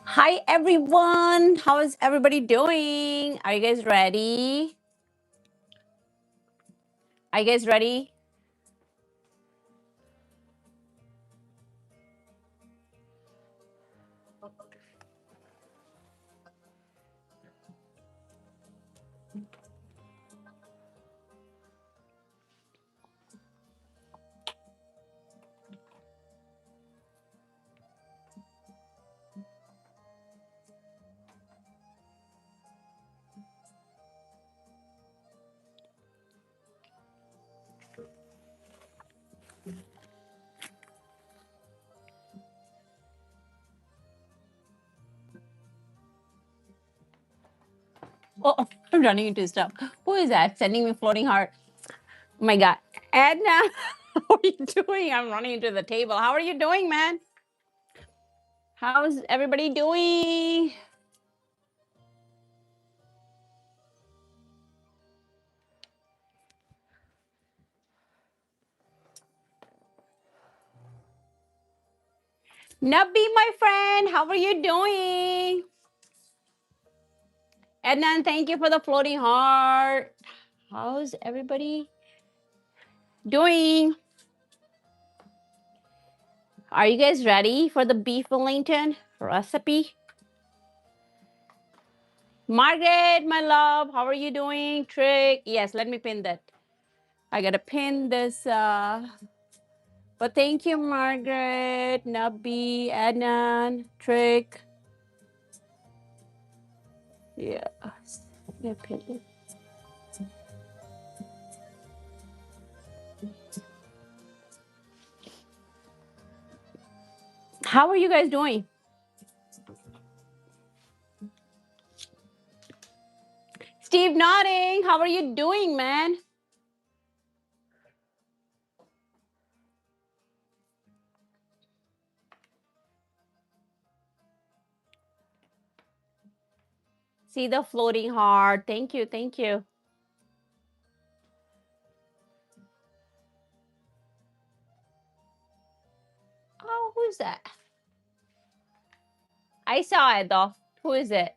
Hi everyone. How is everybody doing? Are you guys ready? Are you guys ready? Oh, I'm running into stuff. Who is that sending me floating heart? Oh my god. Edna, how are you doing? I'm running into the table. How are you doing, man? How's everybody doing? Nubby, my friend, how are you doing? Edna, thank you for the floating heart. How's everybody doing? Are you guys ready for the beef Wellington recipe? Margaret, my love, how are you doing? Trick. Yes, let me pin that. I gotta pin this. But thank you, Margaret, Nubby, Adnan, Trick. Yeah. Yeah, pin it. How are you guys doing? Steve nodding. How are you doing, man? See the floating heart. Thank you, thank you. Oh, who's that? I saw it though. Who is it?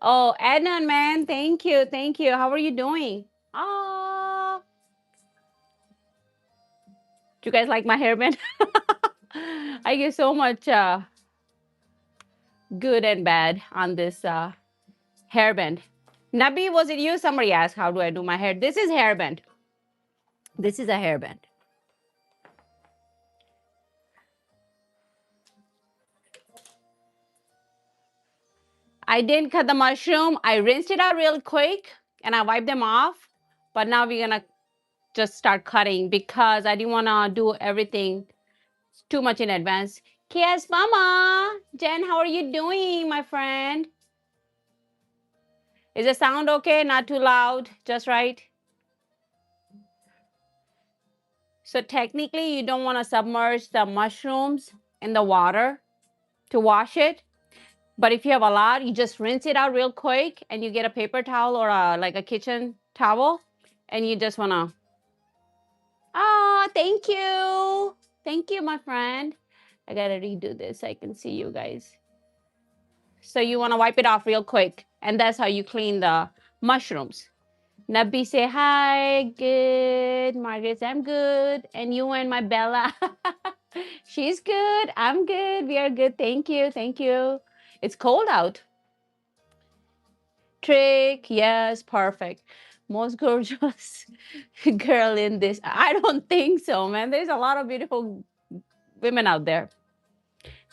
Oh, Adnan, man. Thank you, thank you. How are you doing? Oh, do you guys like my hairband? I get so much good and bad on this hairband. Nabi, was it you? Somebody asked, how do I do my hair? This is hairband. This is a hairband. I didn't cut the mushroom. I rinsed it out real quick and I wiped them off. But now we're going to just start cutting because I didn't want to do everything too much in advance. Yes, Mama. Jen, how are you doing, my friend? Is the sound okay? Not too loud? Just right? So technically, you don't want to submerge the mushrooms in the water to wash it. But if you have a lot, you just rinse it out real quick and you get a paper towel or like a kitchen towel and you just want to, oh, thank you. Thank you, my friend. I got to redo this so I can see you guys. So you want to wipe it off real quick. And that's how you clean the mushrooms. Nabi say hi, good. Margaret say I'm good. And you and my Bella, she's good. I'm good. We are good. Thank you. Thank you. It's cold out. Trick, yes, perfect. Most gorgeous girl in this. I don't think so, man. There's a lot of beautiful women out there.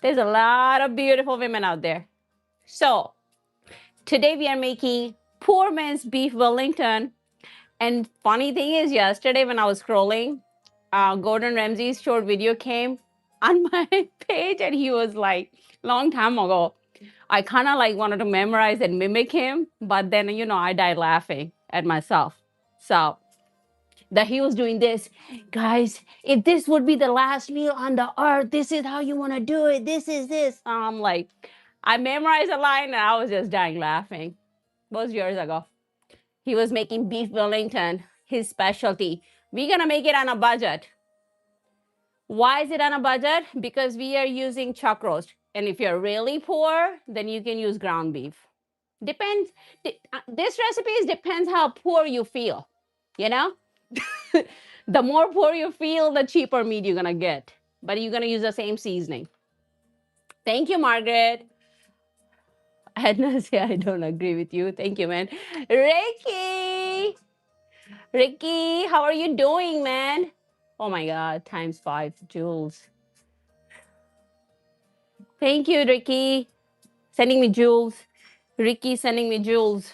There's a lot of beautiful women out there. So today we are making poor man's beef Wellington. And funny thing is, yesterday when I was scrolling, Gordon Ramsay's short video came on my page, and he was like, long time ago, I kind of like wanted to memorize and mimic him, but then I died laughing at myself. So that he was doing this, guys. If this would be the last meal on the earth, this is how you want to do it. This is this. I'm like, I memorized a line, and I was just dying laughing. It was years ago. He was making beef Wellington his specialty. We're gonna make it on a budget. Why is it on a budget? Because we are using chuck roast. And if you're really poor, then you can use ground beef. Depends. This recipe depends how poor you feel, you know? The more poor you feel, the cheaper meat you're gonna get. But you're gonna use the same seasoning. Thank you, Margaret. Edna say I don't agree with you. Thank you, man. Ricky! Ricky, how are you doing, man? Oh my God, ×5 joules. Thank you, Ricky. Sending me joules. Ricky sending me joules.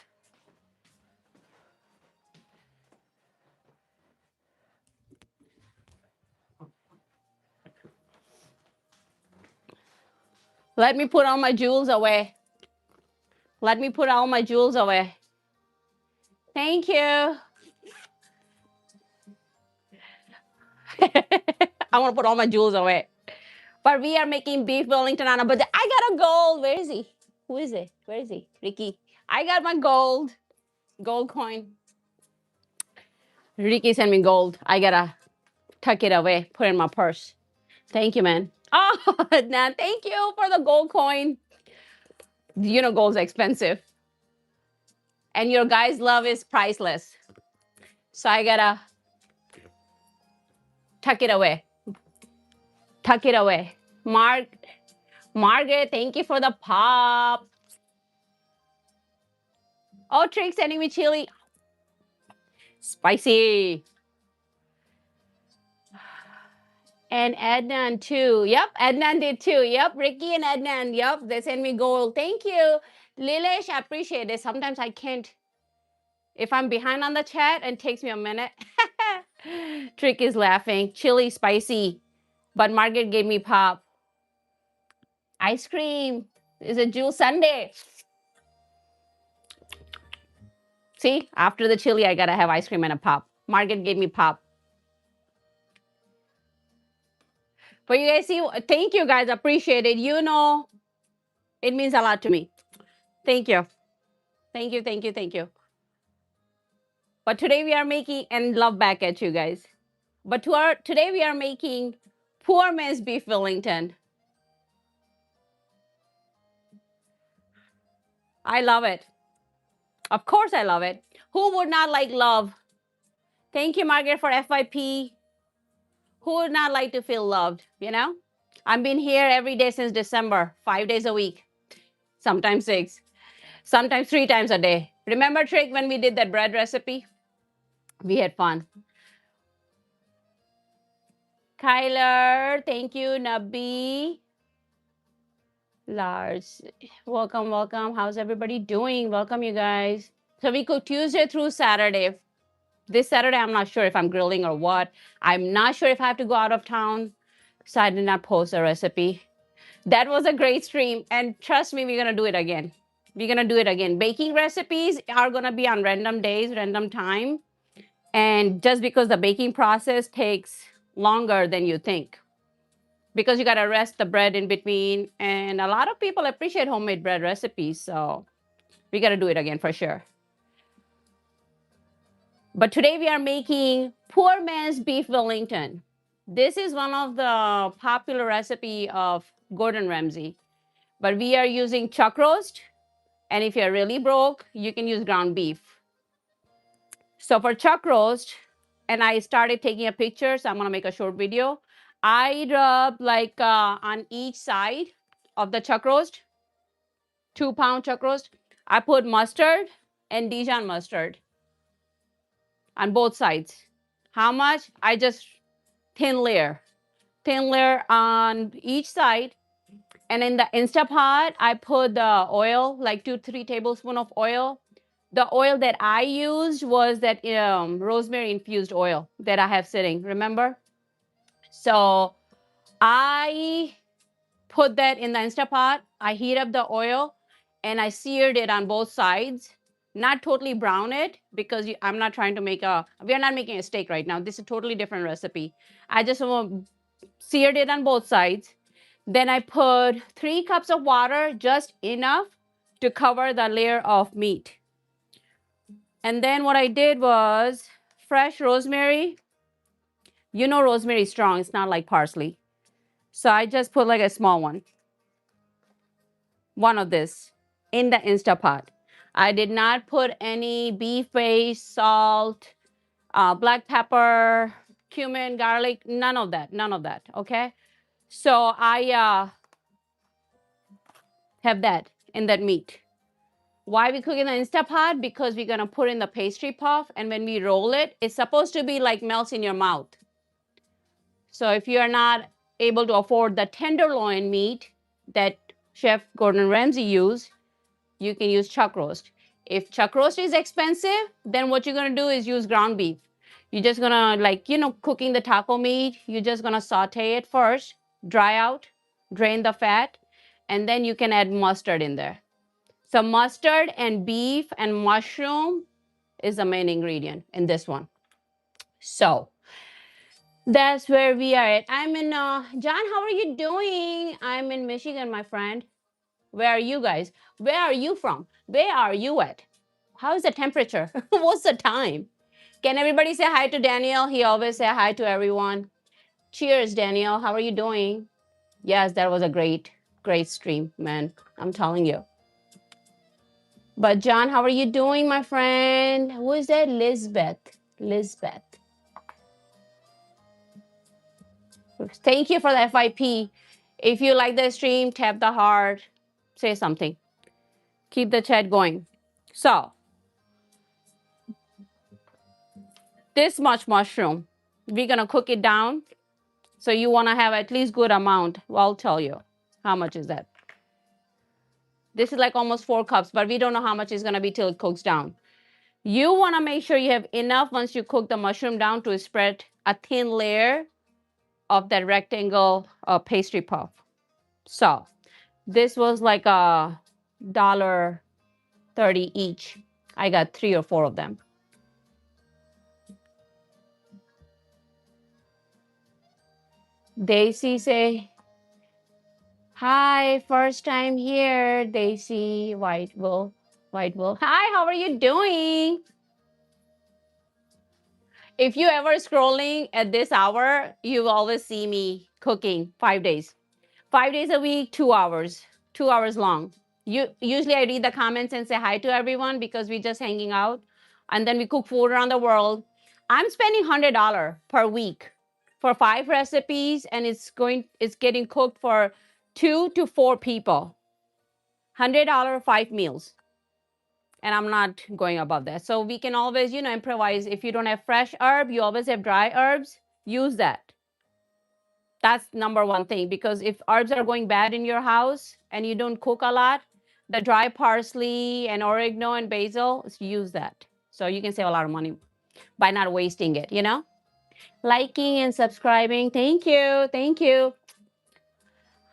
Let me put all my jewels away. Let me put all my jewels away. Thank you. I want to put all my jewels away. But we are making beef Wellington on a budget. I got a gold. Where is he? Who is it? Where is he? Ricky. I got my gold. Gold coin. Ricky sent me gold. I gotta tuck it away. Put it in my purse. Thank you, man. Oh, Nan, thank you for the gold coin. You know gold's expensive. And your guys' love is priceless. So I gotta tuck it away. Tuck it away. Margaret, thank you for the pop. Oh, Trick sending me chili. Spicy. And Adnan too. Yep, Adnan did too. Yep, Ricky and Adnan. Yep, they send me gold. Thank you. Lilesh, I appreciate it. Sometimes I can't. If I'm behind on the chat, it takes me a minute. Trick is laughing. Chili, spicy. But Margaret gave me pop. Ice cream. It's a Jewel Sunday. See, after the chili, I gotta have ice cream and a pop. Margaret gave me pop. But you guys see, thank you guys, appreciate it. You know, it means a lot to me. Thank you. Thank you, thank you, thank you. But today we are making, and love back at you guys. But today we are making poor man's beef Wellington. I love it. Of course I love it. Who would not like love? Thank you, Margaret, for FYP. Who would not like to feel loved, you know? I've been here every day since December, 5 days a week, sometimes 6, sometimes 3 times a day. Remember, Trick, when we did that bread recipe? We had fun. Kyler, thank you. Nabi. Lars, welcome, welcome. How's everybody doing? Welcome, you guys. So we cook Tuesday through Saturday. This Saturday, I'm not sure if I'm grilling or what. I'm not sure if I have to go out of town. So I did not post a recipe. That was a great stream. And trust me, we're going to do it again. We're going to do it again. Baking recipes are going to be on random days, random time. And just because the baking process takes longer than you think. Because you got to rest the bread in between. And a lot of people appreciate homemade bread recipes. So we got to do it again for sure. But today we are making poor man's beef Wellington. This is one of the popular recipe of Gordon Ramsay. But we are using chuck roast. And if you're really broke, you can use ground beef. So for chuck roast, and I started taking a picture, so I'm going to make a short video. I rub like on each side of the chuck roast, 2-pound chuck roast. I put mustard and Dijon mustard on both sides. How much? I just thin layer on each side. And in the Instapot, I put the oil, like 2-3 tablespoons of oil. The oil that I used was that rosemary infused oil that I have sitting, remember? So I put that in the Instapot. I heat up the oil and I seared it on both sides. Not totally brown it because I'm not trying to we're not making a steak right now. This is a totally different recipe. I just seared it on both sides. Then I put 3 cups of water, just enough to cover the layer of meat. And then what I did was fresh rosemary, You know rosemary is strong. It's not like parsley. So I just put like a small one. One of this in the Instapot. I did not put any beef paste, salt, black pepper, cumin, garlic, none of that, none of that, okay? So I have that in that meat. Why we cook in the Instapot? Because we're gonna put in the pastry puff, and when we roll it, it's supposed to be like melts in your mouth. So if you are not able to afford the tenderloin meat that Chef Gordon Ramsay used, you can use chuck roast. If chuck roast is expensive, then what you're gonna do is use ground beef. You're just gonna, like, cooking the taco meat, you're just gonna saute it first, dry out, drain the fat, and then you can add mustard in there. So mustard and beef and mushroom is the main ingredient in this one. So that's where we are at. I'm in, John, how are you doing? I'm in Michigan, my friend. Where are you guys? Where are you from? Where are you at? How is the temperature? What's the time? Can everybody say hi to Daniel? He always say hi to everyone. Cheers, Daniel. How are you doing? Yes, that was a great, great stream, man. I'm telling you. But John, how are you doing, my friend? Who is that? Lisbeth. Lisbeth. Thank you for the FIP. If you like the stream, tap the heart. Say something. Keep the chat going. So, this much mushroom, we're gonna cook it down. So you wanna have at least good amount. Well, I'll tell you. How much is that? This is like almost 4 cups, but we don't know how much it's gonna be till it cooks down. You wanna make sure you have enough once you cook the mushroom down to spread a thin layer of that rectangle pastry puff. So this was like $1.30 each. I got 3 or 4 of them. Daisy say, hi, first time here. Daisy, White Wolf. White Wolf. Hi, how are you doing? If you ever scrolling at this hour, you always see me cooking 5 days. 5 days a week, 2 hours, 2 hours long. Usually I read the comments and say hi to everyone because we're just hanging out. And then we cook food around the world. I'm spending $100 per week for 5 recipes, and it's getting cooked for 2 to 4 people. $100, 5 meals. And I'm not going above that. So we can always, improvise. If you don't have fresh herb, you always have dry herbs. Use that. That's number one thing, because if herbs are going bad in your house and you don't cook a lot, the dry parsley and oregano and basil, use that. So you can save a lot of money by not wasting it, Liking and subscribing. Thank you. Thank you.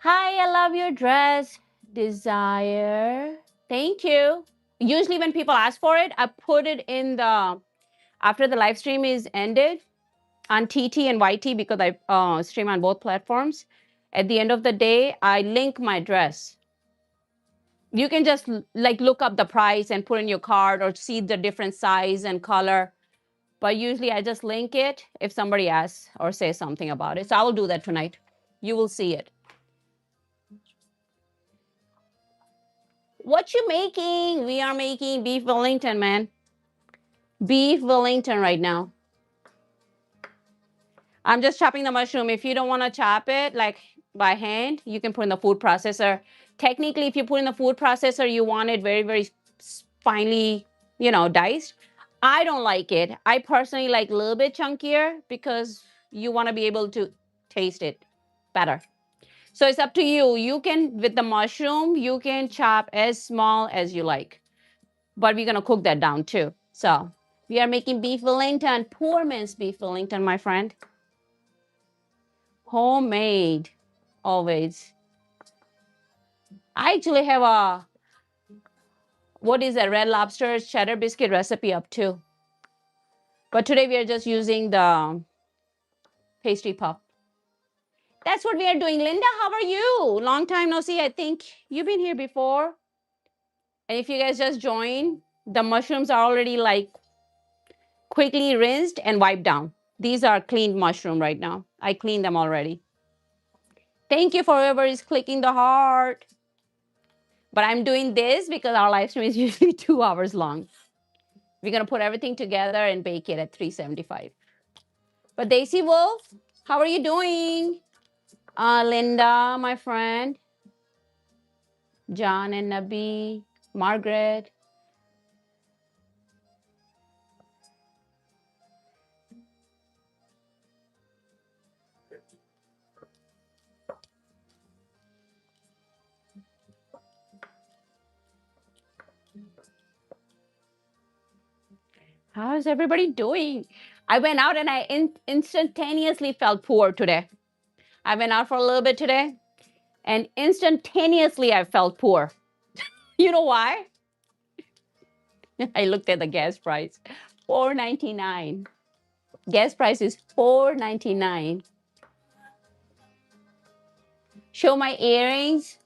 Hi, I love your dress. Desire. Thank you. Usually when people ask for it, I put it in after the live stream is ended on TT and YT, because I stream on both platforms. At the end of the day, I link my dress. You can just like look up the price and put in your card or see the different size and color. But usually I just link it if somebody asks or says something about it. So I will do that tonight. You will see it. What you making? We are making beef Wellington, man. Beef Wellington right now. I'm just chopping the mushroom. If you don't want to chop it like by hand, you can put in the food processor. Technically, if you put in the food processor, you want it very, very finely, diced. I don't like it. I personally like a little bit chunkier because you want to be able to taste it better. So it's up to you. You can, with the mushroom, you can chop as small as you like. But we're going to cook that down too. So we are making beef Wellington, poor man's beef Wellington, my friend. Homemade, always. I actually have what is that, Red Lobster's cheddar biscuit recipe up too. But today we are just using the pastry puff. That's what we are doing. Linda, how are you? Long time no see. I think you've been here before. And if you guys just joined, the mushrooms are already like quickly rinsed and wiped down. These are cleaned mushroom right now. I cleaned them already. Thank you for whoever is clicking the heart. But I'm doing this because our live stream is usually 2 hours long. We're going to put everything together and bake it at 375. But Daisy Wolf, how are you doing? Linda, my friend. John and Nabi. Margaret. How's everybody doing? I went out and I instantaneously felt poor today. I went out for a little bit today and instantaneously I felt poor. You know why? I looked at the gas price. $4.99. Gas price is $4.99. Show my earrings.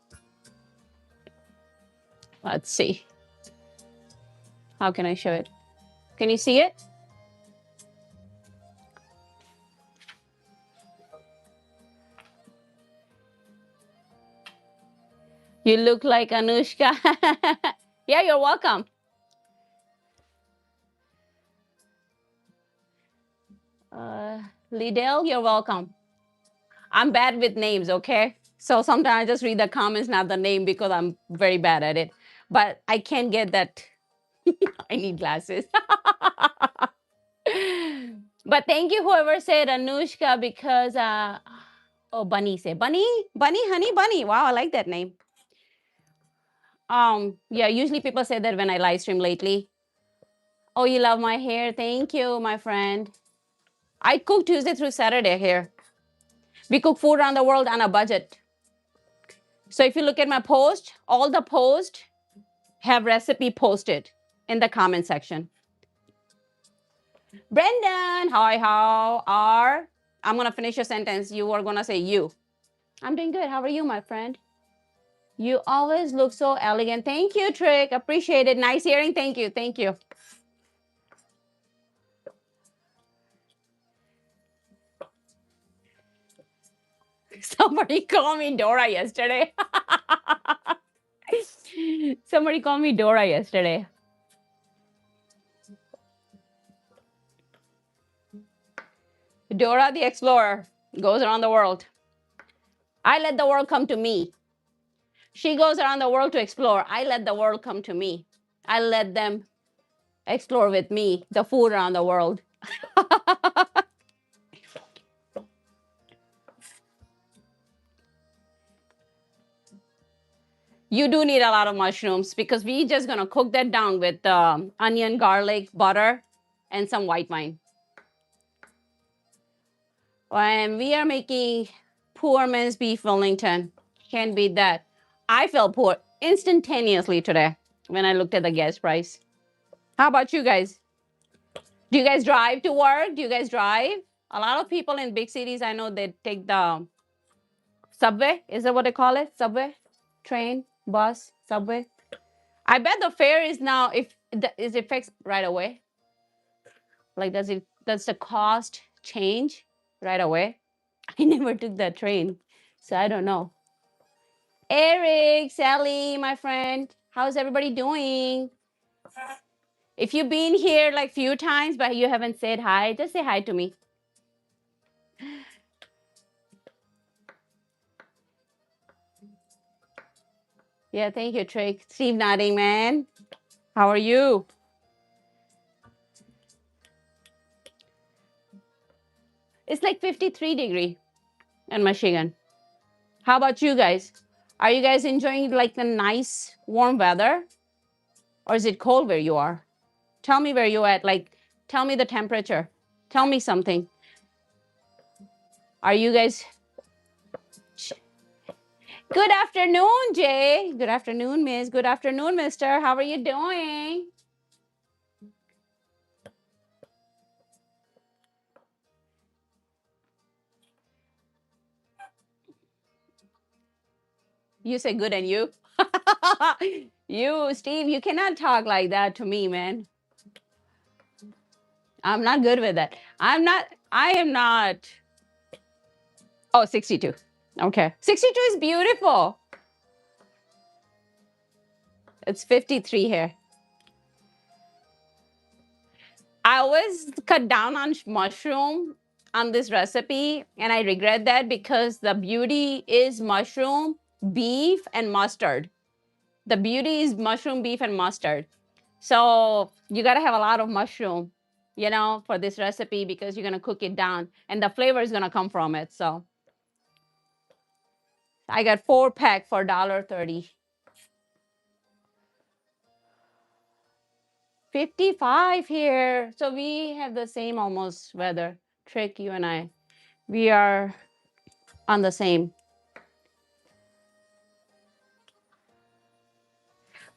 Let's see. How can I show it? Can you see it? You look like Anushka. Yeah, you're welcome. Liddell, you're welcome. I'm bad with names, okay? So sometimes I just read the comments, not the name, because I'm very bad at it. But I can't get that. I need glasses. But thank you, whoever said Anushka, because, oh, Bunny said, Bunny, honey, Bunny. Wow, I like that name. Yeah, usually people say that when I live stream lately. Oh, you love my hair. Thank you, my friend. I cook Tuesday through Saturday here. We cook food around the world on a budget. So if you look at my post, all the posts have recipe posted in the comment section. Brendan, hi, how are? I'm going to finish your sentence. You are going to say you. I'm doing good. How are you, my friend? You always look so elegant. Thank you, Trick. Appreciate it. Nice hearing. Thank you. Thank you. Somebody called me Dora yesterday. Somebody called me Dora yesterday. Dora the Explorer goes around the world. I let the world come to me. She goes around the world to explore. I let the world come to me. I let them explore with me the food around the world. You do need a lot of mushrooms because we're just going to cook that down with onion, garlic, butter, and some white wine. And we are making poor man's beef Wellington. Can't beat that. I felt poor instantaneously today when I looked at the gas price. How about you guys? Do you guys drive to work? Do you guys drive? A lot of people in big cities, I know they take the subway. Is that what they call it? Subway? Train? Bus? Subway? I bet the fare is now, is it fixed right away? Like, does the cost change right away? I never took that train, so I don't know. Eric, Sally, my friend, how's everybody doing? If you've been here like few times, but you haven't said hi, just say hi to me. Yeah, thank you, Trick. Steve nodding, man. How are you? It's like 53 degree in Michigan. How about you guys? Are you guys enjoying like the nice warm weather? Or is it cold where you are? Tell me where you're at. Like, tell me the temperature. Tell me something. Are you guys... Good afternoon, Jay. Good afternoon, Miss. Good afternoon, Mister. How are you doing? You say good and you? You, Steve, you cannot talk like that to me, man. I'm not good with that. I am not. Oh, 62. Okay. 62 is beautiful. It's 53 here. I always cut down on mushroom on this recipe, and I regret that because the beauty is mushroom, beef, and mustard. The beauty is mushroom, beef, and mustard. So you got to have a lot of mushroom, you know, for this recipe because you're going to cook it down and the flavor is going to come from it. So I got 4 pack for $1.30. 55 here. So we have the same almost weather. Trick, you and I. We are on the same.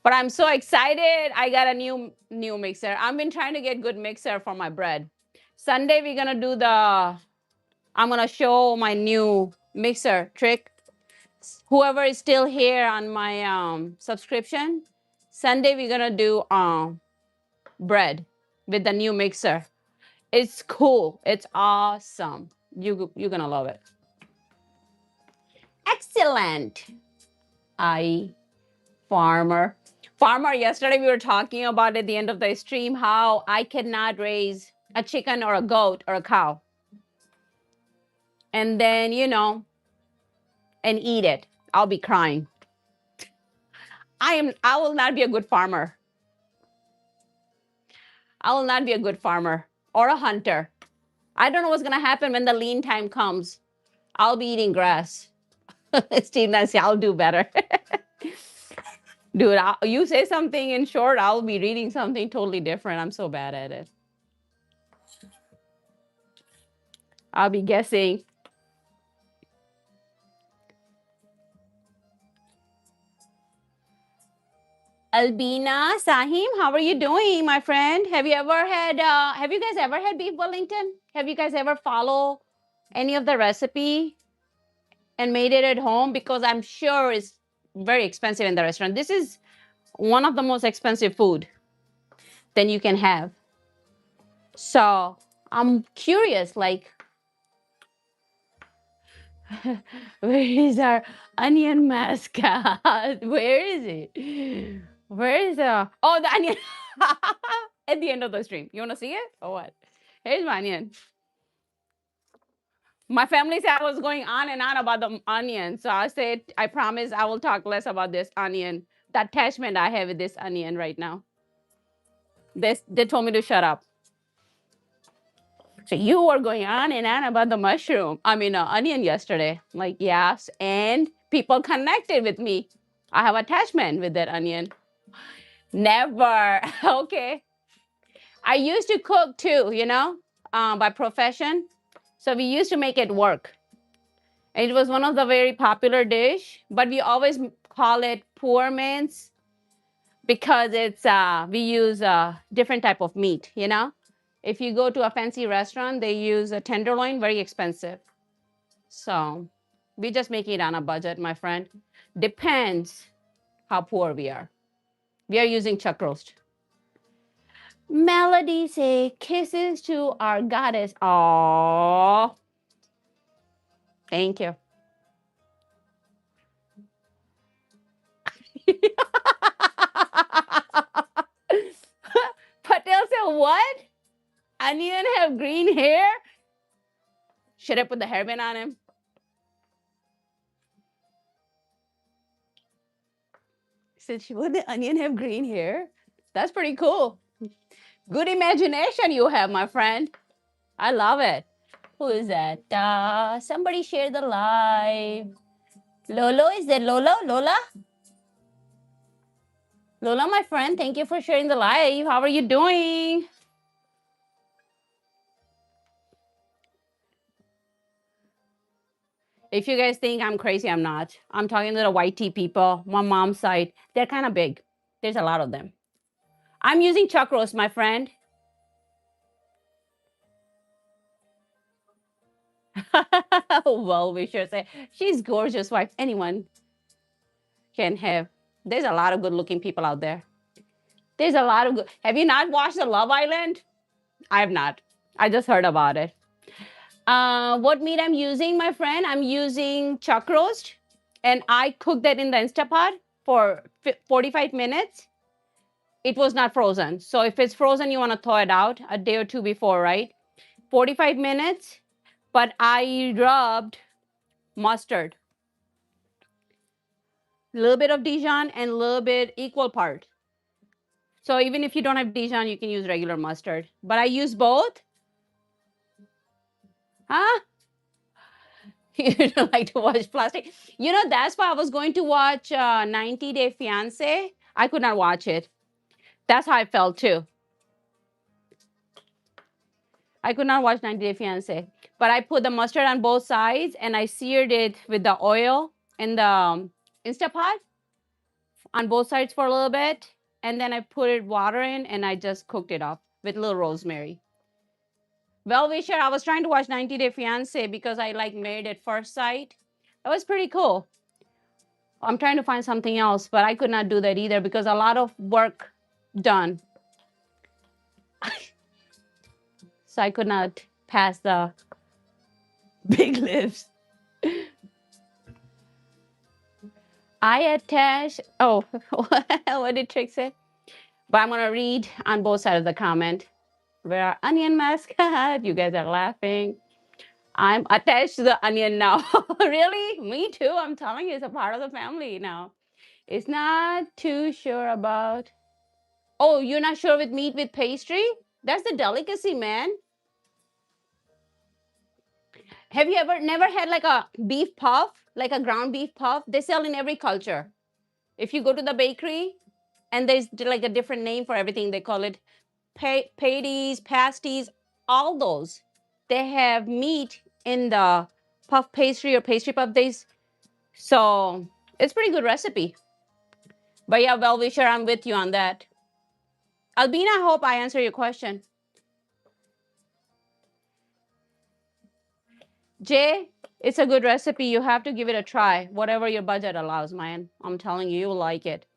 But I'm so excited. I got a new mixer. I've been trying to get good mixer for my bread. Sunday we're gonna do I'm gonna show my new mixer trick. Whoever is still here on my subscription, Sunday we're gonna do bread with the new mixer. It's cool. It's awesome. You're gonna love it. Excellent. Farmer. Farmer, yesterday we were talking about at the end of the stream how I cannot raise a chicken or a goat or a cow. And then, you know, and eat it. I'll be crying. I will not be a good farmer. I will not be a good farmer or a hunter. I don't know what's gonna happen when the lean time comes. I'll be eating grass. Steve, I'll do better. Dude, you say something in short, I'll be reading something totally different. I'm so bad at it. I'll be guessing. Albina Sahim, how are you doing, my friend? Have you guys ever had beef Wellington? Have you guys ever follow any of the recipe and made it at home? Because I'm sure it's very expensive in the restaurant. This is one of the most expensive food that you can have. So I'm curious, like, where is our onion mascot? Where is it? Where is the onion? At the end of the stream. You want to see it or what? Here's my onion. My family said I was going on and on about the onion. So I said, I promise I will talk less about this onion, the attachment I have with this onion right now. They told me to shut up. So you were going on and on about the onion yesterday. I'm like, yes. And people connected with me. I have attachment with that onion. Never. Okay. I used to cook too, you know, by profession. So we used to make it work. It was one of the very popular dish, but we always call it poor mince because it's we use a different type of meat, you know. If you go to a fancy restaurant, they use a tenderloin, very expensive. So we just make it on a budget, my friend. Depends how poor we are. We are using chuck roast. Melody say kisses to our goddess. Aww. Thank you. Patel said, what? Onion have green hair? Should I put the hairband on him? Said, would the onion have green hair? That's pretty cool. Good imagination you have, my friend. I love it. Who is that? Somebody share the live. Lolo, is that Lola? Lola? Lola, my friend, thank you for sharing the live. How are you doing? If you guys think I'm crazy, I'm not. I'm talking to the white tea people, my mom's side. They're kind of big. There's a lot of them. I'm using chuck roast, my friend. Well, we should say she's gorgeous wife. Anyone can have. There's a lot of good looking people out there. There's a lot of good. Have you not watched the Love Island? I have not. I just heard about it. What meat I'm using, my friend? I'm using chuck roast, and I cooked that in the Instapot for 45 minutes. It was not frozen. So if it's frozen, you want to thaw it out a day or two before, right? 45 minutes, but I rubbed mustard, a little bit of Dijon and a little bit equal part. So even if you don't have Dijon, you can use regular mustard. But I use both. Huh? You don't like to watch plastic? You know, that's why I was going to watch 90 Day Fiance. I could not watch it. That's how I felt too. I could not watch 90 Day Fiance. But I put the mustard on both sides and I seared it with the oil in the Instapot on both sides for a little bit. And then I put it water in and I just cooked it up with a little rosemary. Well, Wisher, I was trying to watch 90 Day Fiance because I like Married at First Sight. That was pretty cool. I'm trying to find something else, but I could not do that either because a lot of work done. So I could not pass the big lips. I attach, oh, what did Trick say? But I'm gonna read on both sides of the comment. Where are onion mascot? You guys are laughing. I'm attached to the onion now. Really? Me too. I'm telling you, it's a part of the family now. It's not too sure about. Oh, you're not sure with meat with pastry? That's the delicacy, man. Have you ever never had like a beef puff, like a ground beef puff? They sell in every culture. If you go to the bakery, and there's like a different name for everything, they call it patties, pasties, all those. They have meat in the puff pastry or pastry puff days. So it's pretty good recipe. But yeah, well, Wisher, I'm with you on that. Albina, I hope I answer your question. Jay, it's a good recipe. You have to give it a try. Whatever your budget allows, man. I'm telling you, you'll like it.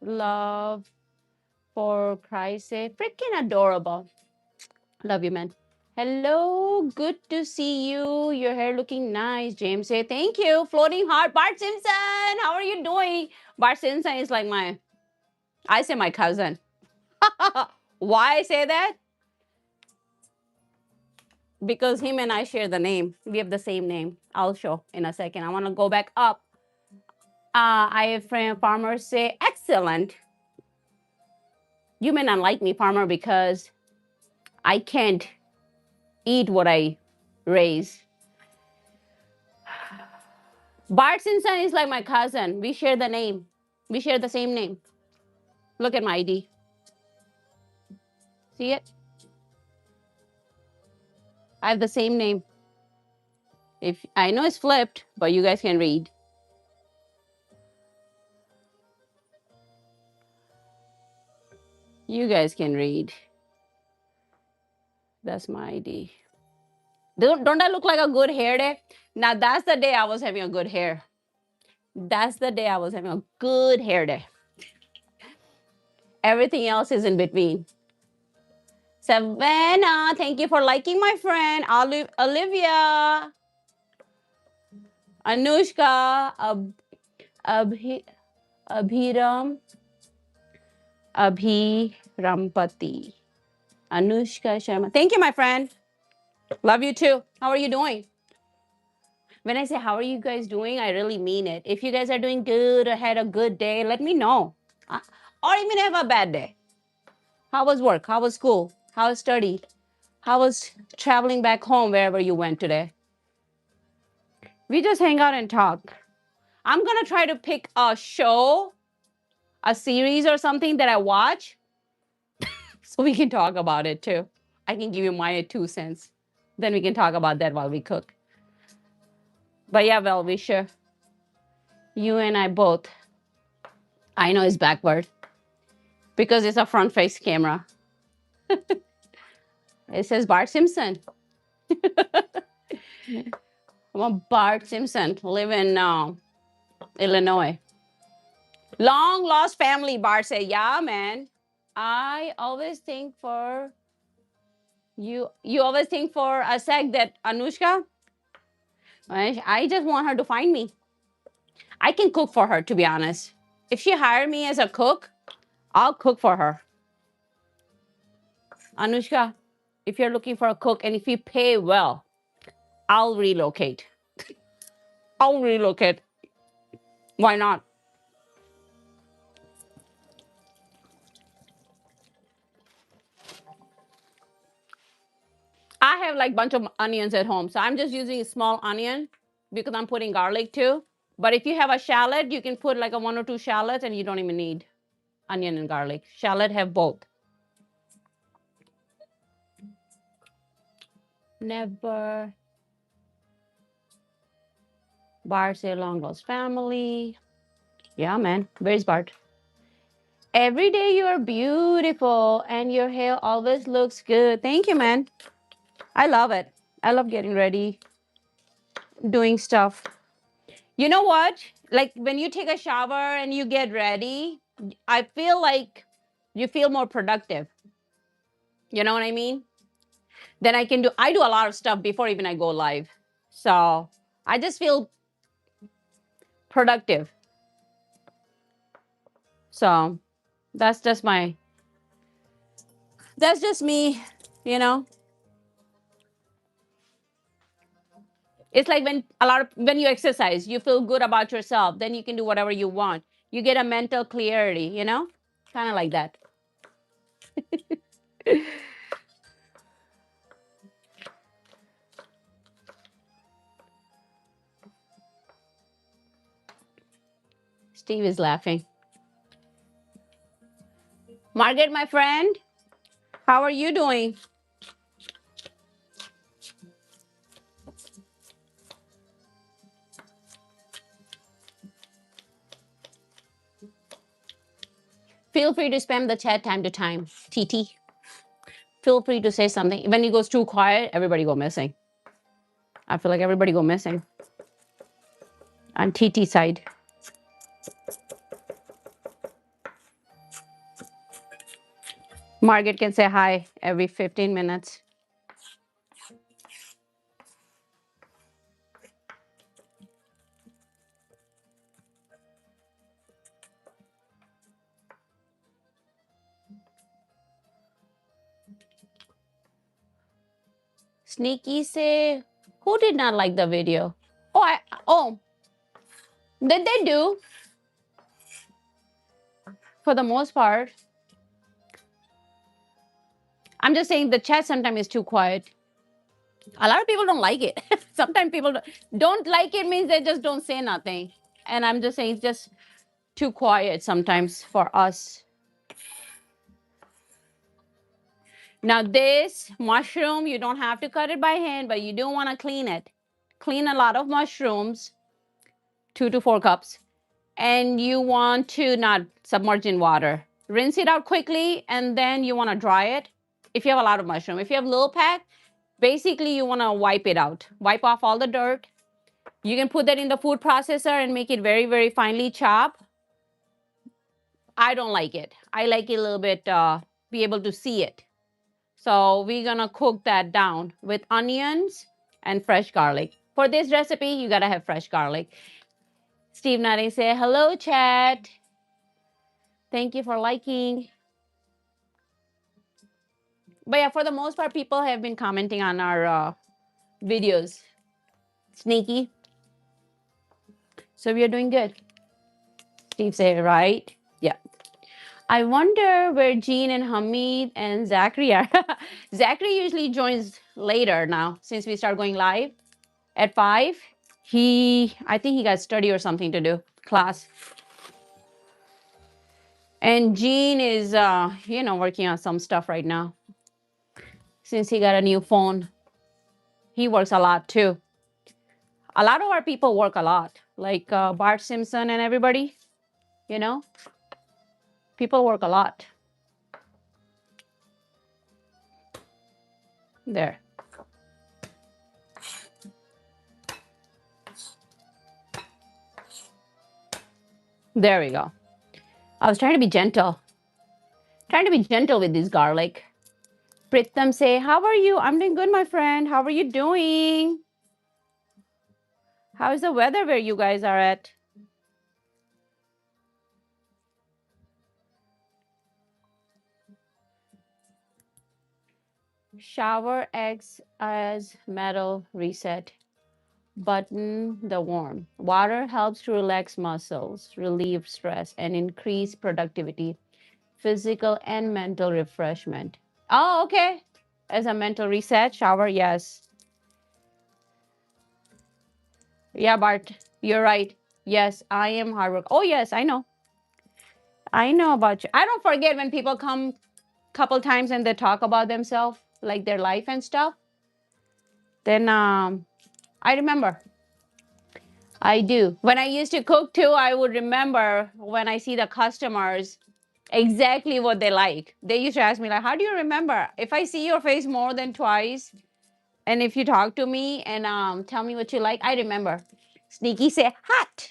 Love, for Christ's sake. Freaking adorable. Love you, man. Hello, good to see you. Your hair looking nice. James say thank you. Floating heart. Bart Simpson, how are you doing? Bart Simpson is like I say my cousin. Why I say that? Because him and I share the name. We have the same name. I'll show in a second. I want to go back up. I have friend farmers say excellent. You may not like me, farmer, because I can't eat what I raise. Bart Simpson is like my cousin. We share the name. We share the same name. Look at my ID. See it? I have the same name. If I know it's flipped, but you guys can read. You guys can read. That's my ID. Don't I look like a good hair day? Now that's the day I was having a good hair. That's the day I was having a good hair day. Everything else is in between. Savannah, thank you for liking my friend. Olivia. Anushka. Abhiram. Abhirampati. Anushka Sharma. Thank you, my friend. Love you too. How are you doing? When I say how are you guys doing, I really mean it. If you guys are doing good or had a good day, let me know. Or even have a bad day. How was work? How was school? How was study? How was traveling back home wherever you went today? We just hang out and talk. I'm going to try to pick a show, a series or something that I watch so we can talk about it too. I can give you my 2 cents. Then we can talk about that while we cook. But yeah, well, we sure. You and I both. I know it's backward because it's a front face camera. It says Bart Simpson. I'm a Bart Simpson, live in Illinois. Long lost family, Bart say, yeah, man. I always think for you always think for a sec that Anushka, I just want her to find me. I can cook for her, to be honest. If she hired me as a cook, I'll cook for her. Anushka, if you're looking for a cook and if you pay well, I'll relocate. I'll relocate. Why not? I have like a bunch of onions at home, so I'm just using a small onion because I'm putting garlic too. But if you have a shallot, you can put like a 1 or 2 shallots and you don't even need onion and garlic. Shallot have both. Never. Bart say long lost family. Yeah, man. Where's Bart? Every day you are beautiful and your hair always looks good. Thank you, man. I love it. I love getting ready, doing stuff. You know what? Like when you take a shower and you get ready, I feel like you feel more productive. You know what I mean? Then I do a lot of stuff before even I go live. So I just feel productive. So that's just that's just me, you know. It's like when you exercise, you feel good about yourself, then you can do whatever you want. You get a mental clarity, you know? Kind of like that. Steve is laughing. Margaret, my friend, how are you doing? Feel free to spam the chat time to time. TT. Feel free to say something. When it goes too quiet, everybody go missing. I feel like everybody go missing. On TT side. Margaret can say hi every 15 minutes. Sneaky say, who did not like the video? Oh, did they do? For the most part. I'm just saying the chat sometimes is too quiet. A lot of people don't like it. Sometimes people don't like it means they just don't say nothing. And I'm just saying it's just too quiet sometimes for us. Now this mushroom, you don't have to cut it by hand, but you do want to clean it. Clean a lot of mushrooms, 2 to 4 cups, and you want to not submerge in water. Rinse it out quickly, and then you want to dry it. If you have a lot of mushroom, if you have a little pack, basically you want to wipe it out. Wipe off all the dirt. You can put that in the food processor and make it very, very finely chopped. I don't like it. I like it a little bit, be able to see it. So we're gonna cook that down with onions and fresh garlic. For this recipe, you gotta have fresh garlic. Steve Nutting say, hello, chat. Thank you for liking. But yeah, for the most part, people have been commenting on our videos. Sneaky. So we are doing good. Steve say, right? Yeah. I wonder where Jean and Hamid and Zachary are. Zachary usually joins later now since we start going live at 5. I think he got study or something to do, class. And Jean is, working on some stuff right now since he got a new phone. He works a lot too. A lot of our people work a lot, like Bart Simpson and everybody, you know, people work a lot. There. There we go. I was trying to be gentle. Trying to be gentle with this garlic. Pritam say, how are you? I'm doing good, my friend. How are you doing? How's the weather where you guys are at? Shower eggs as metal reset. Button the warm. Water helps to relax muscles, relieve stress, and increase productivity, physical and mental refreshment. Oh, okay. As a mental reset, shower, yes. Yeah, Bart, you're right. Yes, I am hard work. Oh, yes, I know. I know about you. I don't forget when people come couple times and they talk about themselves, like their life and stuff. Then I remember. I do. When I used to cook too, I would remember when I see the customers exactly what they like. They used to ask me like, "How do you remember?" If I see your face more than twice, and if you talk to me and tell me what you like, I remember. Sneaky say hot.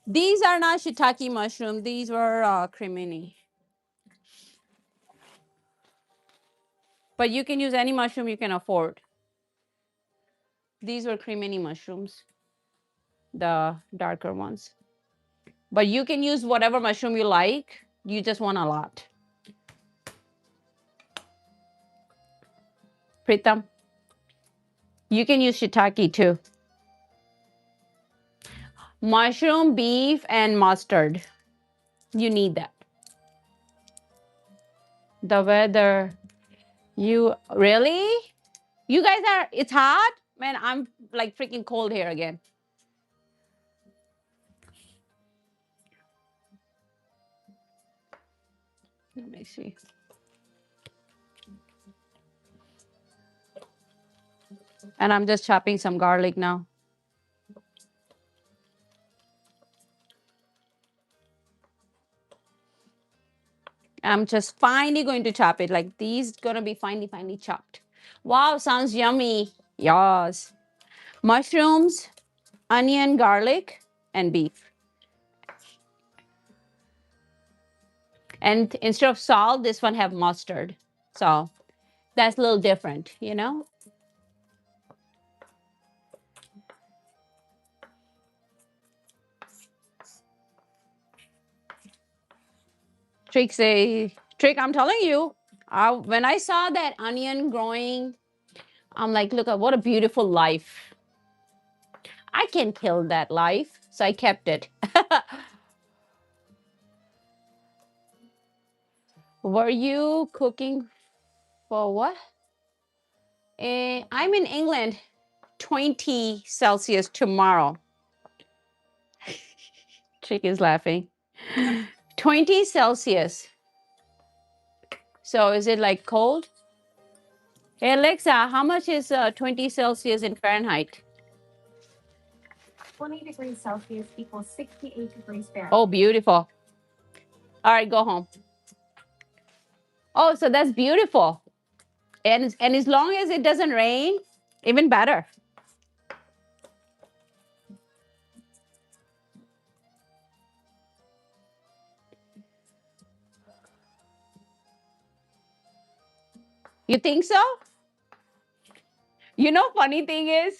These are not shiitake mushroom. These were cremini. But you can use any mushroom you can afford. These were cremini mushrooms, the darker ones. But you can use whatever mushroom you like. You just want a lot. Pritam, you can use shiitake too. Mushroom, beef, and mustard. You need that. The weather. You really? You guys are, it's hot? Man, I'm like freaking cold here again. Let me see. And I'm just chopping some garlic now. I'm just finely going to chop it. Like these gonna be finely chopped. Wow, sounds yummy. Yes. Mushrooms, onion, garlic, and beef. And instead of salt, this one have mustard. So that's a little different, you know? Trick say, Trick, I'm telling you, when I saw that onion growing, I'm like, look at what a beautiful life. I can kill that life. So I kept it. Were you cooking for what? I'm in England, 20 Celsius tomorrow. Chick is laughing. 20 Celsius. So is it like cold? Hey Alexa, how much is 20 Celsius in Fahrenheit? 20 degrees Celsius equals 68 degrees Fahrenheit. Oh, beautiful. All right, go home. Oh, so that's beautiful. And as long as it doesn't rain, even better. You think so? You know, funny thing is,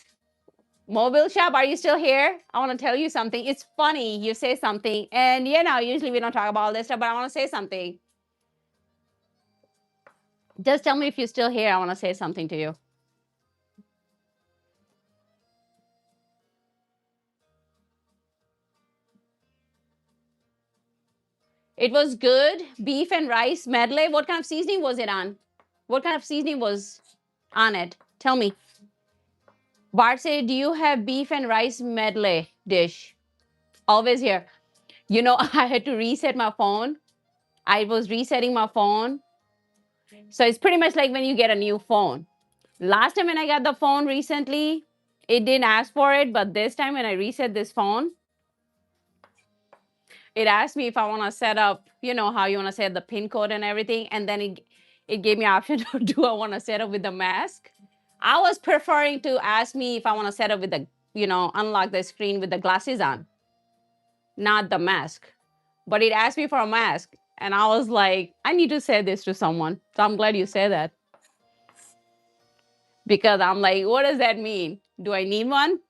Mobile Shop, are you still here? I want to tell you something. It's funny you say something, and you know, usually we don't talk about all this stuff, but I want to say something. Just tell me if you're still here. I want to say something to you. It was good. Beef and rice medley. What kind of seasoning was it on? What kind of seasoning was on it? Tell me. Bart said, do you have beef and rice medley dish? Always here. You know, I had to reset my phone. I was resetting my phone. So it's pretty much like when you get a new phone. Last time when I got the phone recently, it didn't ask for it. But this time when I reset this phone, it asked me if I want to set up, you know, how you want to set the pin code and everything. And then it gave me option do I want to set up with the mask? I was preferring to ask me if I want to set up with the unlock the screen with the glasses on, not the mask. But it asked me for a mask. And I was like, I need to say this to someone. So I'm glad you said that. Because I'm like, what does that mean? Do I need one?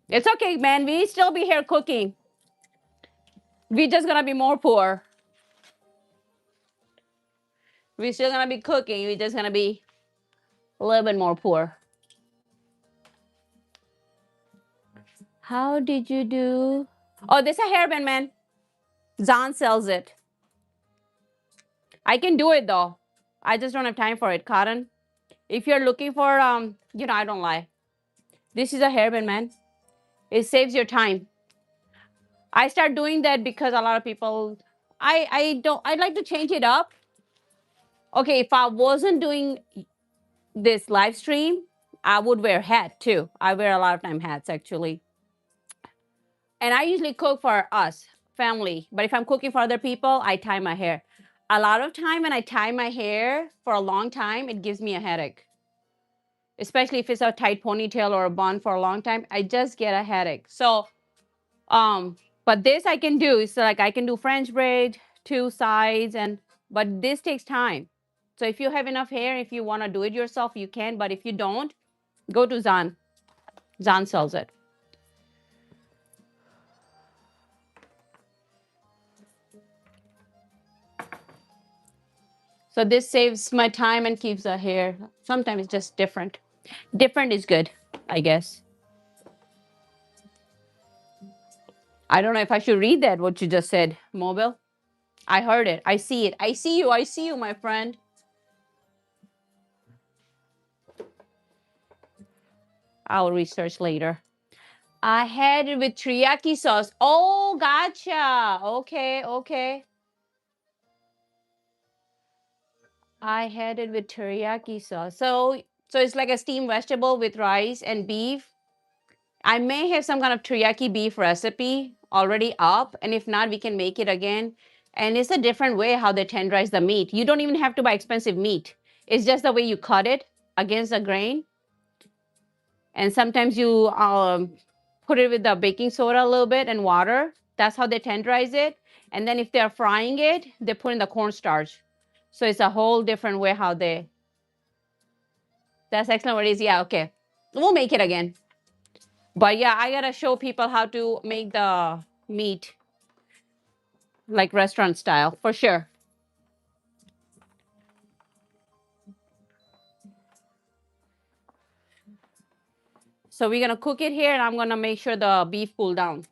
It's okay, man. We still be here cooking. We just gonna be more poor. We're still gonna be cooking. We're just gonna be a little bit more poor. How did you do? Oh, this is a hairband, man. Zan sells it. I can do it though. I just don't have time for it, Cotton. If you're looking for, I don't lie. This is a hairband, man. It saves your time. I start doing that because a lot of people, I'd like to change it up. Okay, if I wasn't doing this live stream, I would wear hat too. I wear a lot of time hats actually. And I usually cook for us, family. But if I'm cooking for other people, I tie my hair. A lot of time when I tie my hair for a long time, it gives me a headache. Especially if it's a tight ponytail or a bun for a long time, I just get a headache. So, but this I can do. It's like I can do French braid, two sides, but this takes time. So if you have enough hair, if you want to do it yourself, you can. But if you don't, go to Zan. Zan sells it. So this saves my time and keeps the hair. Sometimes it's just different. Different is good, I guess. I don't know if I should read that, what you just said, Mobile. I heard it. I see it. I see you. I see you, my friend. I'll research later. I had it with teriyaki sauce. Oh, gotcha. Okay, okay. I had it with teriyaki sauce. So it's like a steamed vegetable with rice and beef. I may have some kind of teriyaki beef recipe already up, and if not, we can make it again. And it's a different way how they tenderize the meat. You don't even have to buy expensive meat. It's just the way you cut it against the grain. And sometimes you put it with the baking soda a little bit and water. That's how they tenderize it. And then if they're frying it, they put in the cornstarch. So it's a whole different way how they. That's excellent. What it is? Yeah, okay. We'll make it again. But yeah, I gotta show people how to make the meat like restaurant style for sure. So we're gonna cook it here, and I'm gonna make sure the beef cool down.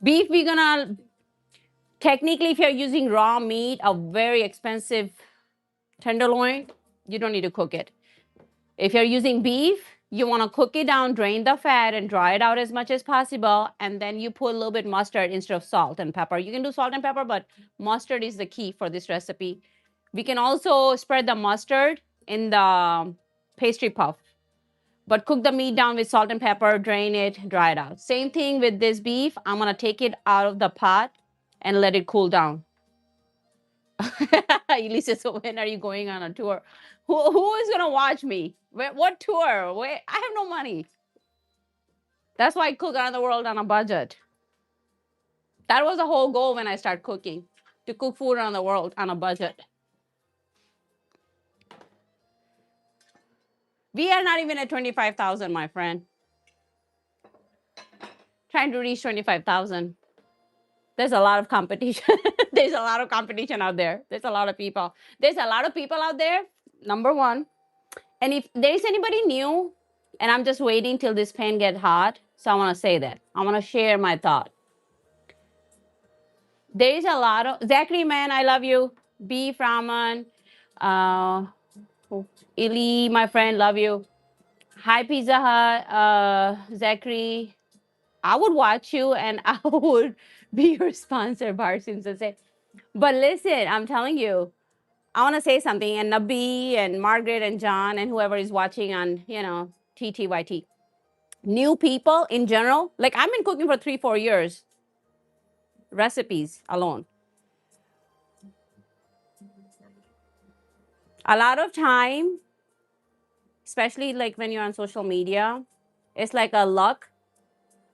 Beef, we're gonna technically, if you're using raw meat, a very expensive tenderloin, you don't need to cook it. If you're using beef, you want to cook it down, drain the fat, and dry it out as much as possible. And then you put a little bit mustard instead of salt and pepper. You can do salt and pepper, but mustard is the key for this recipe. We can also spread the mustard in the pastry puff. But cook the meat down with salt and pepper, drain it, dry it out. Same thing with this beef. I'm going to take it out of the pot and let it cool down. Elisa, so when are you going on a tour? Who is going to watch me? What tour? I have no money. That's why I cook around the world on a budget. That was the whole goal when I started cooking, to cook food around the world on a budget. We are not even at 25,000, my friend. Trying to reach 25,000. There's a lot of competition. There's a lot of competition out there. There's a lot of people. There's a lot of people out there, number one. And if there's anybody new, and I'm just waiting till this pan gets hot, so I want to say that. I want to share my thought. There's a lot of, Zachary, man, I love you. Beef ramen. Ili, my friend, love you. Hi, Pizza Hut. Zachary, I would watch you and I would be your sponsor, Barsin say. But listen, I'm telling you, I want to say something. And Nabi and Margaret and John and whoever is watching on, TTYT. New people in general, like I've been cooking for 3-4 years. Recipes alone. A lot of time, especially like when you're on social media, It's like a luck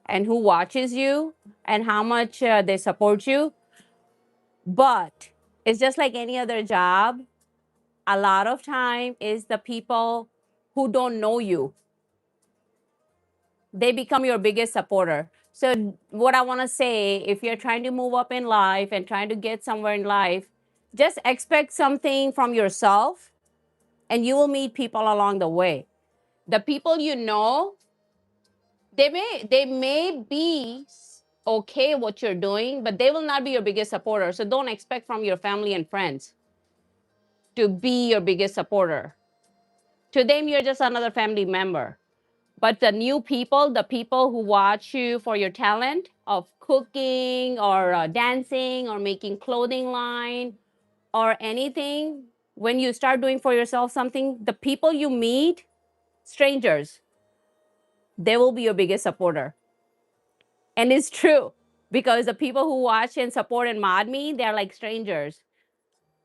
and who watches you and how much they support you. But it's just like any other job. A lot of time is the people who don't know you. They become your biggest supporter. So what I want to say, if you're trying to move up in life and trying to get somewhere in life, just expect something from yourself and you will meet people along the way. The people you know, they may be okay what you're doing, but they will not be your biggest supporter. So don't expect from your family and friends to be your biggest supporter. To them, you're just another family member. But the new people, the people who watch you for your talent of cooking or dancing or making clothing line or anything, when you start doing for yourself something, the people you meet, strangers, they will be your biggest supporter. And it's true because the people who watch and support and mod me, they're like strangers.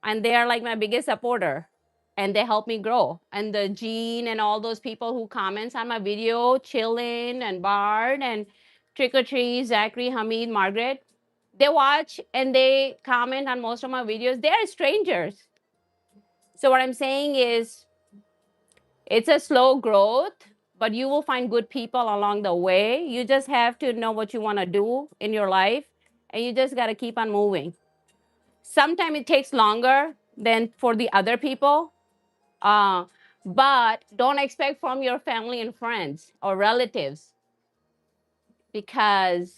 And they are like my biggest supporter. And they help me grow. And the Jean and all those people who comments on my video, Chillin and Bard and Trick or Treat, Zachary, Hamid, Margaret, they watch and they comment on most of my videos. They are strangers. So what I'm saying is it's a slow growth, but you will find good people along the way. You just have to know what you want to do in your life, and you just got to keep on moving. Sometimes it takes longer than for the other people, uh, but don't expect from your family and friends or relatives because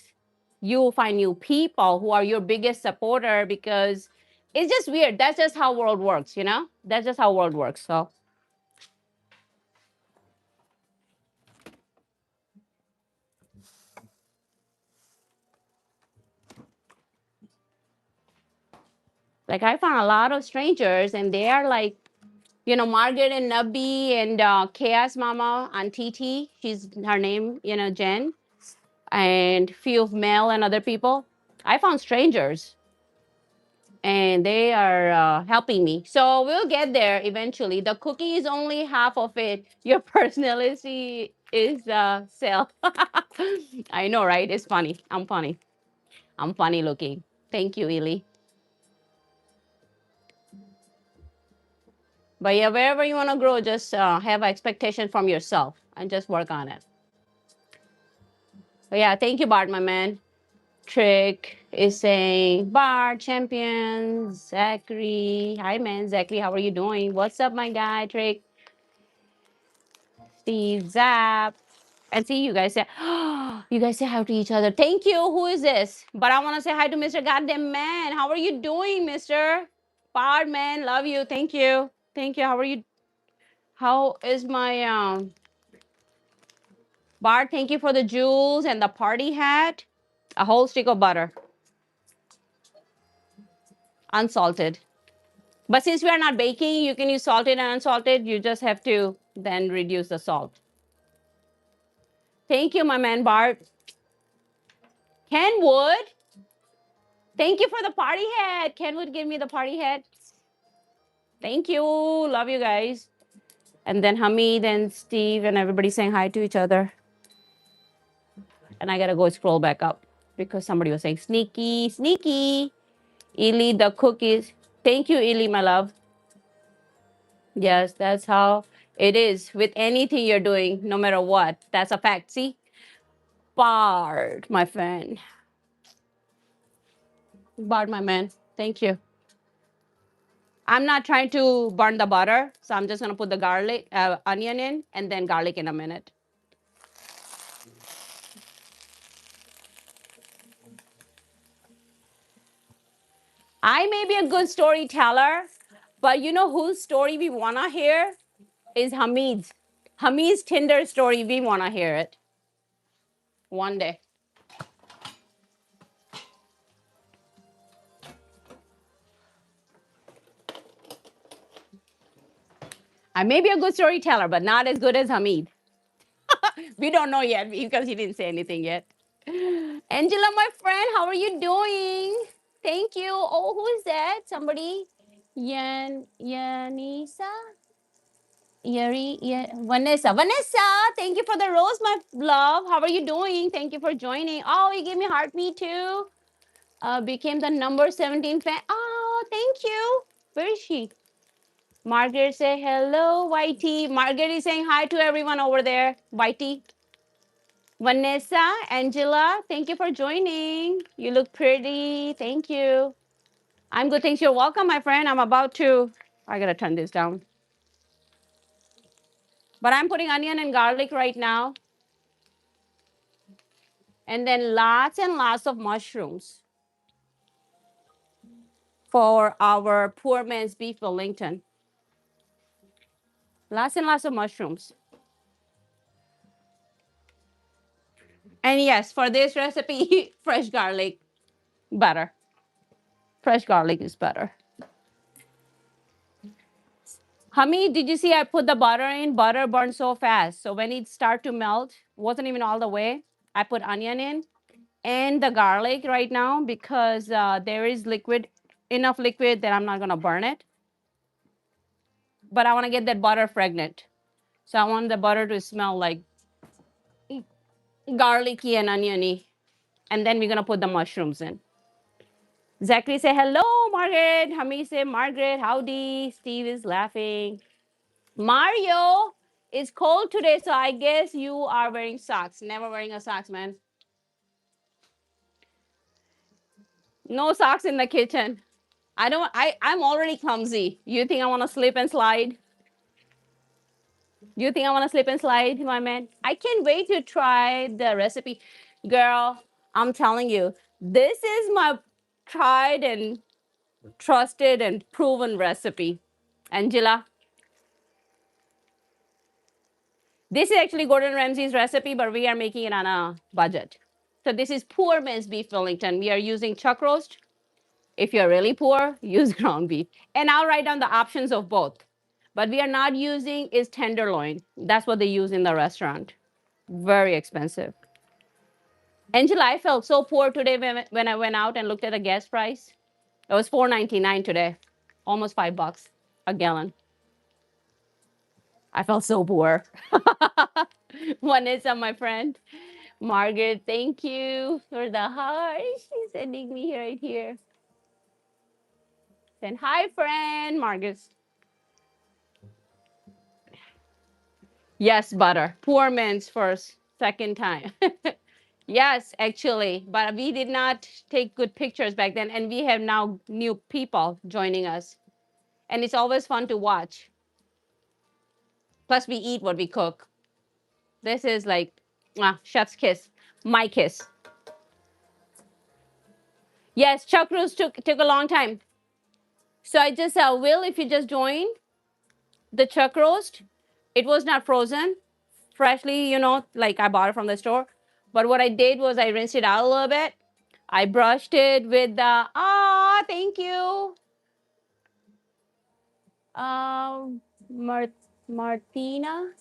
you will find new people who are your biggest supporter because it's just weird. That's just how world works, you know? That's just how world works. So like I found a lot of strangers and they are like, you know, Margaret and Nubby and Chaos Mama on TT. She's her name, you know, Jen, and few of Mel and other people. I found strangers and they are helping me. So we'll get there eventually. The cookie is only half of it. Your personality is self. I know, right? It's funny. I'm funny. I'm funny looking. Thank you, Eli. But yeah, wherever you want to grow, just have expectation from yourself and just work on it. But yeah, thank you, Bart, my man. Trick is saying, Bart, champion, Zachary. Hi, man. Zachary, how are you doing? What's up, my guy, Trick? Steve, Zap. And see, you guys say, oh, you guys say hi to each other. Thank you. Who is this? But I want to say hi to Mr. Goddamn Man. How are you doing, Mr. Bart, man? Love you. Thank you. Thank you. How are you? How is my Bart? Thank you for the jewels and the party hat. A whole stick of butter, unsalted. But since we are not baking, you can use salted and unsalted. You just have to then reduce the salt. Thank you, my man Bart. Kenwood, thank you for the party hat. Kenwood, give me the party hat. Thank you. Love you guys. And then Hamid and Steve and everybody saying hi to each other. And I gotta go scroll back up because somebody was saying sneaky, sneaky. Eli, the cookies. Thank you, Eli, my love. Yes, that's how it is with anything you're doing, no matter what. That's a fact. See? Bard, my friend. Bard, my man. Thank you. I'm not trying to burn the butter, so I'm just gonna put the garlic, onion in, and then garlic in a minute. I may be a good storyteller, but you know whose story we wanna hear is Hamid's. Hamid's Tinder story. We wanna hear it one day. I may be a good storyteller, but not as good as Hamid. We don't know yet because he didn't say anything yet. Angela, my friend, how are you doing? Thank you. Oh, who is that? Somebody? Yanisa? Yuri, yeah, Vanessa. Vanessa, thank you for the rose, my love. How are you doing? Thank you for joining. Oh, you gave me heart, me too. Became the number 17 fan. Oh, thank you. Where is she? Margaret say hello, Whitey. Margaret is saying hi to everyone over there. Whitey. Vanessa, Angela, thank you for joining. You look pretty. Thank you. I'm good. Thanks. You're welcome, my friend. I gotta turn this down. But I'm putting onion and garlic right now. And then lots and lots of mushrooms for our poor man's beef Wellington. Lots and lots of mushrooms. And yes, for this recipe, fresh garlic, better. Fresh garlic is better. Hummy, did you see I put the butter in? Butter burns so fast. So when it start to melt, wasn't even all the way. I put onion in and the garlic right now because there is liquid, enough liquid that I'm not gonna burn it. But I want to get that butter fragrant. So I want the butter to smell like garlicky and oniony. And then we're gonna put the mushrooms in. Zachary say hello, Margaret. Hamid say Margaret, howdy. Steve is laughing. Mario, it's cold today, so I guess you are wearing socks. Never wearing a socks, man. No socks in the kitchen. I'm already clumsy. You think I want to slip and slide? You think I want to slip and slide, my man? I can't wait to try the recipe. Girl, I'm telling you, this is my tried and trusted and proven recipe. Angela, this is actually Gordon Ramsay's recipe, but we are making it on a budget. So this is poor man's beef Wellington. We are using chuck roast. If you're really poor, use ground beef. And I'll write down the options of both. But we are not using is tenderloin. That's what they use in the restaurant. Very expensive. Angela, I felt so poor today when I went out and looked at the gas price. It was $4.99 today, almost $5 a gallon. I felt so poor. Vanessa, my friend. Margaret, thank you for the heart. She's sending me right here. Then hi, friend. Margaret. Yes, butter. Poor man's first, second time. Yes, actually. But we did not take good pictures back then. And we have now new people joining us. And it's always fun to watch. Plus, we eat what we cook. This is like chef's kiss, my kiss. Yes, chuck roast took a long time. So I just Will, if you just join the chuck roast, it was not frozen, freshly, like I bought it from the store. But what I did was I rinsed it out a little bit. I brushed it with the thank you, Mar- Martina,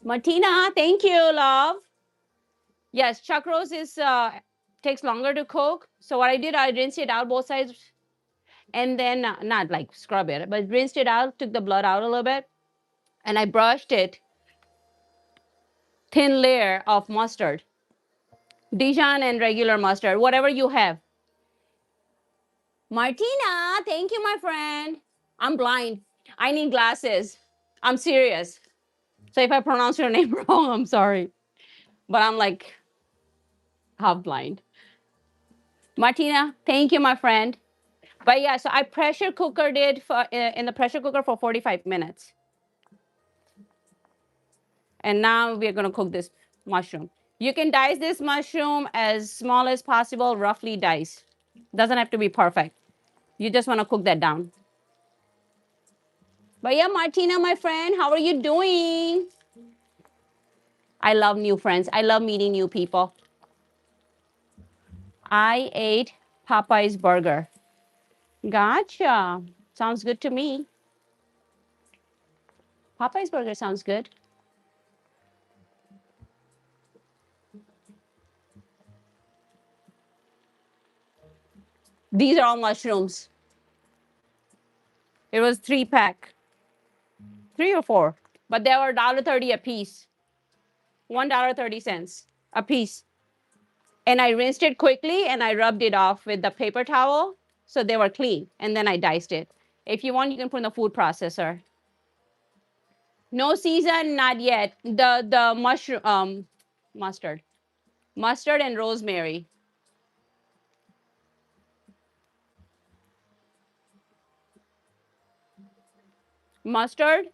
Martina. Thank you, love. Yes, chuck roast is takes longer to cook. So what I did, I rinsed it out both sides, and then not like scrub it, but rinsed it out, took the blood out a little bit, and I brushed it thin layer of mustard, Dijon and regular mustard, whatever you have. Martina, thank you, my friend. I'm blind. I need glasses. I'm serious. So if I pronounce your name wrong, I'm sorry. But I'm like half blind. Martina, thank you, my friend. But yeah, so I pressure cookered it in the pressure cooker for 45 minutes. And now we're going to cook this mushroom. You can dice this mushroom as small as possible, roughly dice. Doesn't have to be perfect. You just want to cook that down. But yeah, Martina, my friend, how are you doing? I love new friends. I love meeting new people. I ate Popeye's burger. Gotcha. Sounds good to me. Popeye's burger sounds good. These are all mushrooms. It was 3-pack, 3 or 4, but they were $1.30 a piece, $1.30 a piece. And I rinsed it quickly and I rubbed it off with the paper towel so they were clean. And then I diced it. If you want, you can put in the food processor. No season, not yet. The mushroom, mustard and rosemary. Mustard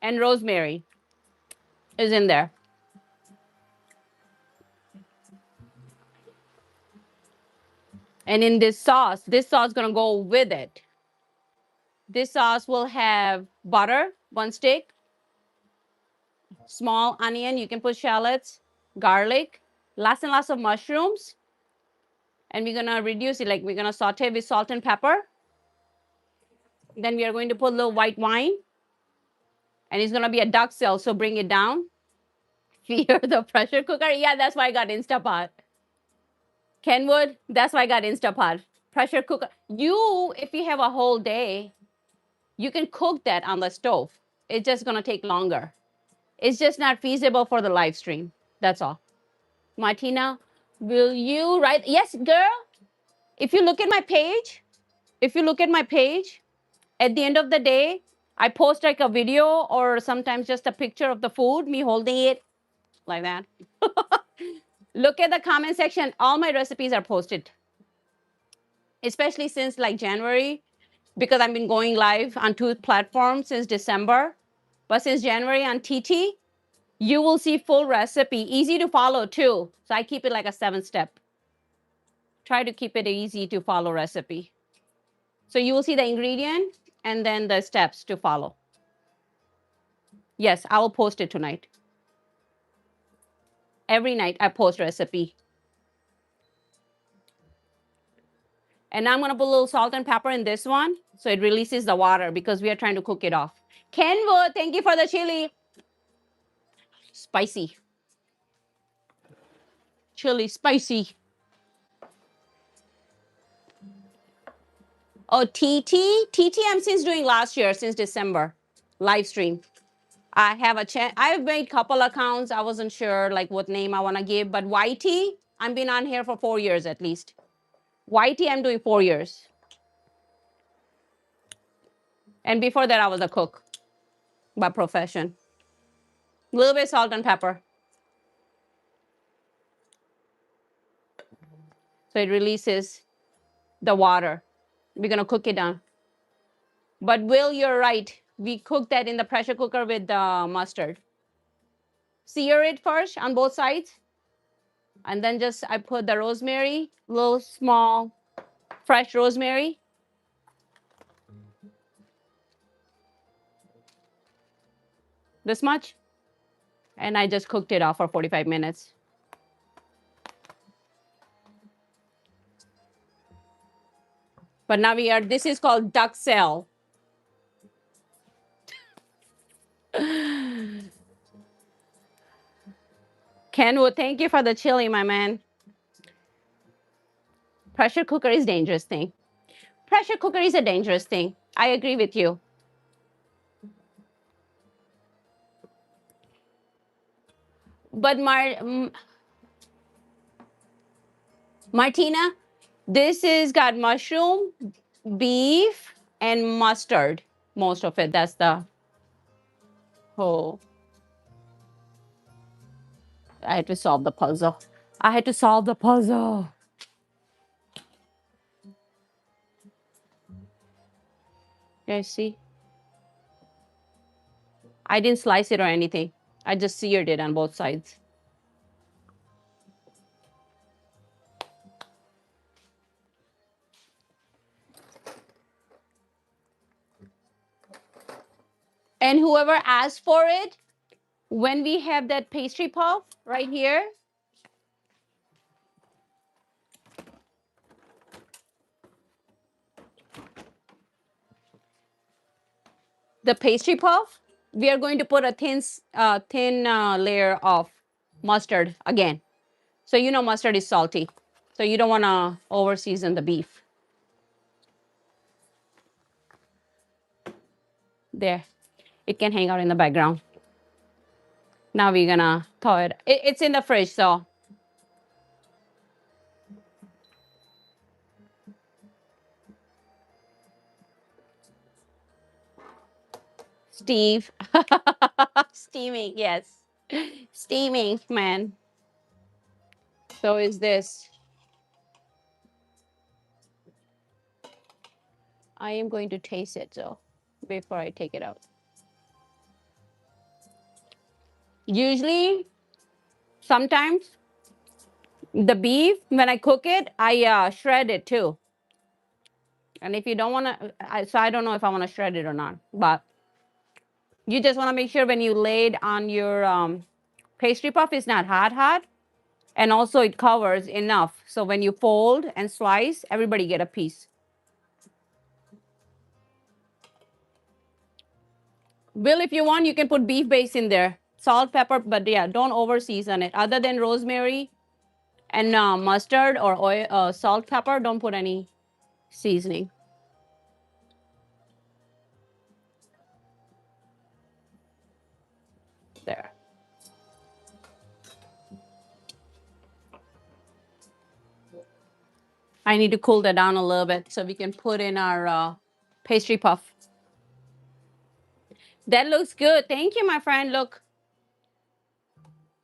and rosemary is in there. And in this sauce gonna go with it. This sauce will have butter, 1 stick, small onion, you can put shallots, garlic, lots and lots of mushrooms. And we're gonna reduce it, like we're gonna saute with salt and pepper. Then we are going to put a little white wine. And it's gonna be a duck cell, so bring it down. Fear the pressure cooker. Yeah, that's why I got Instapot. Kenwood, that's why I got Instapot. Pressure cooker. If you have a whole day, you can cook that on the stove. It's just gonna take longer. It's just not feasible for the live stream. That's all. Martina, will you write? Yes, girl. If you look at my page, at the end of the day, I post like a video or sometimes just a picture of the food, me holding it like that. Look at the comment section. All my recipes are posted, especially since like January, because I've been going live on 2 platforms since December. But since January on TT, you will see full recipe, easy to follow too. So I keep it like a 7-step. Try to keep it easy to follow recipe. So you will see the ingredient and then the steps to follow. Yes, I will post it tonight. Every night I post recipe. And I'm gonna put a little salt and pepper in this one so it releases the water because we are trying to cook it off. Kenwood, thank you for the chili. Spicy. Chili, spicy. Oh, TT I'm since doing last year, since December, live stream. I have a chance. I've made a couple accounts. I wasn't sure like what name I want to give, but YT, I've been on here for 4 years at least. YT, I'm doing 4 years. And before that, I was a cook by profession. A little bit of salt and pepper. So it releases the water. We're gonna cook it down. But Will, you're right. We cook that in the pressure cooker with the mustard. Sear it first on both sides. And then just I put the rosemary, little small fresh rosemary. This much. And I just cooked it off for 45 minutes. But now this is called duck cell. Kenwood, thank you for the chili, my man. Pressure cooker is a dangerous thing. Pressure cooker is a dangerous thing. I agree with you. But Martina, this is got mushroom, beef, and mustard. Most of it. That's the whole. I had to solve the puzzle. I had to solve the puzzle. You guys see? I didn't slice it or anything. I just seared it on both sides. And whoever asked for it, when we have that pastry puff right here, the pastry puff, we are going to put a thin layer of mustard again. So you know mustard is salty. So you don't want to over season the beef. There. It can hang out in the background. Now we're gonna thaw it. It's in the fridge, so. Steve. Steaming, yes. Steaming, man. So is this. I am going to taste it, so before I take it out. Usually, sometimes the beef, when I cook it, I shred it too. And if you don't want to, so I don't know if I want to shred it or not, but you just want to make sure when you lay it on your pastry puff, it's not hot. And also it covers enough. So when you fold and slice, everybody get a piece. Bill, if you want, you can put beef base in there. Salt, pepper, but yeah, don't over season it. Other than rosemary and mustard or oil, salt, pepper, don't put any seasoning. There. I need to cool that down a little bit so we can put in our pastry puff. That looks good. Thank you, my friend. Look.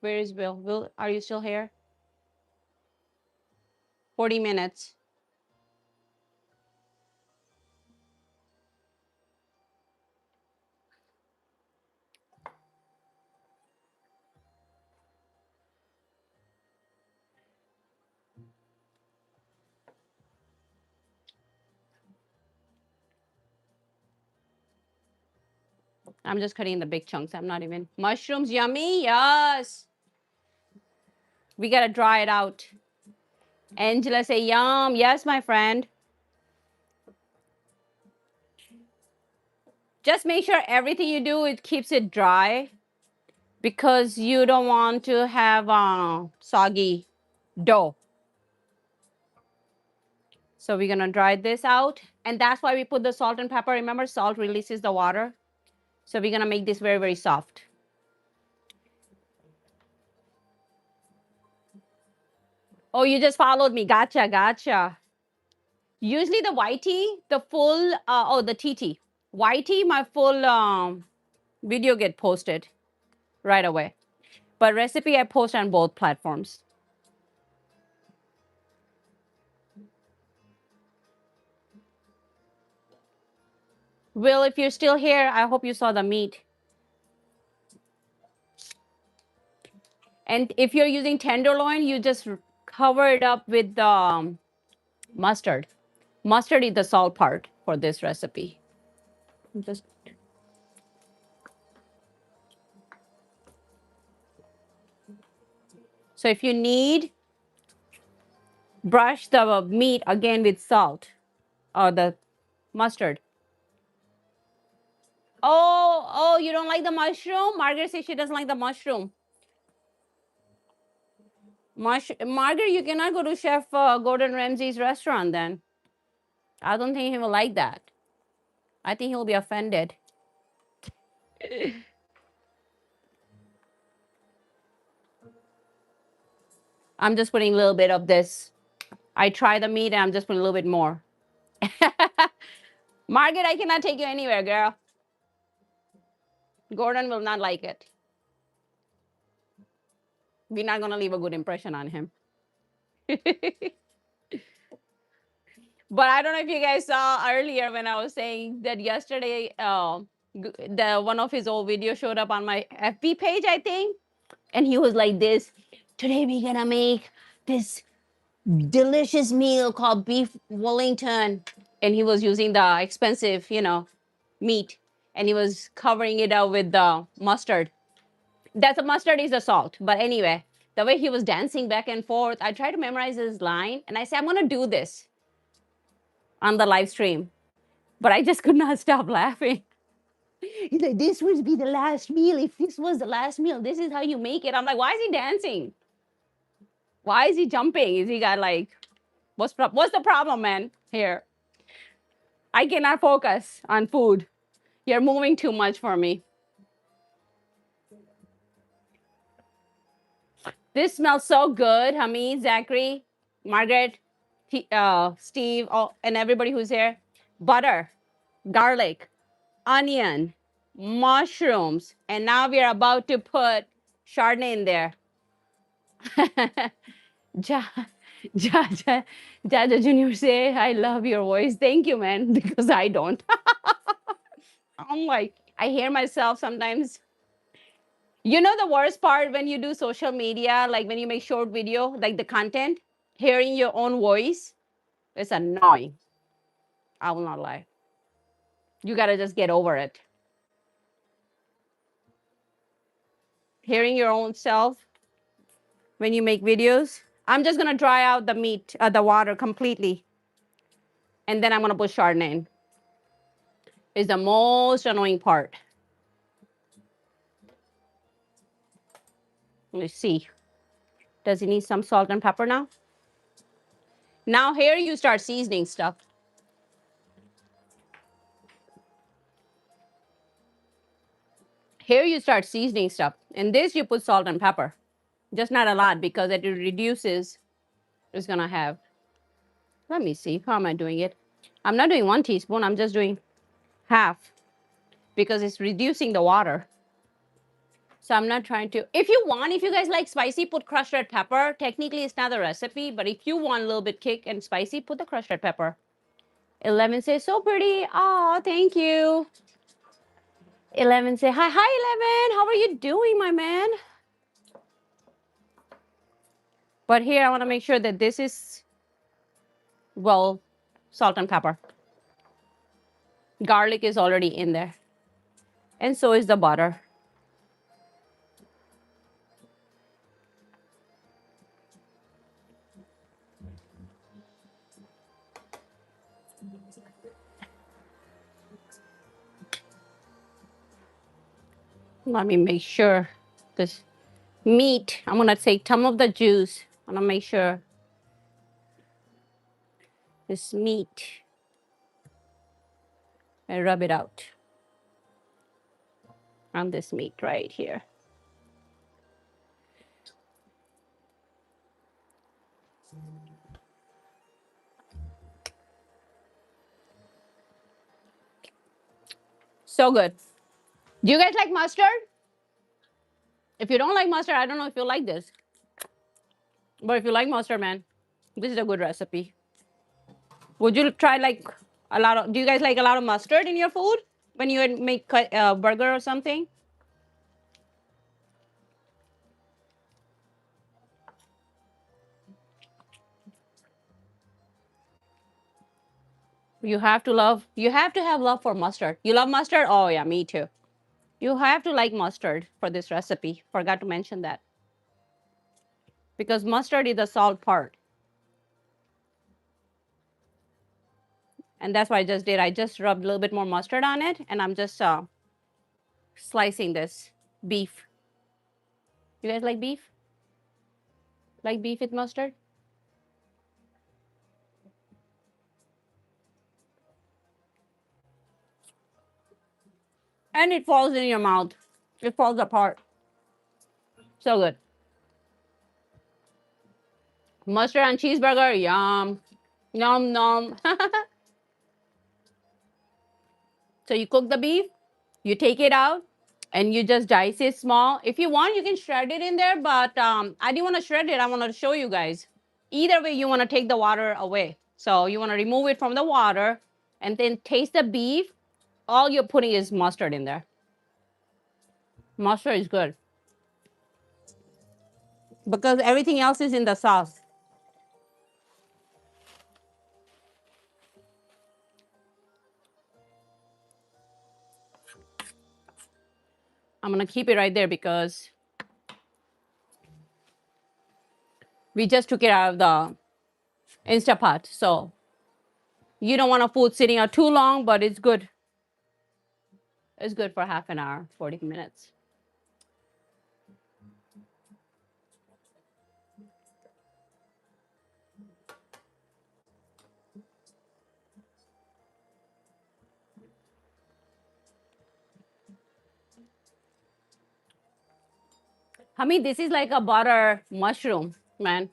Where is Bill? Bill, are you still here? 40 minutes. I'm just cutting the big chunks. I'm not even. Mushrooms, yummy. Yes. We got to dry it out. Angela say, yum. Yes, my friend. Just make sure everything you do, it keeps it dry because you don't want to have soggy dough. So we're going to dry this out. And that's why we put the salt and pepper. Remember, salt releases the water. So we're going to make this very, very soft. Oh, you just followed me. Gotcha, gotcha. Usually the YT, the full, the TT. YT, my full video get posted right away. But recipe, I post on both platforms. Will, if you're still here, I hope you saw the meat. And if you're using tenderloin, you just cover it up with mustard. Mustard is the salt part for this recipe. Just so if you need, brush the meat again with salt or the mustard. Oh, you don't like the mushroom? Margaret says she doesn't like the mushroom. Margaret, you cannot go to Chef Gordon Ramsay's restaurant then. I don't think he will like that. I think he'll be offended. I'm just putting a little bit of this. I try the meat and I'm just putting a little bit more. Margaret, I cannot take you anywhere, girl. Gordon will not like it. We're not going to leave a good impression on him. But I don't know if you guys saw earlier when I was saying that yesterday, the one of his old videos showed up on my FB page, I think. And he was like this, today we're going to make this delicious meal called Beef Wellington. And he was using the expensive, meat. And he was covering it up with the mustard. That's a mustard is a salt. But anyway, the way he was dancing back and forth, I tried to memorize his line. And I said, I'm going to do this on the live stream. But I just could not stop laughing. He's like, this would be the last meal. If this was the last meal, this is how you make it. I'm like, why is he dancing? Why is he jumping? Is he got like, what's the problem, man? Here, I cannot focus on food. You're moving too much for me. This smells so good, Hamid, Zachary, Margaret, Steve, and everybody who's here. Butter, garlic, onion, mushrooms, and now we are about to put Chardonnay in there. Ja, Jaja Junior say, I love your voice. Thank you, man, because I don't. I'm like, I hear myself sometimes. You know the worst part when you do social media, like when you make short video, like the content, hearing your own voice, it's annoying. I will not lie. You gotta just get over it. Hearing your own self when you make videos. I'm just gonna dry out the meat, the water completely, and then I'm gonna put Chardonnay in. It's the most annoying part. Let's see. Does it need some salt and pepper now? Now here you start seasoning stuff. Here you start seasoning stuff. In this you put salt and pepper. Just not a lot because it reduces, it's gonna have, let me see, how am I doing it? I'm not doing 1 teaspoon, I'm just doing half because it's reducing the water. So I'm not trying to, if you want, if you guys like spicy, put crushed red pepper. Technically it's not a recipe, but if you want a little bit kick and spicy, put the crushed red pepper. 11 says, so pretty. Oh, thank you. 11 say, hi, 11. How are you doing, my man? But here I want to make sure that this is, well, salt and pepper. Garlic is already in there. And so is the butter. Let me make sure this meat, I'm going to take some of the juice. I'm going to make sure this meat, I rub it out on this meat right here. So good. Do you guys like mustard? If you don't like mustard, I don't know if you like this. But if you like mustard, man, this is a good recipe. Would you try like a lot of, do you guys like a lot of mustard in your food when you make a burger or something? You have to love, you have to have love for mustard. You love mustard? Oh yeah, me too. You have to like mustard for this recipe. Forgot to mention that. Because mustard is the salt part. And that's what I just did. I just rubbed a little bit more mustard on it, and I'm just slicing this beef. You guys like beef? Like beef with mustard? And it falls in your mouth. It falls apart. So good. Mustard on cheeseburger, yum. Yum, yum. So you cook the beef, you take it out, and you just dice it small. If you want, you can shred it in there, but I didn't want to shred it. I want to show you guys. Either way, you want to take the water away. So you want to remove it from the water and then taste the beef. All you're putting is mustard in there. Mustard is good because everything else is in the sauce. I'm going to keep it right there because we just took it out of the Instapot. So you don't want a food sitting out too long, but it's good. It's good for half an hour, 40 minutes. Hamid, this is like a butter mushroom, man.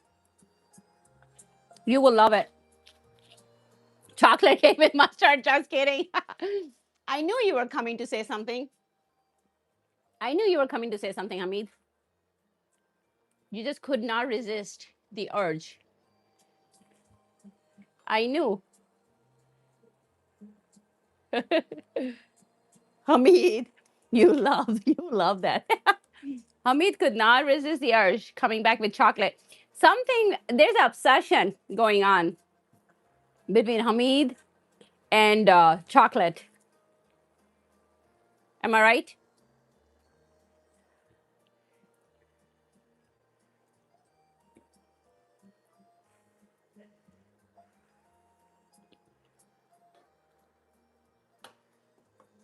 You will love it. Chocolate cake with mustard. Just kidding. I knew you were coming to say something. I knew you were coming to say something, Hamid. You just could not resist the urge. I knew. Hamid, you love that. Hamid could not resist the urge coming back with chocolate. There's an obsession going on between Hamid and chocolate. Am I right?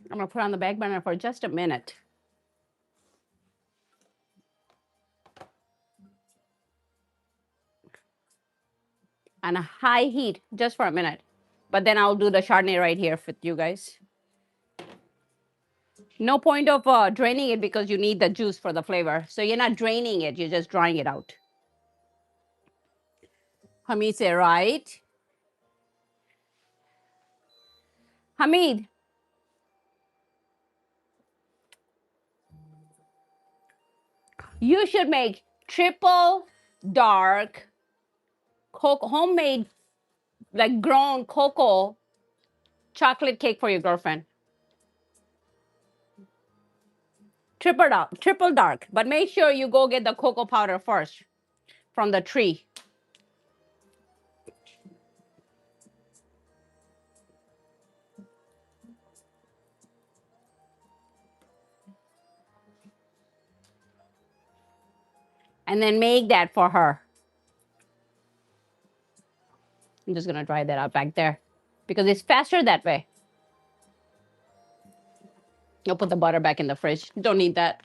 I'm gonna put on the back burner for just a minute. On a high heat, just for a minute. But then I'll do the Chardonnay right here with you guys. No point of draining it because you need the juice for the flavor. So you're not draining it, you're just drying it out. Hamid say, right? Hamid, you should make triple dark homemade, like grown cocoa chocolate cake for your girlfriend. Triple dark. But make sure you go get the cocoa powder first from the tree. And then make that for her. I'm just gonna dry that out back there because it's faster that way. You'll put the butter back in the fridge. Don't need that.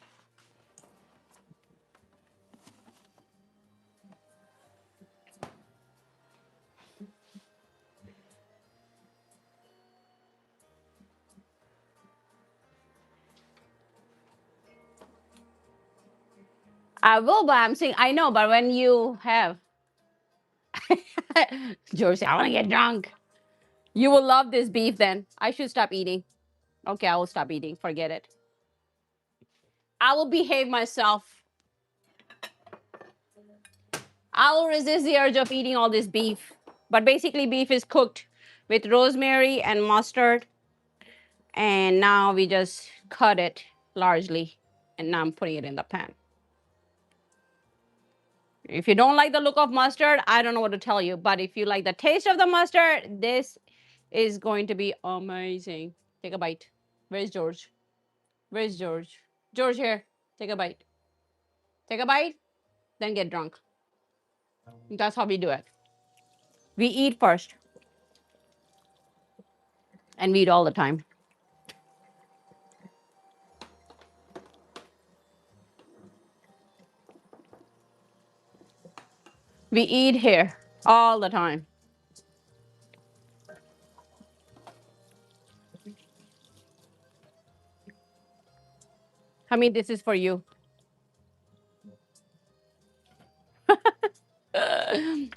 I will, but I'm saying I know, but when you have George said, I want to get drunk. You will love this beef then. I should stop eating. Okay, I will stop eating. Forget it. I will behave myself. I will resist the urge of eating all this beef. But basically, beef is cooked with rosemary and mustard. And now we just cut it largely. And now I'm putting it in the pan. If you don't like the look of mustard, I don't know what to tell you. But if you like the taste of the mustard, this is going to be amazing. Take a bite. Where's George? Where's George? George, here. Take a bite. Take a bite, then get drunk. That's how we do it. We eat first. And we eat all the time. We eat here all the time. I mean, this is for you.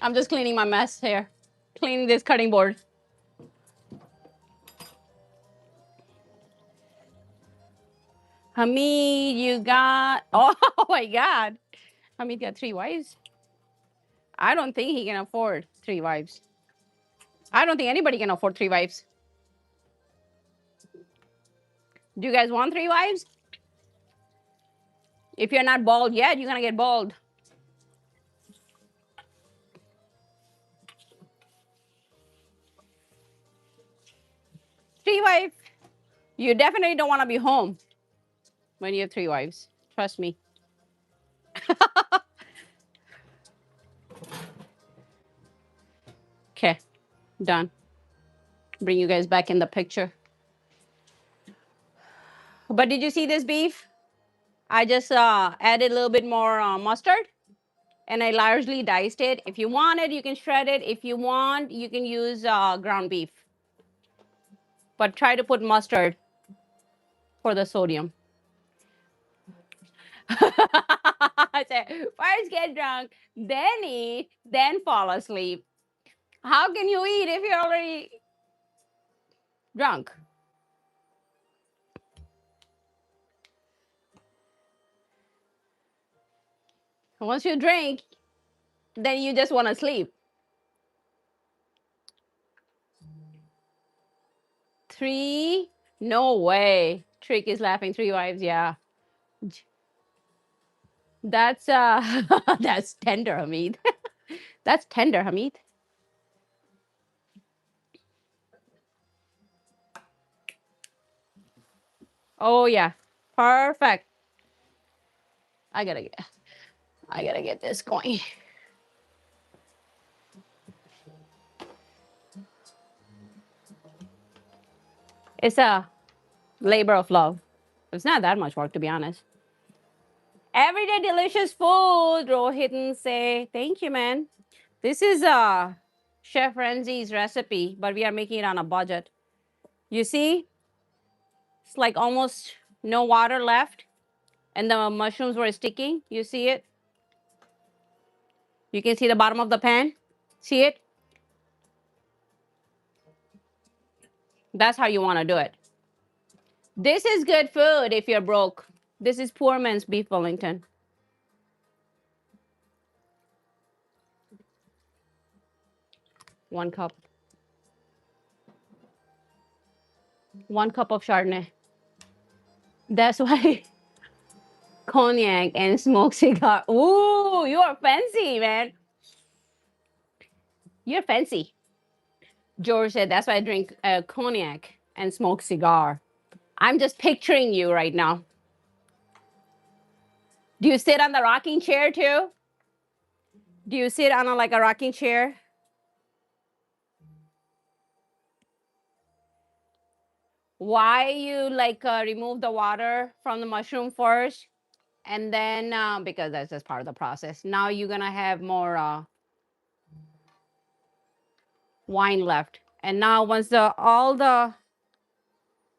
I'm just cleaning my mess here. Cleaning this cutting board. Hamid, you got, oh my God. Hamid got 3 wives. I don't think he can afford 3 wives. I don't think anybody can afford 3 wives. Do you guys want 3 wives? If you're not bald yet, you're gonna get bald. 3 wives. You definitely don't want to be home when you have 3 wives. Trust me. Okay, done. Bring you guys back in the picture. But did you see this beef? I just added a little bit more mustard and I largely diced it. If you want it, you can shred it. If you want, you can use ground beef. But try to put mustard for the sodium. First get drunk, then eat, then fall asleep. How can you eat if you're already drunk? Once you drink, then you just want to sleep. 3? No way. Trick is laughing. 3 wives, yeah. That's that's tender, Hamid. That's tender, Hamid. Oh yeah. Perfect. I gotta get this going. It's a labor of love. It's not that much work, to be honest. Everyday delicious food. Rohit say, thank you, man. This is Chef Renzi's recipe, but we are making it on a budget. You see, it's like almost no water left, and the mushrooms were sticking. You see it? You can see the bottom of the pan. See it? That's how you want to do it. This is good food if you're broke. This is poor man's beef Wellington. One cup. 1 cup of Chardonnay. That's why cognac and smoked cigar. Ooh, you are fancy, man. You're fancy. George said, that's why I drink cognac and smoke cigar. I'm just picturing you right now. Do you sit on the rocking chair too? Do you sit on like a rocking chair? Why you like remove the water from the mushroom first, and then because that's just part of the process. Now you're gonna have more wine left, and now once all the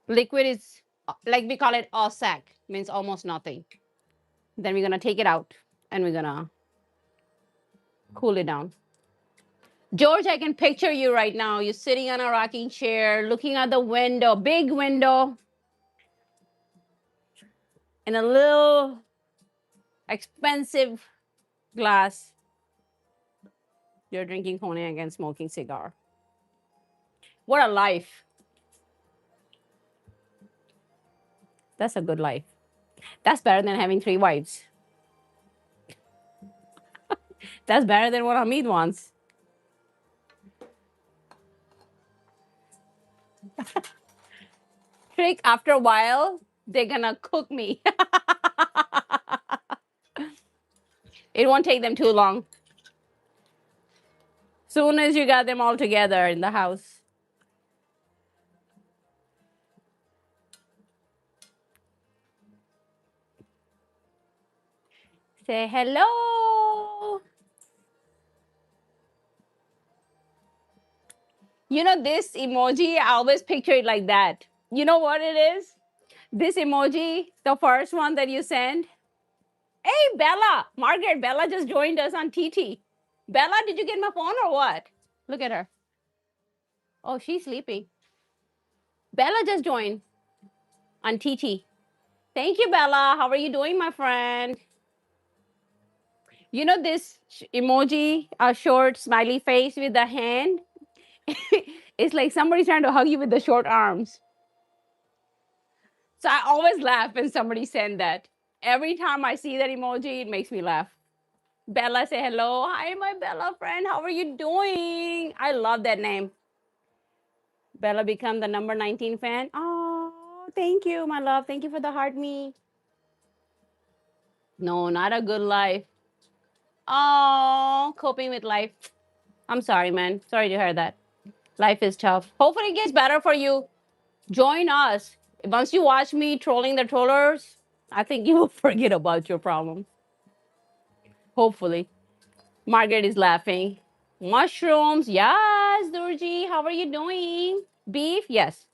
liquid is like we call it all sack, means almost nothing. Then we're gonna take it out and we're gonna cool it down. George, I can picture you right now. You're sitting on a rocking chair, looking at the window, big window, in a little expensive glass. You're drinking cognac and smoking cigar. What a life. That's a good life. That's better than having 3 wives. That's better than what Hamid wants. Trick, after a while, they're gonna cook me. It won't take them too long. Soon as you got them all together in the house. Say hello. You know, this emoji, I always picture it like that. You know what it is? This emoji, the first one that you send. Hey, Bella. Margaret, Bella just joined us on TT. Bella, did you get my phone or what? Look at her. Oh, she's sleeping. Bella just joined on TT. Thank you, Bella. How are you doing, my friend? You know this emoji, a short smiley face with the hand? It's like somebody's trying to hug you with the short arms. So I always laugh when somebody sends that. Every time I see that emoji, it makes me laugh. Bella, say hello. Hi, my Bella friend. How are you doing? I love that name. Bella become the number 19 fan. Oh, thank you, my love. Thank you for the heart me. No, not a good life. Oh, coping with life. I'm sorry, man. Sorry to hear that. Life is tough. Hopefully it gets better for you. Join us. Once you watch me trolling the trollers, I think you will forget about your problem. Hopefully. Margaret is laughing. Mushrooms. Yes, Durji. How are you doing? Beef. Yes.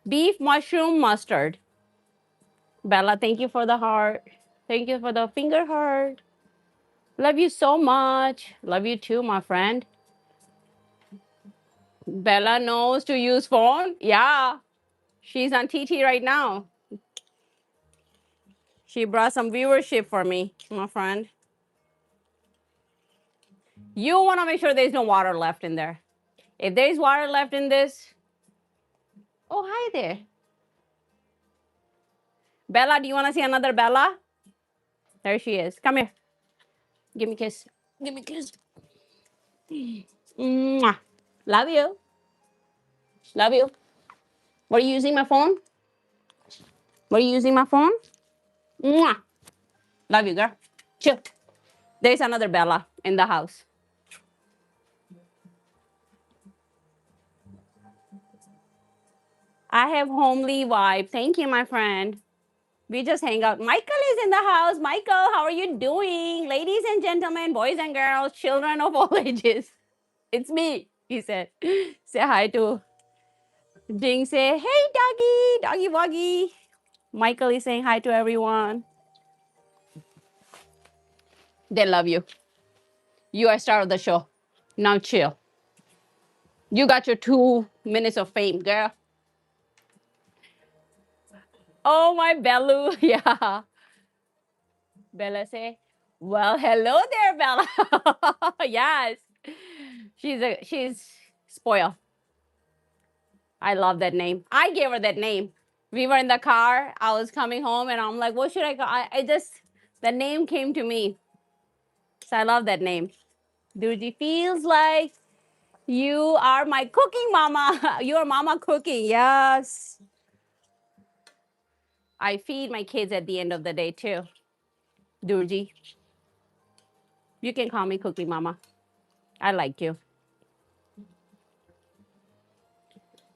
Beef, mushroom, mustard. Bella, thank you for the heart. Thank you for the finger heart. Love you so much. Love you too, my friend. Bella knows to use phone. Yeah, she's on TT right now. She brought some viewership for me, my friend. You want to make sure there's no water left in there. If there's water left in this, oh, hi there. Bella, do you want to see another Bella? There she is. Come here. Give me a kiss. Give me a kiss. Mwah. Love you. Love you. Were you using my phone? Were you using my phone? Mwah. Love you, girl. Chill. There's another Bella in the house. I have homely vibe. Thank you, my friend. We just hang out. Michael is in the house. Michael, how are you doing? Ladies and gentlemen, boys and girls, children of all ages. It's me, he said. Say hi to Ding. Say, hey, doggy, doggy woggy. Michael is saying hi to everyone. They love you. You are star of the show. Now chill. You got your 2 minutes of fame, girl. Oh, my Bellu. Yeah. Bella say, well, hello there, Bella. Yes. She's spoiled. I love that name. I gave her that name. We were in the car. I was coming home and I'm like, what should I call? I just, the name came to me. So I love that name. Durji feels like you are my cooking mama. You are mama cooking. Yes. I feed my kids at the end of the day too. Durji, you can call me cooking mama. I like you.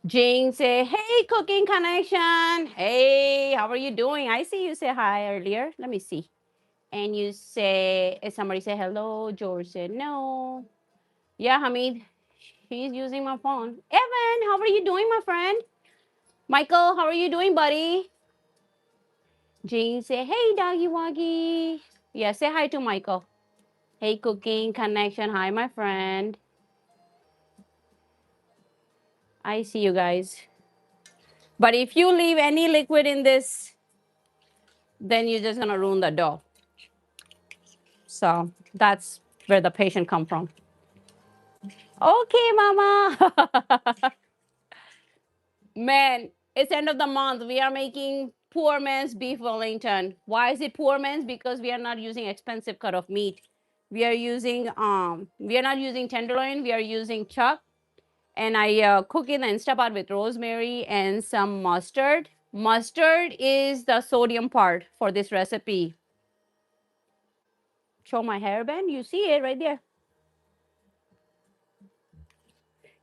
Jing say, hey, cooking connection. Hey, how are you doing? I see you say hi earlier. Let me see. And you say, somebody say hello. George said no. Yeah, Hamid, he's using my phone. Evan, how are you doing, my friend? Michael, how are you doing, buddy? Jing say, hey, doggy woggy. Yeah, say hi to Michael. Hey, cooking connection. Hi, my friend. I see you guys. But if you leave any liquid in this, then you're just gonna ruin the dough. So that's where the patient come from. Okay, mama. Man, it's end of the month. We are making poor man's beef Wellington. Why is it poor man's? Because we are not using expensive cut of meat. We are not using tenderloin, we are using chuck. And I cook it and step out with rosemary and some mustard. Mustard is the sodium part for this recipe. Show my hairband. You see it right there.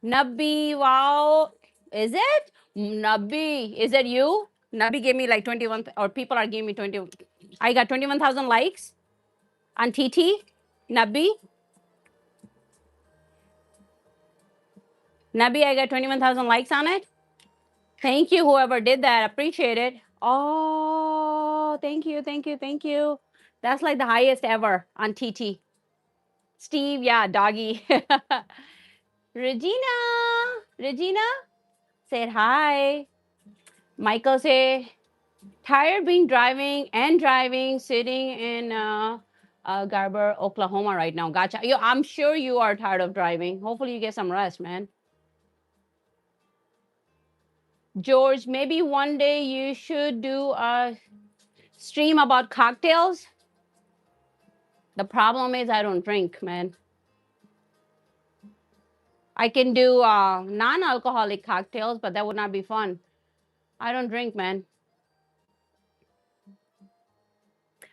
Nabbi, wow. Is it? Nabbi, is it you? Nabbi gave me like 21, or people are giving me 20. I got 21,000 likes on TT. Nabbi. Nabbi, I got 21,000 likes on it. Thank you, whoever did that. Appreciate it. Oh, thank you, thank you, thank you. That's like the highest ever on TT. Steve, yeah, doggy. Regina, Regina said hi. Michael say, tired being driving, sitting in Garber, Oklahoma right now. Gotcha. I'm sure you are tired of driving. Hopefully you get some rest, man. George, maybe one day you should do a stream about cocktails. The problem is I don't drink, man. I can do non-alcoholic cocktails, but that would not be fun. I don't drink, man.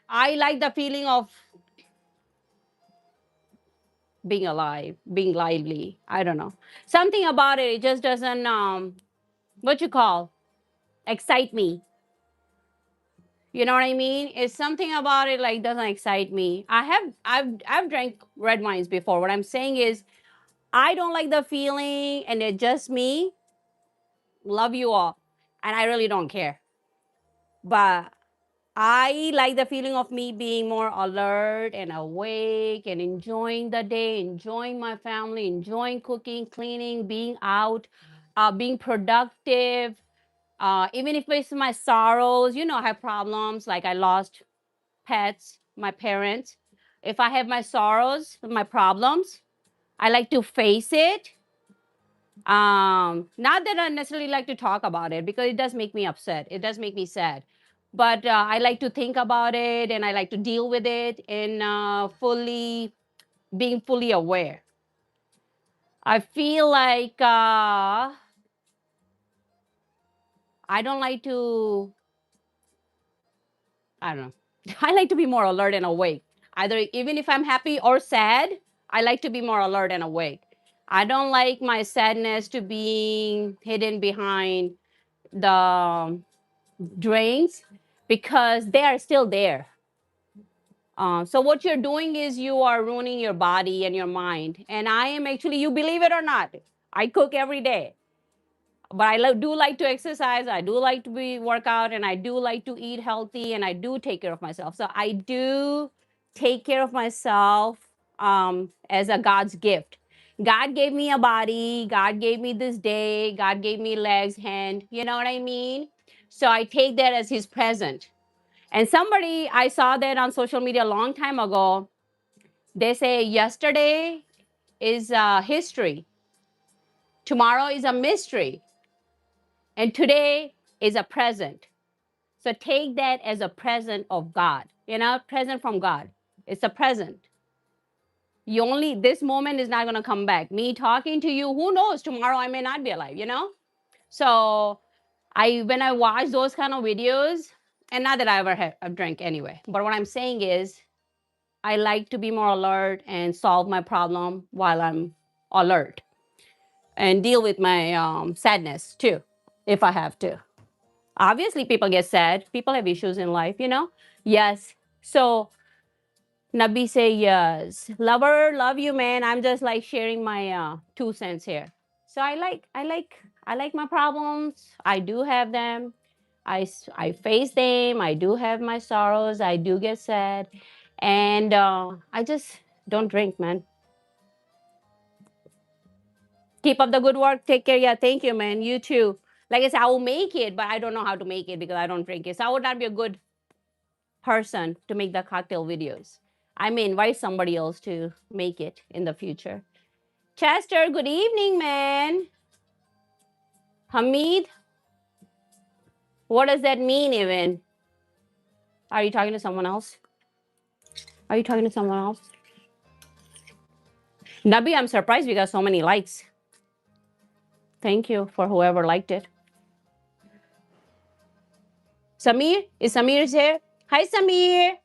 I like the feeling of being alive, being lively. I don't know. Something about it, it just doesn't, what you call, excite me. You know what I mean? It's something about it like doesn't excite me. I've drank red wines before. What I'm saying is I don't like the feeling and it's just me. Love you all. And I really don't care. But I like the feeling of me being more alert and awake and enjoying the day, enjoying my family, enjoying cooking, cleaning, being out, being productive. Even if it's my sorrows, you know, I have problems like I lost pets, my parents. If I have my sorrows, my problems, I like to face it. Not that I necessarily like to talk about it because it does make me upset. It does make me sad. But I like to think about it and I like to deal with it and being fully aware. I feel like I don't like to, I don't know. I like to be more alert and awake. Either even if I'm happy or sad, I like to be more alert and awake. I don't like my sadness to being hidden behind the drains because they are still there. So what you're doing is you are ruining your body and your mind. And I am actually, you believe it or not, I cook every day. But I do like to exercise. I do like to work out, and I do like to eat healthy, and I do take care of myself. So I do take care of myself as a God's gift. God gave me a body. God gave me this day. God gave me legs, hand. You know what I mean? So I take that as His present. And somebody, I saw that on social media a long time ago. They say yesterday is history, tomorrow is a mystery, and today is a present. So take that as a present of God, you know, present from God. It's a present. You only, this moment is not going to come back. Me talking to you, who knows, tomorrow I may not be alive, you know? So when I watch those kind of videos, and not that I ever have drank anyway, but what I'm saying is I like to be more alert and solve my problem while I'm alert and deal with my sadness too, if I have to. Obviously, people get sad. People have issues in life, you know? Yes. So Nabi say yes. Lover, love you, man. I'm just like sharing my 2 cents here. So I like my problems. I do have them. I face them. I do have my sorrows. I do get sad. And I just don't drink, man. Keep up the good work. Take care. Yeah, thank you, man. You too. Like I said, I will make it, but I don't know how to make it because I don't drink it. So I would not be a good person to make the cocktail videos. I may invite somebody else to make it in the future. Chester, good evening, man. Hamid, what does that mean even? Are you talking to someone else? Are you talking to someone else? Nabi, I'm surprised we got so many likes. Thank you for whoever liked it. Samir, is Samir here? Hi, Samir.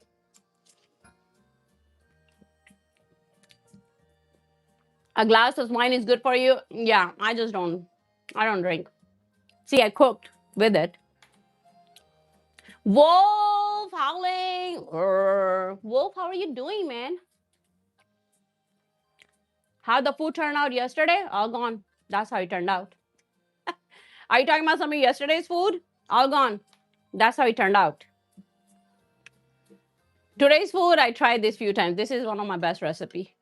A glass of wine is good for you. Yeah, I don't drink. See, I cooked with it. Wolf howling. Wolf, how are you doing, man? How the food turned out yesterday? All gone. That's how it turned out. Are you talking about some of yesterday's food? All gone. That's how it turned out. Today's food, I tried this few times. This is one of my best recipe.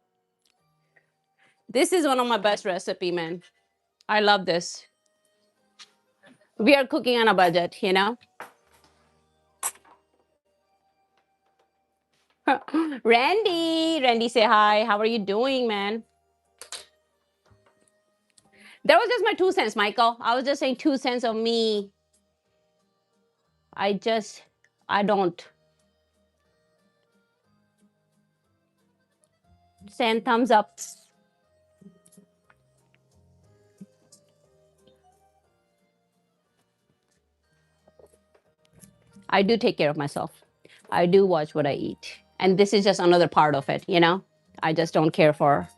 This is one of my best recipe, man. I love this. We are cooking on a budget, you know? Randy, say hi. How are you doing, man? That was just my 2 cents, Michael. I was just saying 2 cents of me. I don't send thumbs up. I do take care of myself. I do watch what I eat. And this is just another part of it, you know? I just don't care for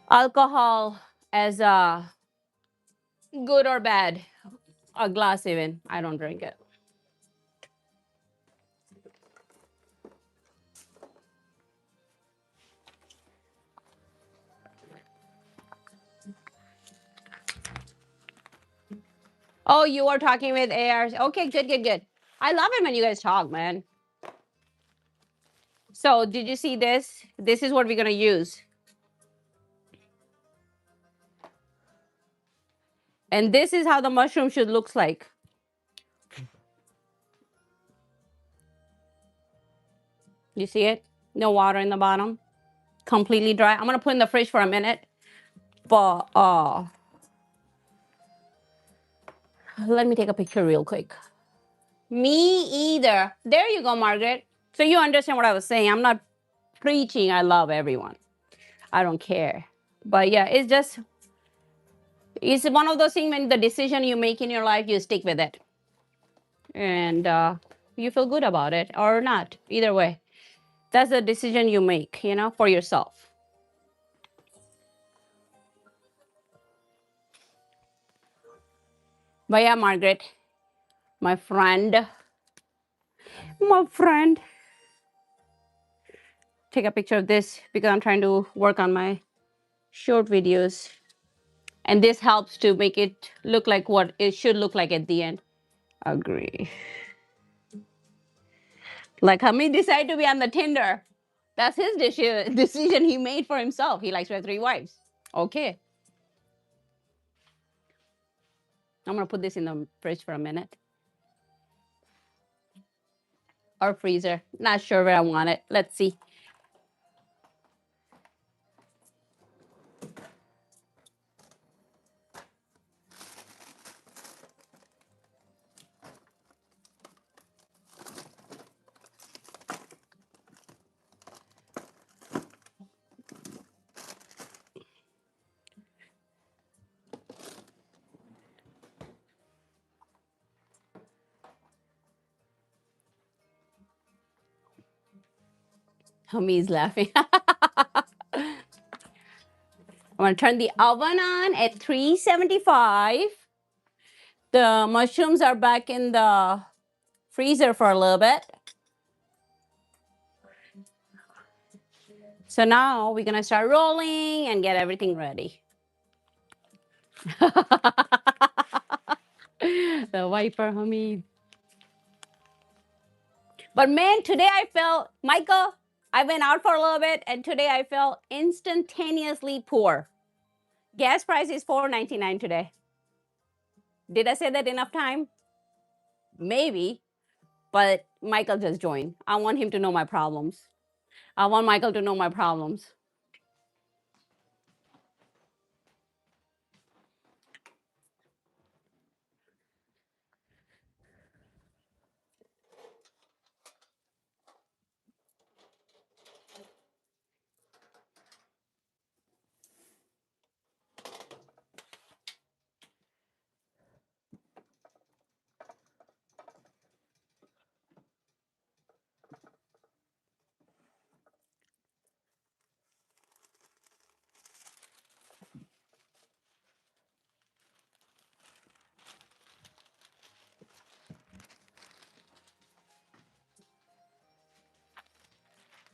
alcohol as good or bad. A glass even, I don't drink it. Oh, you are talking with ARs. Okay, good. I love it when you guys talk, man. So did you see this? This is what we're gonna use. And this is how the mushroom should look like. You see it? No water in the bottom. Completely dry. I'm gonna put in the fridge for a minute. But let me take a picture real quick. Me either. There you go, Margaret. So you understand what I was saying. I'm not preaching I love everyone. I don't care. But yeah, it's one of those things when the decision you make in your life, you stick with it. And you feel good about it or not. Either way. That's the decision you make, you know, for yourself. But yeah, Margaret, my friend, take a picture of this because I'm trying to work on my short videos. And this helps to make it look like what it should look like at the end. Agree. Like Hamid decided to be on the Tinder. That's his decision he made for himself. He likes to have 3 wives. Okay. I'm going to put this in the fridge for a minute. Or freezer. Not sure where I want it. Let's see. Hamid's laughing. I'm going to turn the oven on at 375. The mushrooms are back in the freezer for a little bit. So now we're going to start rolling and get everything ready. The wiper, Hamid. But man, today I felt, Michael, I went out for a little bit and today I felt instantaneously poor. Gas price is $4.99 today. Did I say that enough time? Maybe, but Michael just joined. I want him to know my problems. I want Michael to know my problems.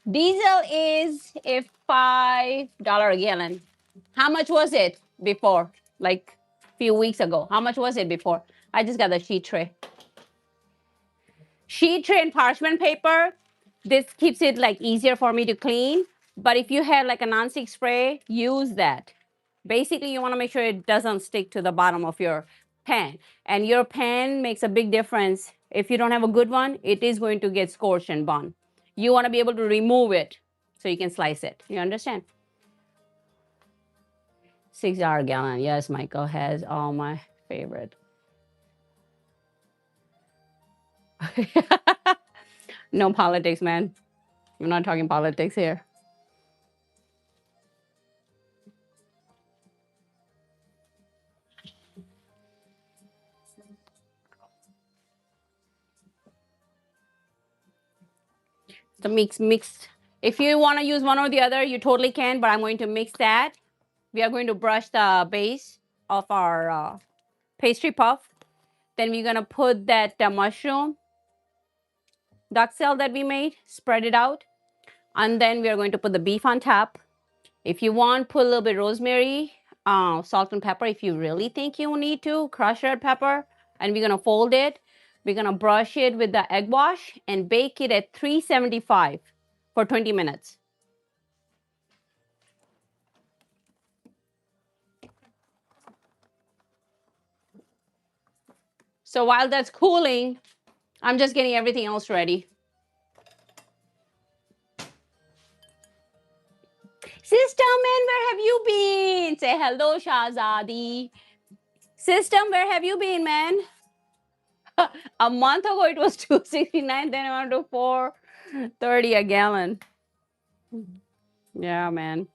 Diesel is a $5 a gallon. How much was it before? Like a few weeks ago. How much was it before? I just got a sheet tray. Sheet tray and parchment paper. This keeps it like easier for me to clean. But if you have like a non-stick spray, use that. Basically, you want to make sure it doesn't stick to the bottom of your pan. And your pan makes a big difference. If you don't have a good one, it is going to get scorched and burned. You want to be able to remove it so you can slice it. You understand? $6 a gallon. Yes, Michael has all my favorite. No politics, man. We're not talking politics here. The mixed. If you want to use one or the other, you totally can, but I'm going to mix that. We are going to brush the base of our pastry puff. Then we're going to put that mushroom duxelle that we made, spread it out. And then we are going to put the beef on top. If you want, put a little bit rosemary, salt and pepper if you really think you need to, crush red pepper. And we're going to fold it. We're gonna brush it with the egg wash and bake it at 375 for 20 minutes. So while that's cooling, I'm just getting everything else ready. System man, where have you been? Say hello, Shahzadi. System, where have you been, man? A month ago it was 269, then I went to 430 a gallon. Yeah, man.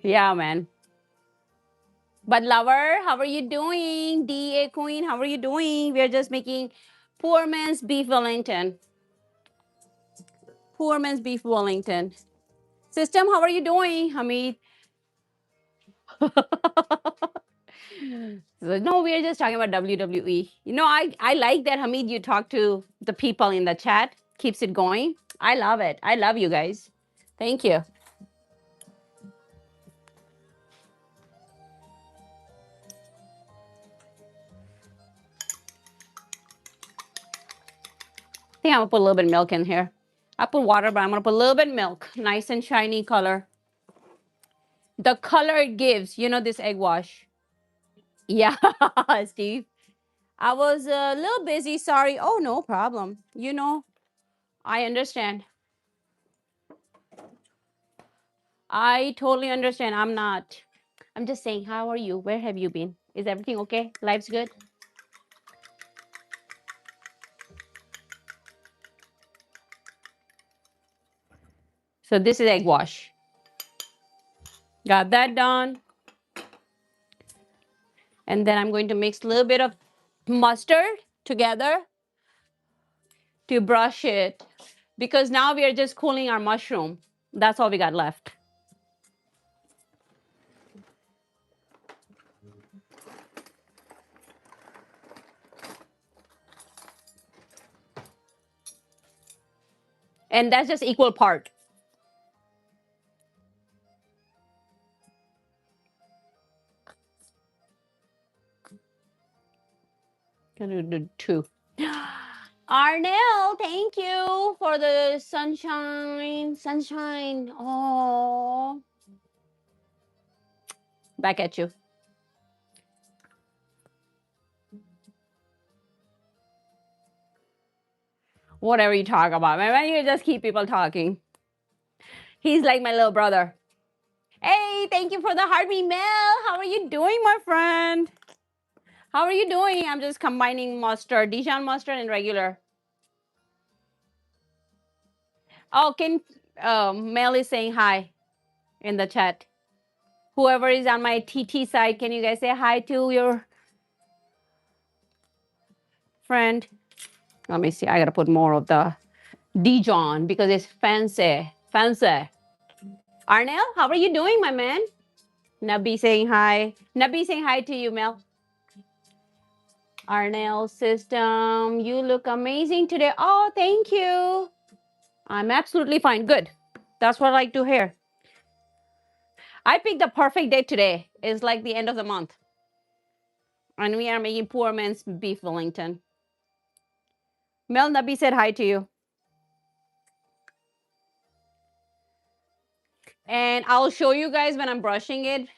Yeah, man. But lover, how are you doing? DA Queen, how are you doing? We're just making poor man's beef Wellington. Poor man's beef Wellington. System, how are you doing, Hamid? So, no, we're just talking about WWE. You know, I like that, Hamid, you talk to the people in the chat. Keeps it going. I love it. I love you guys. Thank you. I think I'm gonna put a little bit of milk in here. I put water, but I'm gonna put a little bit of milk. Nice and shiny color. The color it gives, you know, this egg wash. Yeah, Steve. I was a little busy. Sorry. Oh, no problem. You know, I understand. I totally understand. I'm just saying, how are you? Where have you been? Is everything okay? Life's good? So this is egg wash. Got that done. And then I'm going to mix a little bit of mustard together to brush it, because now we are just cooling our mushroom. That's all we got left. And that's just equal part. Gonna do two. Arnell, thank you for the sunshine. Sunshine. Oh. Back at you. Whatever you talk about. Man, you just keep people talking. He's like my little brother. Hey, thank you for the heartbeat, Mel. How are you doing, my friend? How are you doing? I'm just combining mustard, Dijon mustard and regular. Oh, Mel is saying hi in the chat. Whoever is on my TT side, can you guys say hi to your friend? Let me see. I gotta put more of the Dijon because it's fancy. Fancy. Arnell, how are you doing, my man? Nabi saying hi. Nabi saying hi to you, Mel. Arnell system, you look amazing today. Oh, thank you. I'm absolutely fine. Good. That's what I like to hear. I picked the perfect day today. It's like the end of the month. And we are making poor man's beef Wellington. Mel, Nabi said hi to you. And I'll show you guys when I'm brushing it,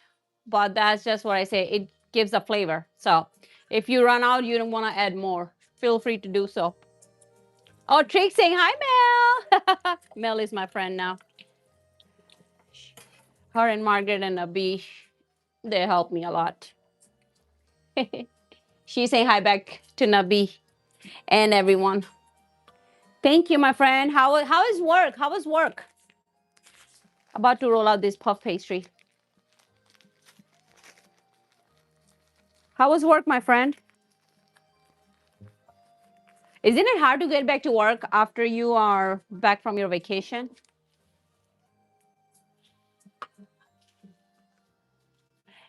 but that's just what I say. It gives a flavor. So if you run out, you don't want to add more, feel free to do so. Oh, Trick saying hi, Mel. Mel is my friend now. Her and Margaret and Nabi, they help me a lot. She's saying hi back to Nabi and everyone. Thank you, my friend. How is work? How was work? About to roll out this puff pastry. How was work, my friend? Isn't it hard to get back to work after you are back from your vacation?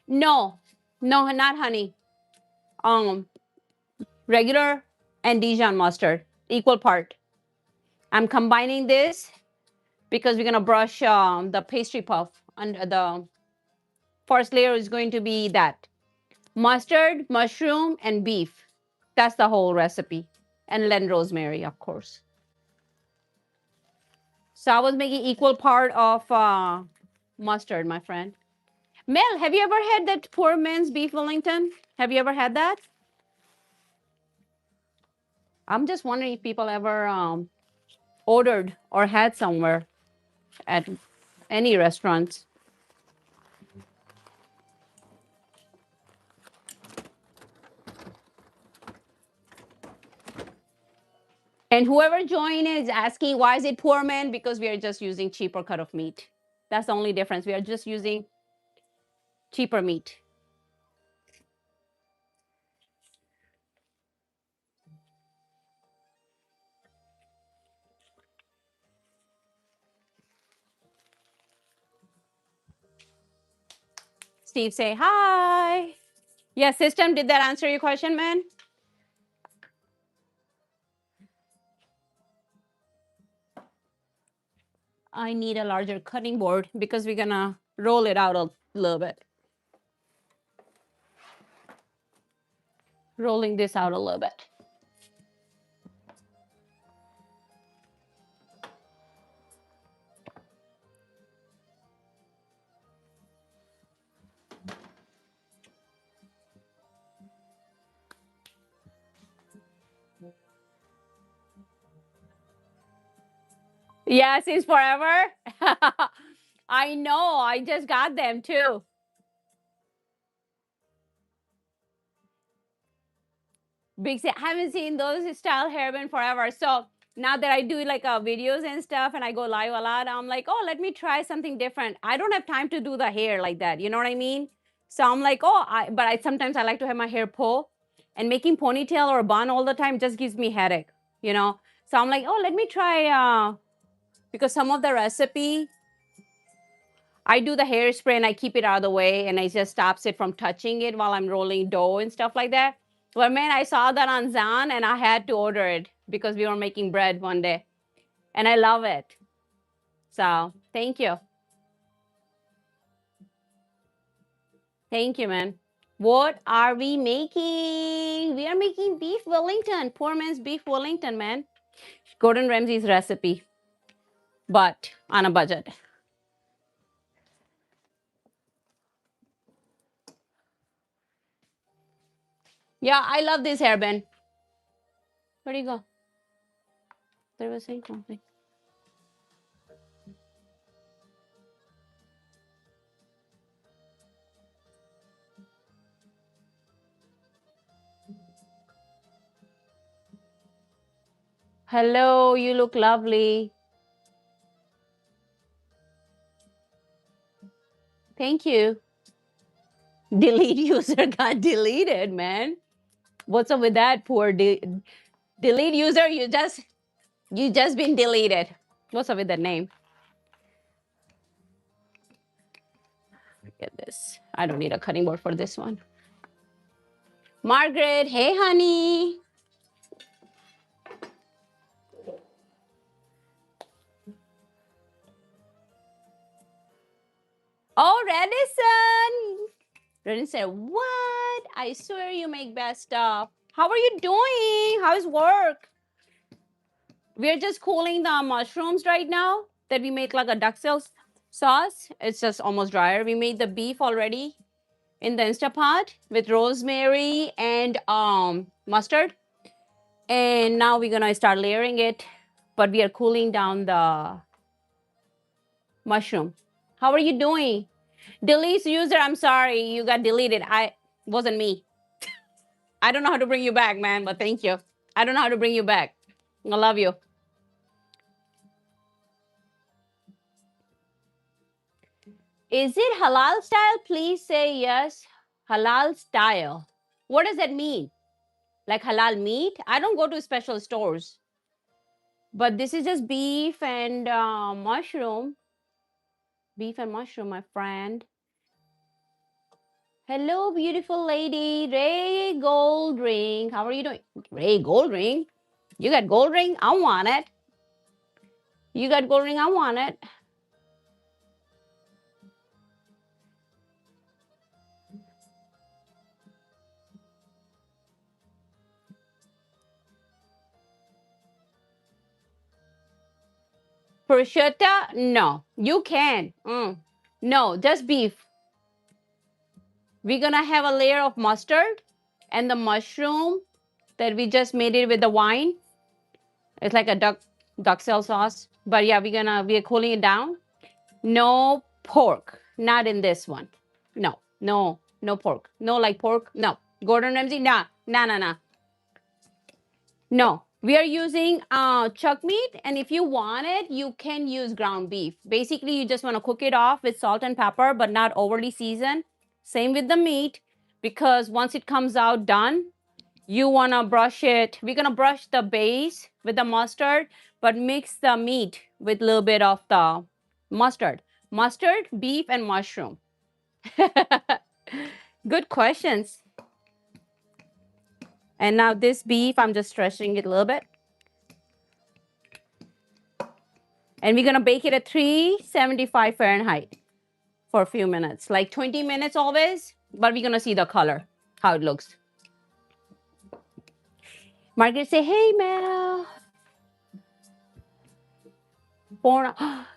No, no, not honey. Regular and Dijon mustard, equal part. I'm combining this because we're gonna brush the pastry puff, and the first layer is going to be that. Mustard, mushroom, and beef. That's the whole recipe. And then rosemary, of course. So I was making equal part of mustard, my friend. Mel, have you ever had that poor man's beef Wellington? Have you ever had that? I'm just wondering if people ever ordered or had somewhere at any restaurants. And whoever joined is asking, why is it poor man? Because we are just using cheaper cut of meat. That's the only difference. We are just using cheaper meat. Steve, say hi. Yeah, system, did that answer your question, man? I need a larger cutting board because we're gonna roll it out a little bit. Rolling this out a little bit. Yeah, since forever. I know, I just got them too. Big say, I haven't seen those style hairband forever. So now that I do like videos and stuff and I go live a lot, I'm like, oh, let me try something different. I don't have time to do the hair like that. You know what I mean? So I'm like, oh, but I sometimes I like to have my hair pull, and making ponytail or bun all the time just gives me headache, you know? So I'm like, oh, let me try, because some of the recipe, I do the hairspray and I keep it out of the way and I just stops it from touching it while I'm rolling dough and stuff like that. But man, I saw that on Zan and I had to order it because we were making bread one day. And I love it. So thank you. Thank you, man. What are we making? We are making beef Wellington. Poor man's beef Wellington, man. Gordon Ramsay's recipe, but on a budget. Yeah, I love this hairband. Where do you go? There was saying something. Hello, you look lovely. Thank you. Delete user got deleted, man. What's up with that? Poor delete user. You just been deleted. What's up with that name? Get this. I don't need a cutting board for this one. Margaret, hey honey. Oh, Redison. Redison said, what? I swear you make best stuff. How are you doing? How's work? We're just cooling the mushrooms right now that we made like a duxelle sauce. It's just almost drier. We made the beef already in the Instapot with rosemary and mustard. And now we're gonna start layering it, but we are cooling down the mushroom. How are you doing? Delete user, I'm sorry, you got deleted. I wasn't me. I don't know how to bring you back, man, but thank you. I don't know how to bring you back. I love you. Is it halal style? Please say yes. Halal style. What does that mean? Like halal meat? I don't go to special stores. But this is just beef and mushroom. Beef and mushroom, my friend. Hello, beautiful lady. Ray Goldring. How are you doing? Ray Goldring? You got gold ring? I want it. You got gold ring? I want it. Prosciutto? No. You can. No, just beef. We're gonna have a layer of mustard and the mushroom that we just made it with the wine. It's like a duxelle sauce. But yeah, we're cooling it down. No pork. Not in this one. No pork. No like pork. No. Gordon Ramsay? Nah. Nah. No. We are using chuck meat, and if you want it, you can use ground beef. Basically, you just want to cook it off with salt and pepper, but not overly seasoned. Same with the meat, because once it comes out done, you want to brush it. We're going to brush the base with the mustard, but mix the meat with a little bit of the mustard. Mustard, beef, and mushroom. Good questions. And now this beef, I'm just stretching it a little bit. And we're going to bake it at 375 Fahrenheit for a few minutes, like 20 minutes always, but we're going to see the color, how it looks. Margaret say, hey, Mel.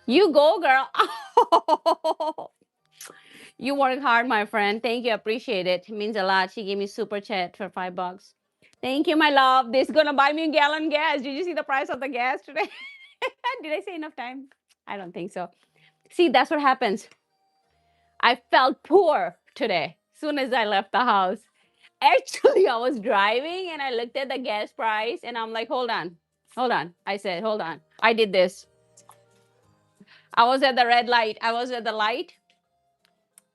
You go, girl. You work hard, my friend. Thank you. Appreciate it. It means a lot. She gave me super chat for $5. Thank you, my love. This is going to buy me a gallon gas. Did you see the price of the gas today? Did I say enough time? I don't think so. See, that's what happens. I felt poor today as soon as I left the house. Actually, I was driving and I looked at the gas price and I'm like, hold on. I said, hold on. I did this. I was at the red light. I was at the light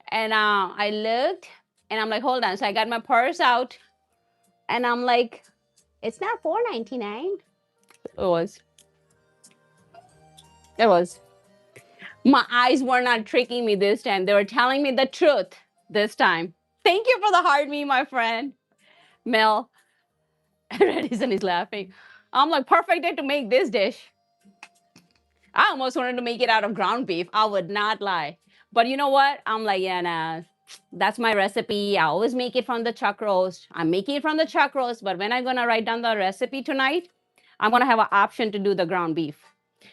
and I looked and I'm like, hold on. So I got my purse out and I'm like, it's not $4.99. It was. My eyes were not tricking me this time. They were telling me the truth this time. Thank you for the heart, me, my friend. Mel. Redison is laughing. I'm like, perfect day to make this dish. I almost wanted to make it out of ground beef. I would not lie. But you know what? I'm like, yeah, nah, that's my recipe. I always make it from the chuck roast. I'm making it from the chuck roast, but when I'm going to write down the recipe tonight, I'm going to have an option to do the ground beef.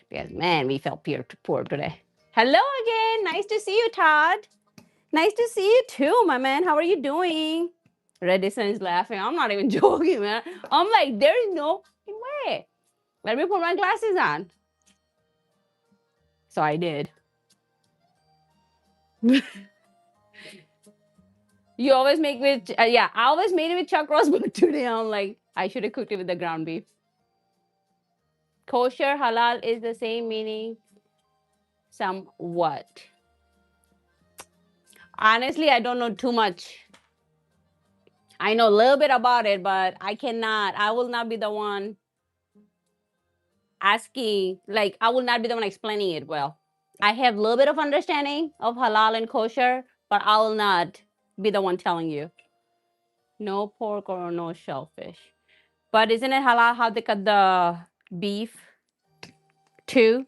Because, man, we felt poor today. Hello again. Nice to see you, Todd. Nice to see you too, my man. How are you doing? Redison is laughing. I'm not even joking, man. I'm like, there is no way. Let me put my glasses on. So I did. You always make with, yeah, I always made it with chuck roast, but today I'm like, I should have cooked it with the ground beef. Kosher, halal is the same meaning. Somewhat. Honestly, I don't know too much. I know a little bit about it, but I will not be the one asking, like, I will not be the one explaining it well. I have a little bit of understanding of halal and kosher, but I will not be the one telling you. No pork or no shellfish. But isn't it halal how they cut the beef too?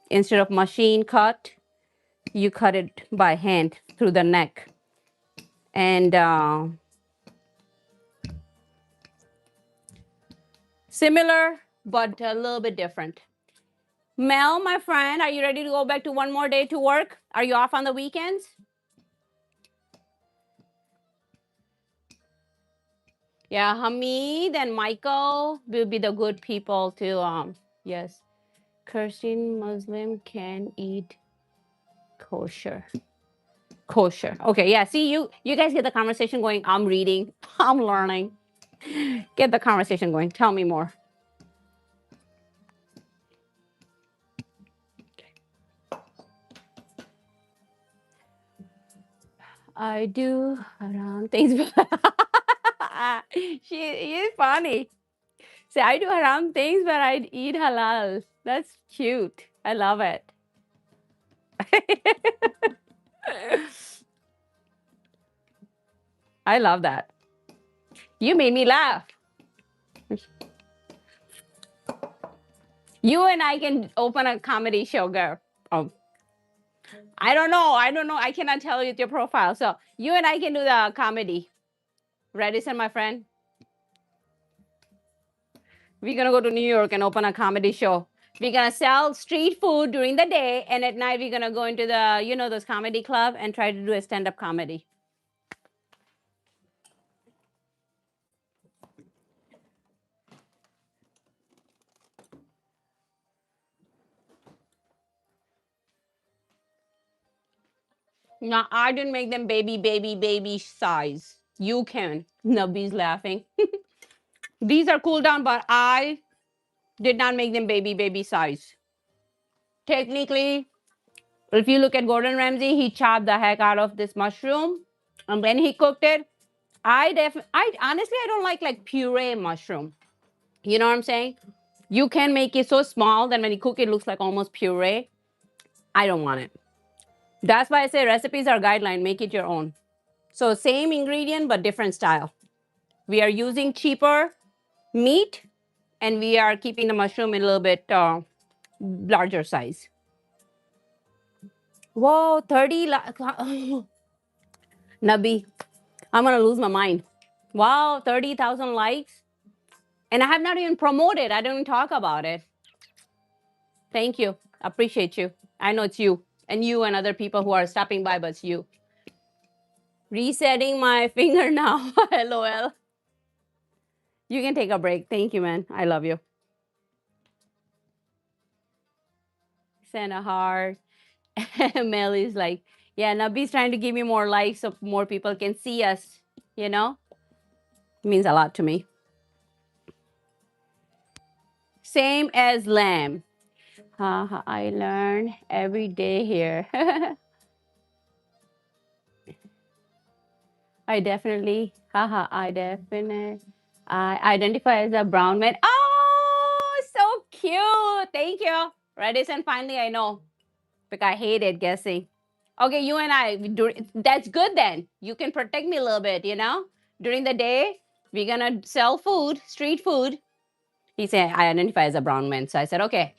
Instead of machine cut, you cut it by hand through the neck. And similar, but a little bit different. Mel, my friend, are you ready to go back to one more day to work? Are you off on the weekends? Yeah, Hamid and Michael will be the good people to, yes. Christian Muslim can eat kosher. Kosher. Okay, yeah, see, you guys get the conversation going. I'm reading. I'm learning. Get the conversation going. Tell me more. I do haram things. She is funny. Say, I do haram things, but I eat halal. That's cute. I love it. I love that. You made me laugh. You and I can open a comedy show, girl. Oh. I don't know. I cannot tell you your profile. So you and I can do the comedy. Redison, my friend. We're gonna go to New York and open a comedy show. We're gonna sell street food during the day, and at night we're gonna go into the, you know, those comedy club and try to do a stand-up comedy. No, I didn't make them baby size. You can. Nobody's laughing. These are cool down, but I did not make them baby size. Technically, if you look at Gordon Ramsay, he chopped the heck out of this mushroom, and when he cooked it, I honestly I don't like puree mushroom. You know what I'm saying? You can make it so small that when you cook it, looks like almost puree. I don't want it. That's why I say recipes are guideline. Make it your own. So same ingredient but different style. We are using cheaper meat, and we are keeping the mushroom in a little bit larger size. Whoa, 30. Nabi, I'm going to lose my mind. Wow, 30,000 likes. And I have not even promoted. I don't even talk about it. Thank you. Appreciate you. I know it's you and other people who are stopping by, but it's you. Resetting my finger now. LOL. You can take a break. Thank you, man. I love you. Send a heart. Mel is like, yeah, Nabi's trying to give me more likes so more people can see us. You know? It means a lot to me. Same as lamb. I learn every day here. I definitely I identify as a brown man. Oh, so cute. Thank you. Redison, finally I know. Because I hated guessing. Okay, you and I, that's good then. You can protect me a little bit, you know? During the day, we're gonna sell food, street food. He said, I identify as a brown man. So I said, okay,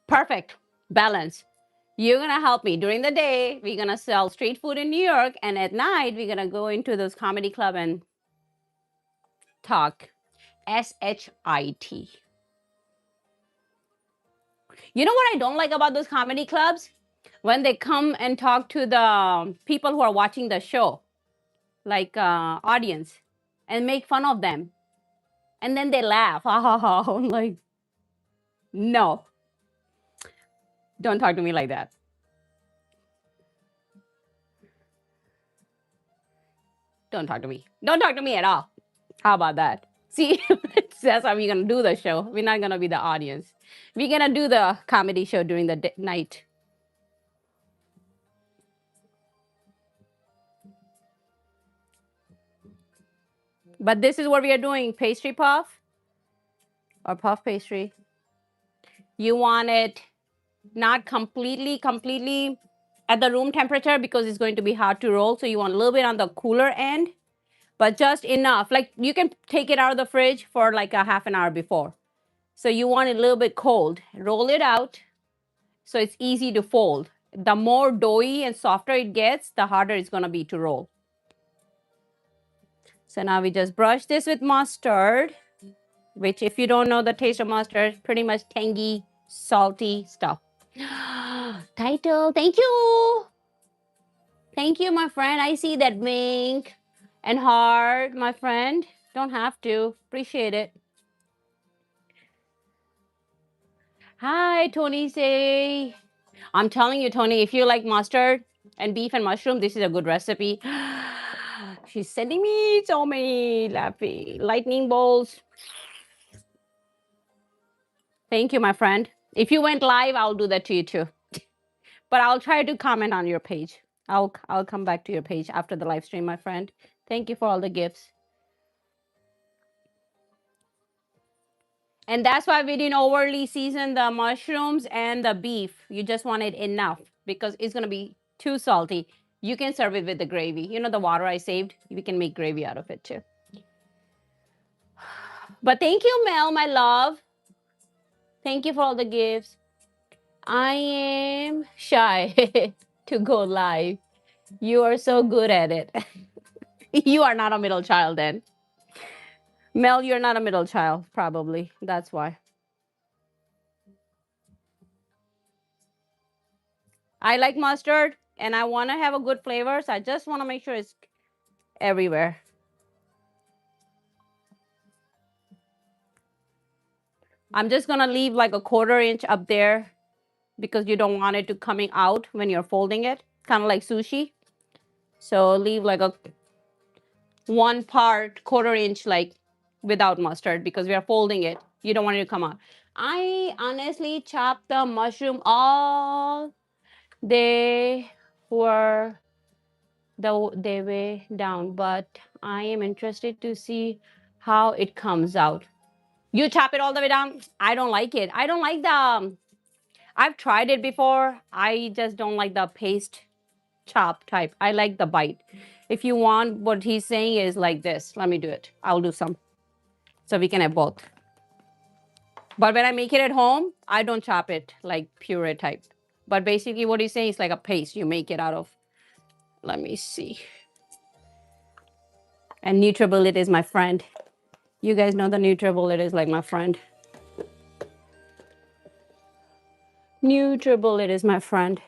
perfect, balance. You're gonna help me. During the day, we're gonna sell street food in New York, and at night, we're gonna go into those comedy club and talk. SHIT. You know what I don't like about those comedy clubs? When they come and talk to the people who are watching the show, like audience, and make fun of them. And then they laugh. I'm like, no, don't talk to me like that. Don't talk to me. Don't talk to me at all. How about that? See, that's how we're going to do the show. We're not going to be the audience. We're going to do the comedy show during the night. But this is what we are doing, pastry puff or puff pastry. You want it not completely at the room temperature because it's going to be hard to roll. So you want a little bit on the cooler end, but just enough. Like you can take it out of the fridge for like a half an hour before. So you want it a little bit cold. Roll it out so it's easy to fold. The more doughy and softer it gets, the harder it's going to be to roll. So now we just brush this with mustard, which if you don't know the taste of mustard, pretty much tangy, salty stuff. Title, thank you. Thank you, my friend. I see that wink and heart, my friend. Don't have to. Appreciate it. Hi, Tony say. I'm telling you, Tony, if you like mustard and beef and mushroom, this is a good recipe. She's sending me so many lightning bolts. Thank you, my friend. If you went live, I'll do that to you too. But I'll try to comment on your page. I'll come back to your page after the live stream, my friend. Thank you for all the gifts. And that's why we didn't overly season the mushrooms and the beef. You just wanted enough because it's going to be too salty. You can serve it with the gravy. You know the water I saved? We can make gravy out of it too. But thank you, Mel, my love. Thank you for all the gifts. I am shy to go live. You are so good at it. You are not a middle child then. Mel, you're not a middle child, probably. That's why. I like mustard and I want to have a good flavor. So I just want to make sure it's everywhere. I'm just going to leave like a 1/4 inch up there because you don't want it to coming out when you're folding it. Kind of like sushi. So leave like a 1 part 1/4 inch like without mustard because we are folding it. You don't want it to come out. I honestly chopped the mushroom all they were the way down, but I am interested to see how it comes out. You chop it all the way down? I don't like it. I don't like the I've tried it before. I just don't like the paste chop type. I like the bite. If you want, what he's saying is like this. Let me do it. I'll do some so we can have both. But when I make it at home, I don't chop it like puree type. But basically what he's saying is like a paste you make it out of. Let me see. And NutriBullet is my friend. You guys know the NutriBullet is like my friend. NutriBullet is my friend.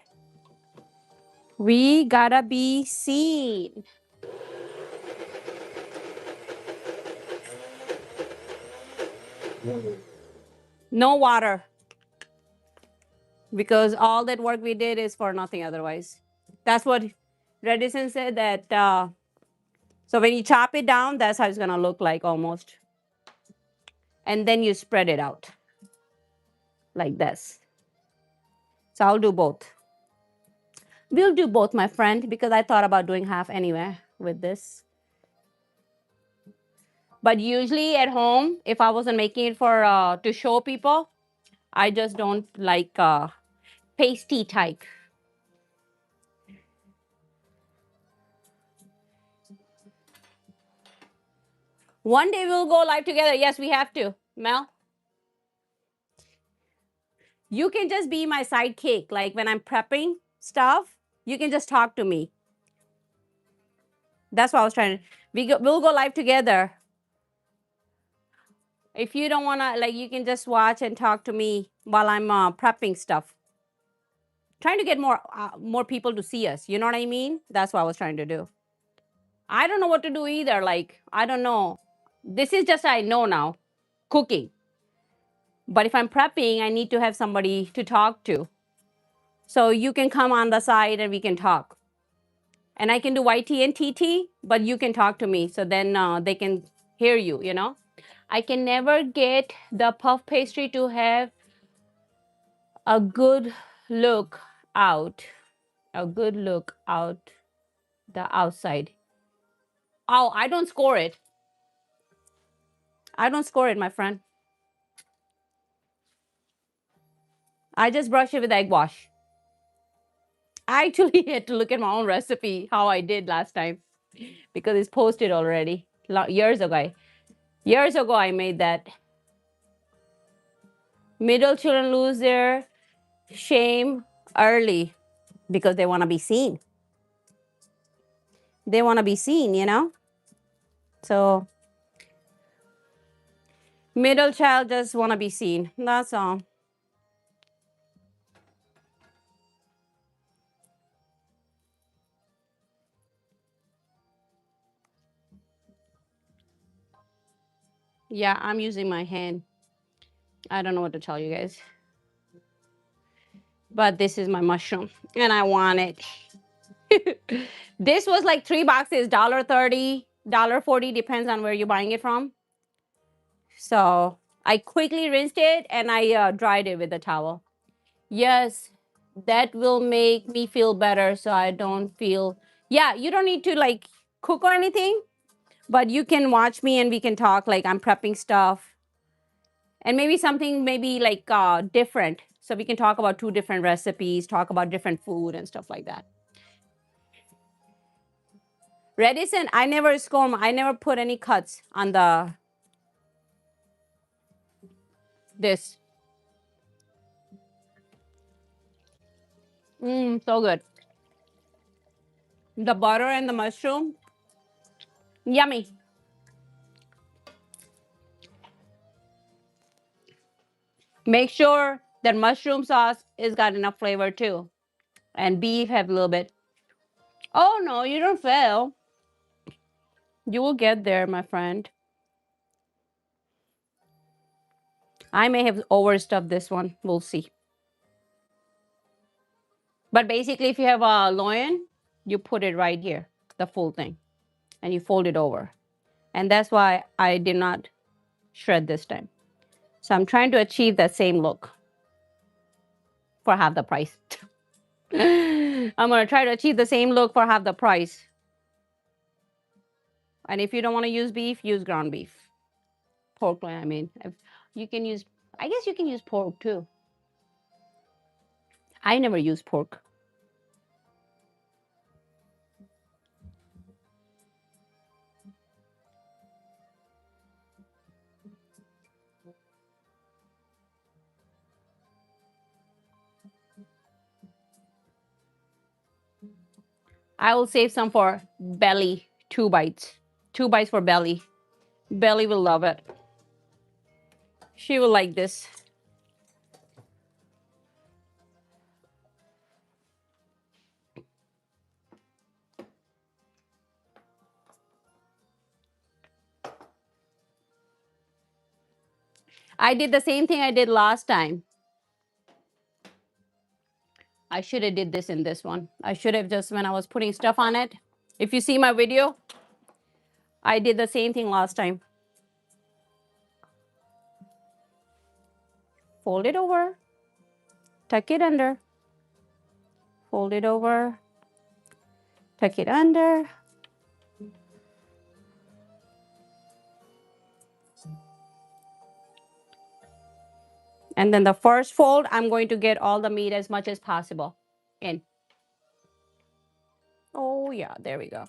We gotta be seen. No water. Because all that work we did is for nothing otherwise. That's what Redison said that, so when you chop it down, that's how it's gonna look like almost. And then you spread it out like this. So I'll do both. We'll do both, my friend, because I thought about doing half anyway with this. But usually at home, if I wasn't making it for to show people, I just don't like pasty type. One day we'll go live together. Yes, we have to. Mel, you can just be my sidekick. Like when I'm prepping stuff, you can just talk to me. That's what I was trying to. We'll go live together. If you don't want to, like, you can just watch and talk to me while I'm prepping stuff. Trying to get more people to see us. You know what I mean? That's what I was trying to do. I don't know what to do either. Like, I don't know. This is just I know now, cooking. But if I'm prepping, I need to have somebody to talk to. So you can come on the side and we can talk. And I can do YT and TT, but you can talk to me. So then they can hear you, you know. I can never get the puff pastry to have a good look out. A good look out the outside. Oh, I don't score it. I don't score it, my friend. I just brush it with egg wash. I actually had to look at my own recipe, how I did last time, because it's posted already years ago. Years ago, I made that. Middle children lose their shame early because they want to be seen. They want to be seen, you know? So, middle child just want to be seen. That's all. Yeah, I'm using my hand. I don't know what to tell you guys. But this is my mushroom and I want it. This was like 3 boxes, $1.30, $1.40, depends on where you're buying it from. So I quickly rinsed it and I dried it with a towel. Yes, that will make me feel better so I don't feel, yeah, you don't need to like cook or anything, but you can watch me and we can talk like I'm prepping stuff. And maybe something maybe like different. So we can talk about 2 different recipes, talk about different food and stuff like that. Redison, I never score, I never put any cuts on this. So good. The butter and the mushroom, yummy. Make sure that mushroom sauce has got enough flavor too. And beef have a little bit. Oh no, you don't fail. You will get there, my friend. I may have overstuffed this one. We'll see. But basically, if you have a loin, you put it right here, the full thing, and you fold it over. And that's why I did not shred this time. So I'm trying to achieve that same look for half the price. I'm going to try to achieve the same look for half the price. And if you don't want to use beef, use ground beef. Pork loin, I mean. If you can use, I guess you can use pork too. I never use pork. I will save some for belly, 2 bites. 2 bites for belly. Belly will love it. She will like this. I did the same thing I did last time. I should have did this in this one. I should have just when I was putting stuff on it. If you see my video, I did the same thing last time. Fold it over. Tuck it under. Fold it over. Tuck it under. And then the first fold, I'm going to get all the meat as much as possible in. Oh yeah, there we go.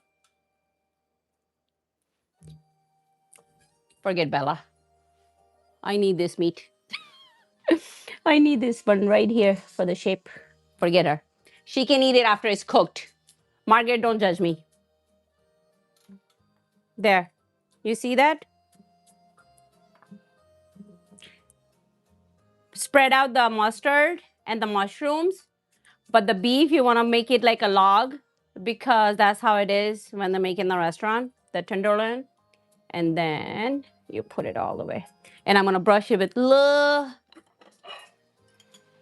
Forget Bella. I need this meat. I need this one right here for the shape. Forget her. She can eat it after it's cooked. Margaret, don't judge me. There. You see that? Spread out the mustard and the mushrooms. But the beef, you want to make it like a log because that's how it is when they make in the restaurant, the tenderloin. And then you put it all the way. And I'm going to brush it with little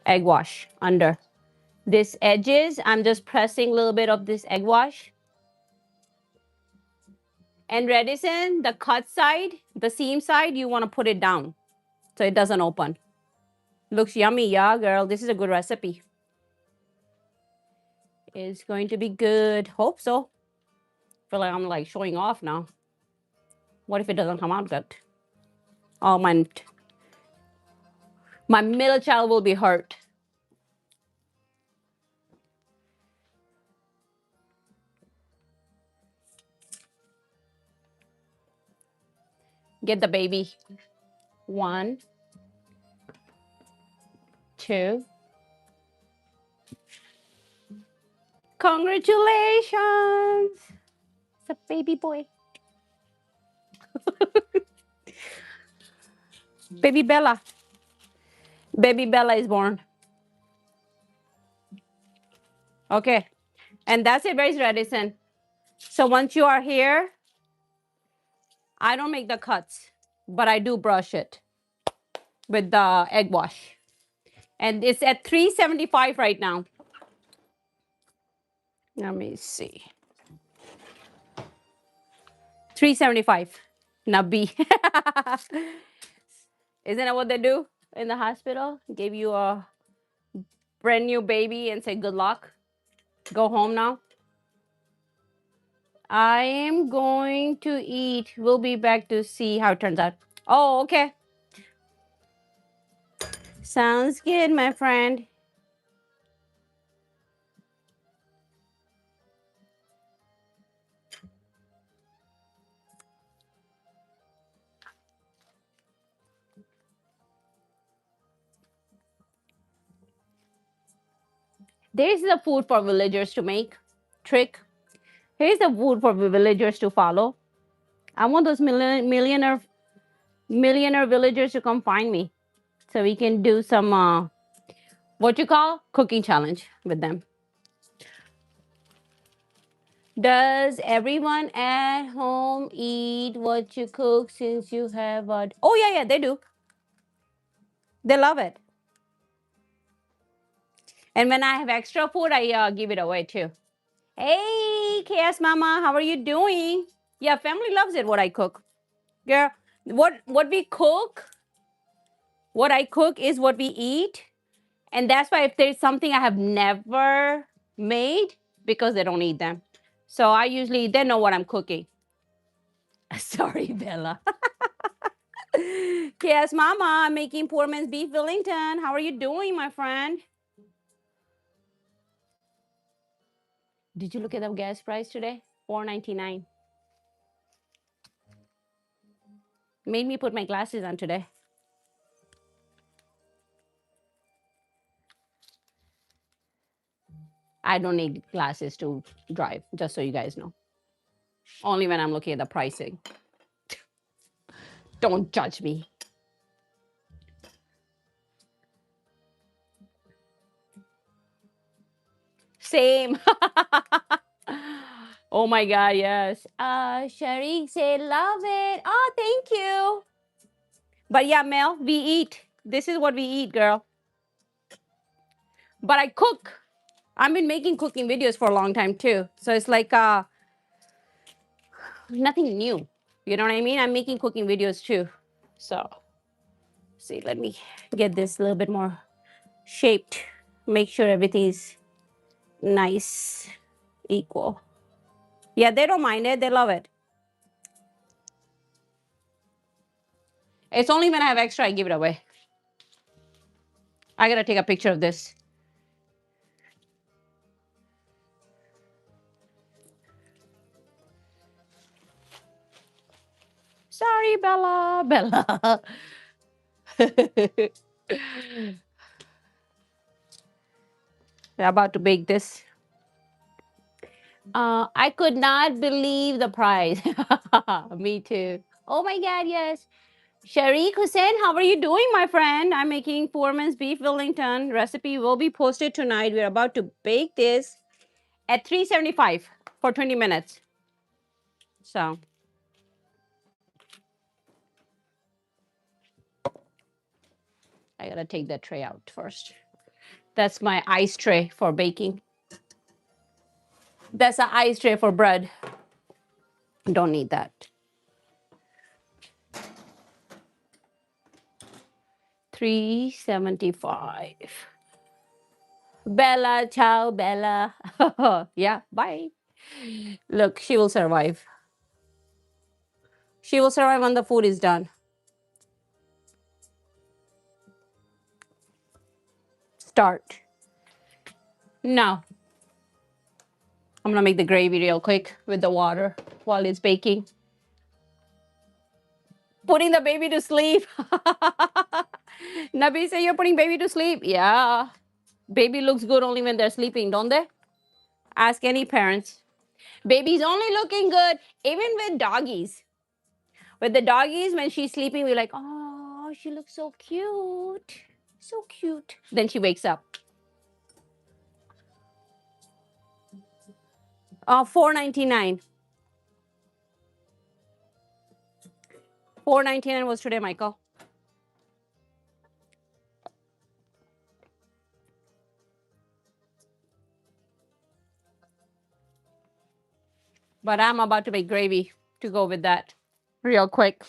egg wash under. This edges, I'm just pressing a little bit of this egg wash. And reticent, the cut side, the seam side, you want to put it down so it doesn't open. Looks yummy, yeah, girl. This is a good recipe. It's going to be good. Hope so. Feel like I'm like showing off now. What if it doesn't come out good? Oh, my middle child will be hurt. Get the baby. 1, 2. Congratulations. It's a baby boy. Baby Bella. Baby Bella is born. Okay. And that's it, very reticent. So once you are here, I don't make the cuts, but I do brush it with the egg wash. And it's at 375 right now. Let me see. 375. Now B. Isn't that what they do in the hospital? Give you a brand new baby and say good luck. Go home now. I am going to eat. We'll be back to see how it turns out. Oh, okay. Sounds good, my friend. There's the food for villagers to make. Trick. Here's the food for villagers to follow. I want those millionaire villagers to come find me so we can do some what you call cooking challenge with them. Does everyone at home eat what you cook since you have a... Oh, yeah, yeah, they do. They love it. And when I have extra food, I give it away too. Hey, KS Mama, how are you doing? Yeah, family loves it, what I cook. Girl, what we cook, what I cook is what we eat. And that's why if there's something I have never made, because they don't eat them. So I usually, they know what I'm cooking. Sorry, Bella. Yes, Mama, I'm making poor man's beef Wellington. How are you doing, my friend? Did you look at the gas price today? $4.99. Made me put my glasses on today. I don't need glasses to drive, just so you guys know. Only when I'm looking at the pricing. Don't judge me. Same. Oh my God, yes. Sharik said, love it. Oh, thank you. But yeah, Mel, we eat. This is what we eat, girl. But I cook. I've been making cooking videos for a long time too. So it's like nothing new. You know what I mean? I'm making cooking videos too. So, see, let me get this a little bit more shaped. Make sure everything is nice, equal. Yeah, they don't mind it. They love it. It's only when I have extra, I give it away. I gotta take a picture of this. Sorry, Bella. Bella. We're about to bake this. I could not believe the price. Me too. Oh my God, yes. Sharik Hussein, how are you doing, my friend? I'm making Foreman's Beef Wellington. Recipe will be posted tonight. We're about to bake this at 375 for 20 minutes. So, I gotta take that tray out first. That's my ice tray for baking. That's an ice tray for bread. Don't need that. 375. Bella, ciao, Bella. Yeah, bye. Look, she will survive. She will survive when the food is done. Start. Now, I'm gonna make the gravy real quick with the water while it's baking. Putting the baby to sleep. Nabi say you're putting baby to sleep. Yeah. Baby looks good only when they're sleeping, don't they? Ask any parents. Baby's only looking good even with doggies. With the doggies, when she's sleeping, we're like, oh, she looks so cute. So cute. Then she wakes up. $4.99. $4.99 was today, Michael. But I'm about to make gravy to go with that real quick.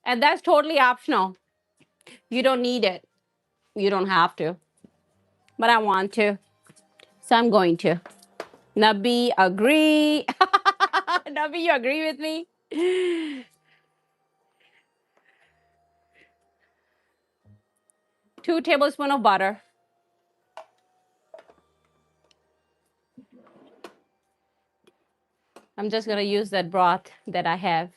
And that's totally optional. You don't need it. You don't have to. But I want to. So I'm going to. Nabi, agree. Nabi, you agree with me? 2 tablespoons of butter. I'm just going to use that broth that I have.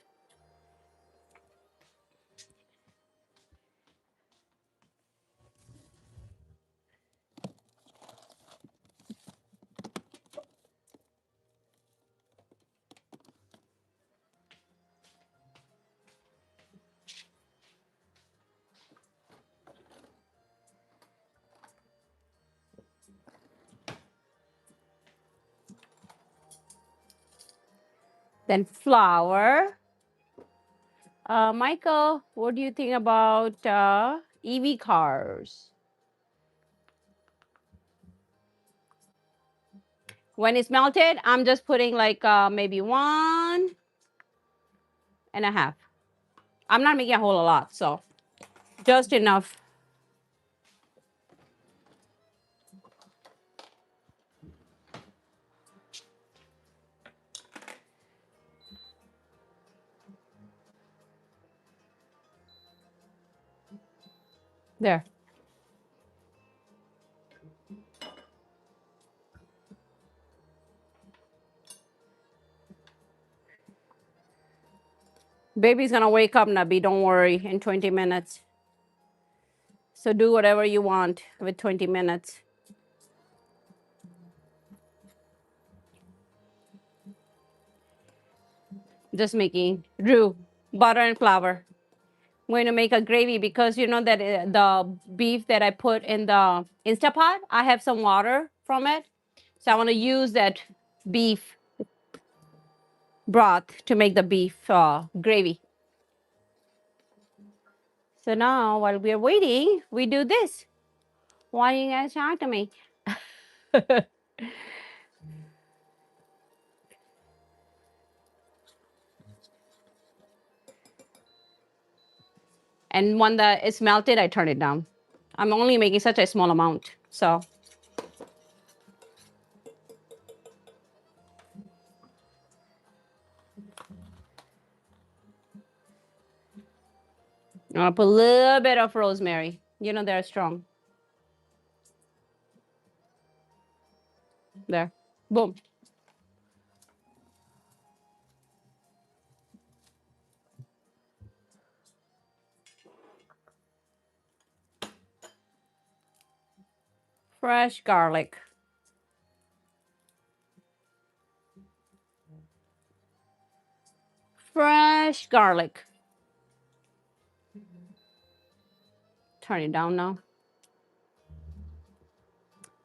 Then flour. Michael, what do you think about EV cars? When it's melted, I'm just putting like maybe 1.5. I'm not making a whole lot, so just enough. There. Baby's gonna wake up, Nabi. Don't worry, in 20 minutes. So do whatever you want with 20 minutes. Just making roux, butter and flour. I'm going to make a gravy because you know that the beef that I put in the Instapot, I have some water from it. So I want to use that beef broth to make the beef gravy. So now while we're waiting, we do this. Why are you guys talking to me? And when it's melted, I turn it down. I'm only making such a small amount. So I'm gonna put a little bit of rosemary. You know they're strong. There. Boom. Fresh garlic. Fresh garlic. Turn it down now.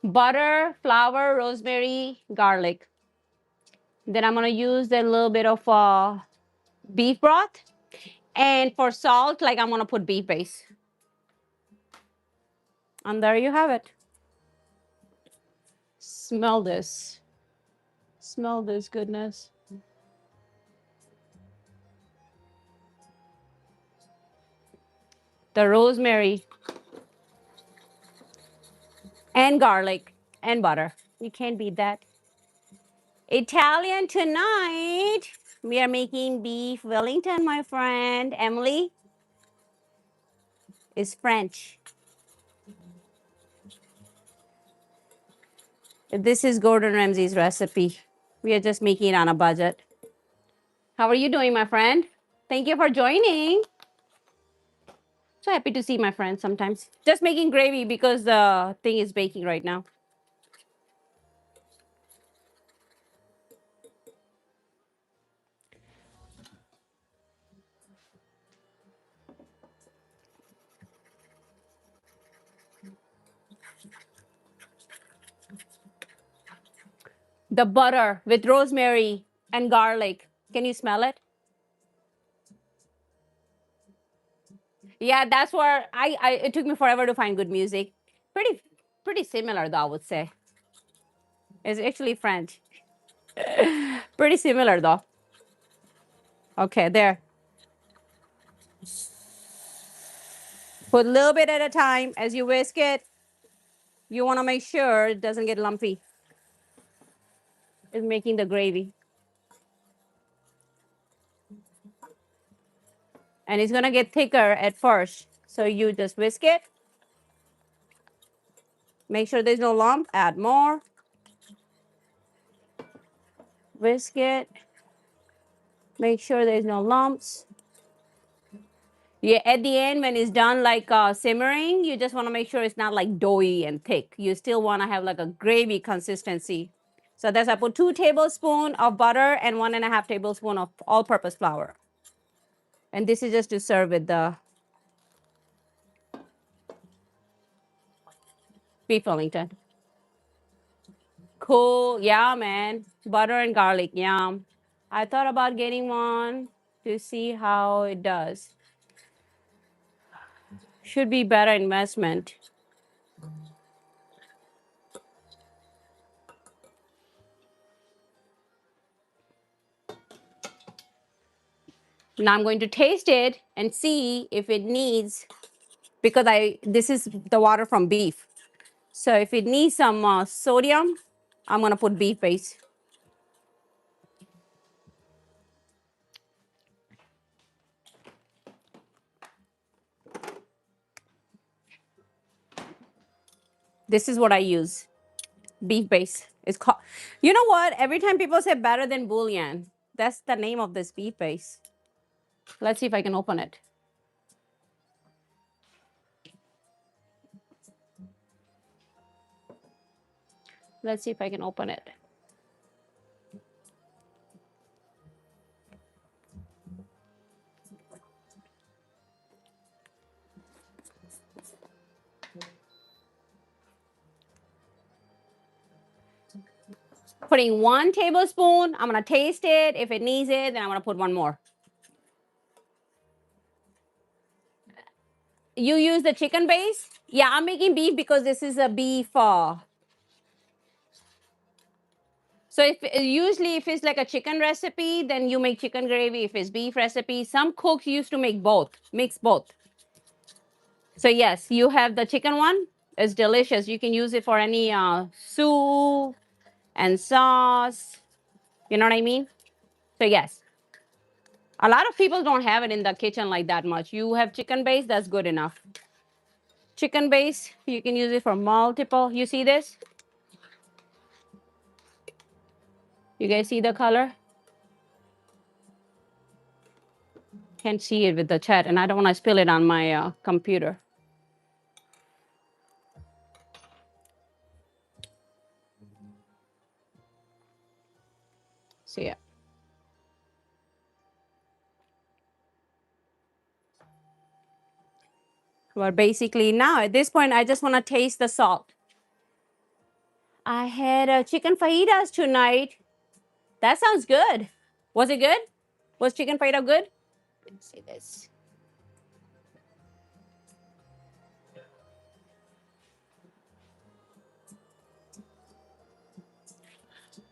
Butter, flour, rosemary, garlic. Then I'm gonna use a little bit of beef broth. And for salt, like I'm gonna put beef base. And there you have it. Smell this. Smell this goodness. The rosemary and garlic and butter. You can't beat that. Italian tonight. We are making beef Wellington, my friend. Emily is French. This is Gordon Ramsay's recipe. We are just making it on a budget. How are you doing, my friend? Thank you for joining. So happy to see my friends sometimes. Just making gravy because the thing is baking right now. The butter with rosemary and garlic. Can you smell it? Yeah, that's where it took me forever to find good music. Pretty similar though, I would say. It's actually French. Pretty similar though. Okay, there. Put a little bit at a time as you whisk it. You want to make sure it doesn't get lumpy. It's making the gravy. And it's gonna get thicker at first. So you just whisk it. Make sure there's no lump. Add more. Whisk it. Make sure there's no lumps. Yeah, at the end when it's done like simmering, you just want to make sure it's not like doughy and thick. You still want to have like a gravy consistency. So that's I put 2 tablespoons of butter and 1.5 tablespoons of all-purpose flour. And this is just to serve with the beef Wellington. Cool. Yeah, man. Butter and garlic. Yum. I thought about getting one to see how it does. Should be better investment. Now I'm going to taste it and see if it needs, because this is the water from beef. So if it needs some sodium, I'm gonna put beef base. This is what I use, beef base. It's called, you know what? Every time people say better than bouillon, that's the name of this beef base. Let's see if I can open it. Let's see if I can open it. Putting 1 tablespoon. I'm gonna taste it. If it needs it, then I'm gonna put 1 more. You use the chicken base? Yeah, I'm making beef because this is a beef. So usually if it's like a chicken recipe, then you make chicken gravy. If it's beef recipe, some cooks used to make both, mix both. So yes, you have the chicken one. It's delicious. You can use it for any soup and sauce. You know what I mean? So yes, a lot of people don't have it in the kitchen like that much. You have chicken base, that's good enough. Chicken base, you can use it for multiple. You see this? You guys see the color? Can't see it with the chat, and I don't want to spill it on my computer. See it. Well, basically now at this point, I just want to taste the salt. I had chicken fajitas tonight. That sounds good. Was it good? Was chicken fajita good? Let's see this.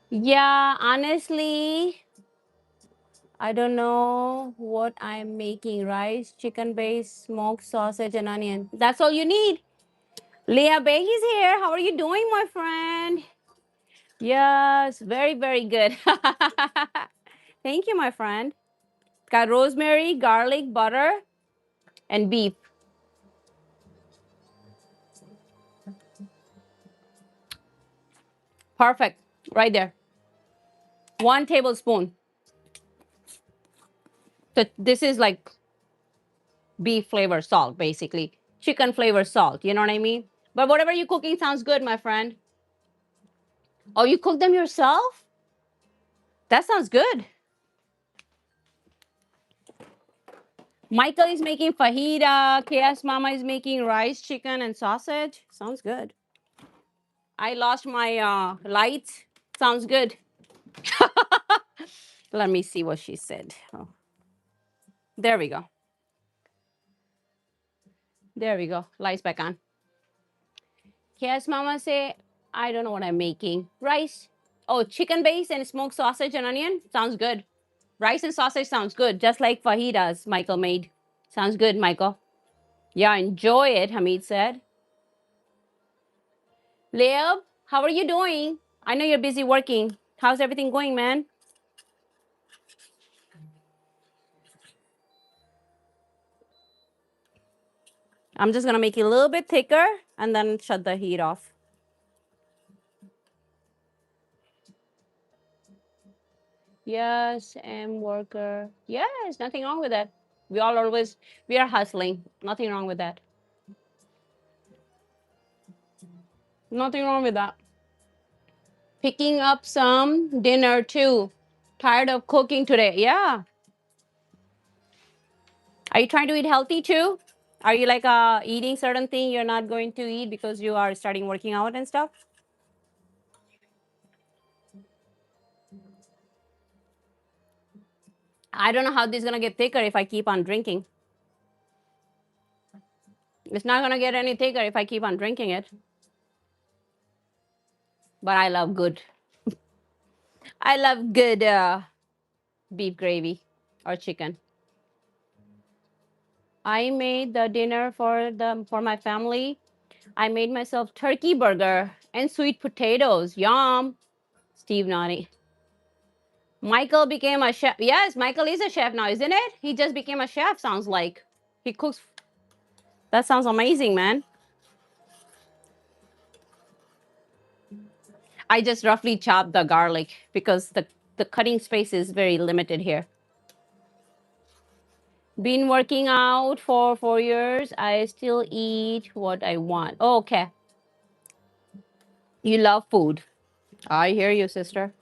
Yeah, honestly, I don't know what I'm making. Rice, chicken base, smoked sausage, and onion. That's all you need. Leah Bay is here. How are you doing, my friend? Yes, very, very good. Thank you, my friend. Got rosemary, garlic, butter, and beef. Perfect. Right there. 1 tablespoon. So this is like beef flavor salt, basically. Chicken flavor salt. You know what I mean? But whatever you're cooking sounds good, my friend. Oh, you cook them yourself? That sounds good. Michael is making fajita. KS Mama is making rice, chicken, and sausage. Sounds good. I lost my lights. Sounds good. Let me see what she said. Oh. There we go. There we go. Lights back on. KS Mama say, I don't know what I'm making. Rice. Oh, chicken base and smoked sausage and onion. Sounds good. Rice and sausage sounds good. Just like fajitas Michael made. Sounds good, Michael. Yeah, enjoy it, Hamid said. Leo, how are you doing? I know you're busy working. How's everything going, man? I'm just gonna make it a little bit thicker and then shut the heat off. Yes, M worker. Yes, nothing wrong with that. We are hustling. Nothing wrong with that. Nothing wrong with that. Picking up some dinner too. Tired of cooking today. Yeah. Are you trying to eat healthy too? Are you like eating certain thing you're not going to eat because you are starting working out and stuff? I don't know how this is gonna get thicker if I keep on drinking. It's not gonna get any thicker if I keep on drinking it. But I love good. I love good beef gravy or chicken. I made the dinner for my family. I made myself turkey burger and sweet potatoes. Yum. Steve nodding. Michael became a chef. Yes, Michael is a chef now, isn't it? He just became a chef, sounds like. He cooks. That sounds amazing, man. I just roughly chopped the garlic because the cutting space is very limited here. Been working out for 4 years. I still eat what I want. Oh, okay. You love food. I hear you, sister.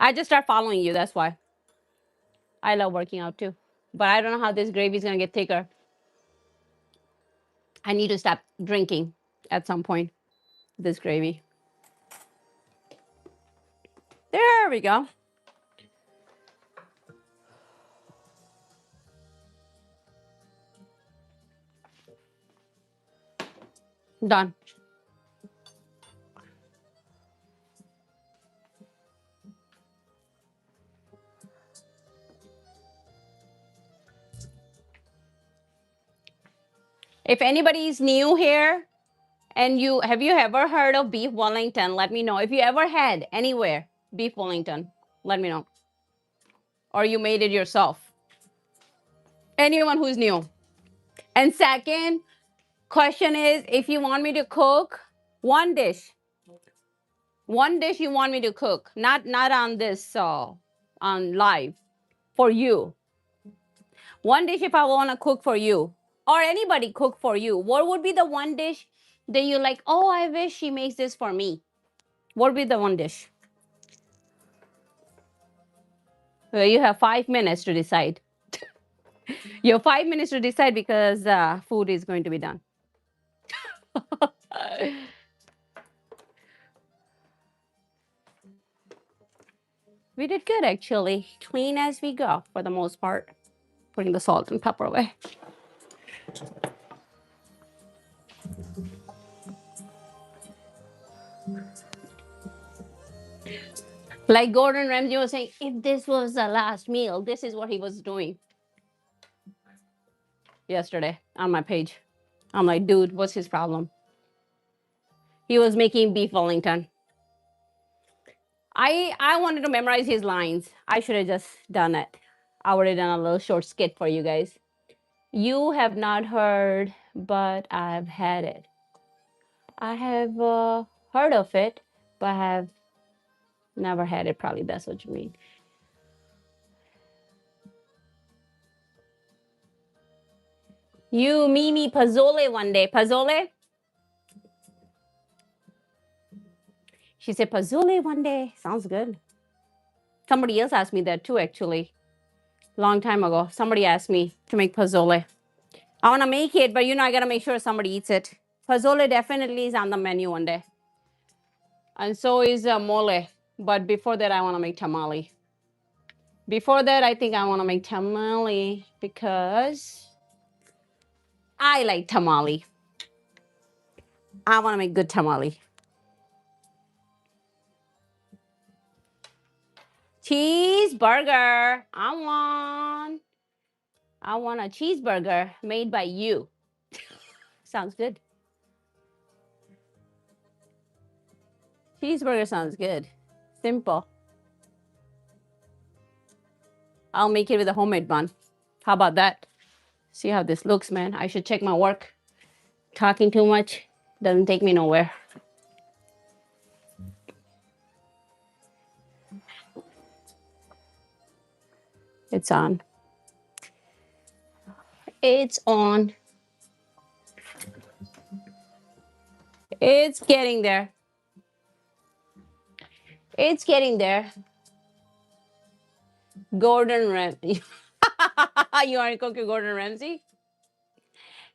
I just start following you. That's why. I love working out too. But I don't know how this gravy is going to get thicker. I need to stop drinking at some point. This gravy. There we go. Done. If anybody's new here and you ever heard of Beef Wellington, let me know. If you ever had anywhere Beef Wellington, let me know. Or you made it yourself. Anyone who's new. And second question is, if you want me to cook one dish you want me to cook, not on this on live, for you. One dish if I want to cook for you, or anybody cook for you, what would be the one dish that you like, oh, I wish she makes this for me? What would be the one dish? Well, you have 5 minutes to decide. You have 5 minutes to decide because food is going to be done. We did good, actually. Clean as we go, for the most part. Putting the salt and pepper away. Like Gordon Ramsay was saying, if this was the last meal, this is what he was doing yesterday on my page. I'm like, dude, what's his problem? He was making beef Wellington. I wanted to memorize his lines. I should have just done it. I would have done a little short skit for you guys. You have not heard, but I've had it. I have heard of it, but I have never had it. Probably that's what you mean. You, Mimi, Pozole one day. Pozole? She said, Pozole one day. Sounds good. Somebody else asked me that too, actually. Long time ago. Somebody asked me to make Pozole. I want to make it, but I got to make sure somebody eats it. Pozole definitely is on the menu one day. And so is mole. But before that, I want to make tamale. Before that, I think I want to make tamale because I like tamale. I want to make good tamale. Cheeseburger. I want a cheeseburger made by you. Sounds good. Cheeseburger sounds good. Simple. I'll make it with a homemade bun. How about that? See how this looks, man. I should check my work. Talking too much doesn't take me nowhere. It's on. It's on. It's getting there. It's getting there. Gordon Ramsay. You want to cook your Gordon Ramsay?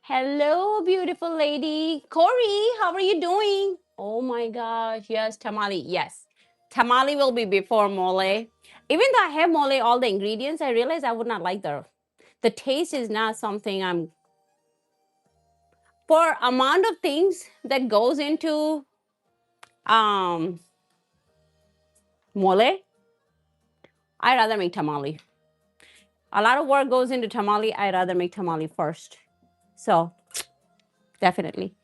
Hello, beautiful lady. Corey, how are you doing? Oh my gosh. Yes, tamale. Yes. Tamale will be before mole. Even though I have mole, all the ingredients, I realized I would not like the taste is not something I'm, for amount of things that goes into um mole, I'd rather make tamale. A lot of work goes into tamale. I'd rather make tamale first. So definitely.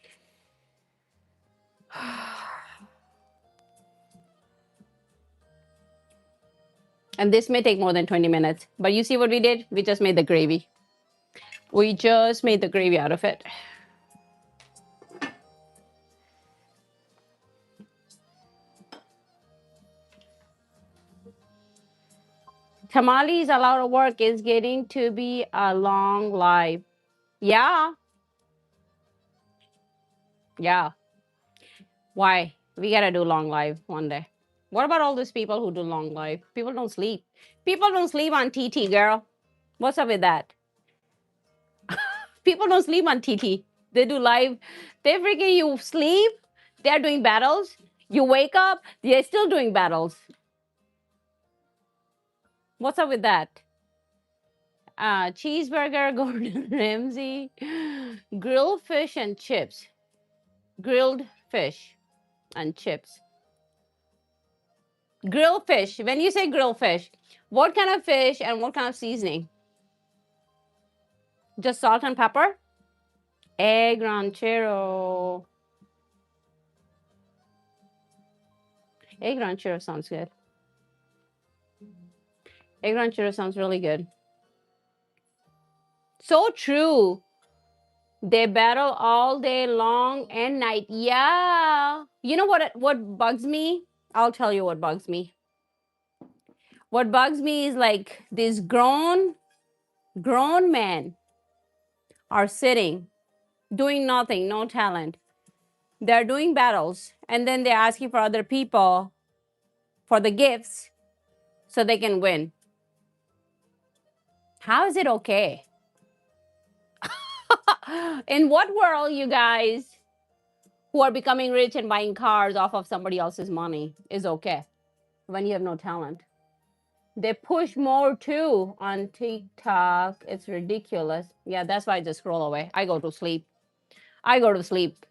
And this may take more than 20 minutes. But you see what we did? We just made the gravy. We just made the gravy out of it. Tamale is a lot of work. It's getting to be a long life. Yeah. Yeah. Why? We gotta do long life one day. What about all these people who do long life? People don't sleep. People don't sleep on TT, girl. What's up with that? People don't sleep on TT. They do live. They freaking, you sleep. They're doing battles. You wake up. They're still doing battles. What's up with that? Cheeseburger, Gordon Ramsay, grilled fish and chips. Grilled fish and chips. Grilled fish. When you say grilled fish, what kind of fish and what kind of seasoning? Just salt and pepper? Egg ranchero. Egg ranchero sounds good. Egg ranchero sounds really good. So true. They battle all day long and night. Yeah. You know what bugs me? I'll tell you what bugs me. What bugs me is like these grown men are sitting, doing nothing, no talent. They're doing battles, and then they're asking for other people for the gifts so they can win. How is it okay? In what world, you guys who are becoming rich and buying cars off of somebody else's money is okay when you have no talent? They push more too on TikTok. It's ridiculous. Yeah, that's why I just scroll away. I go to sleep. I go to sleep.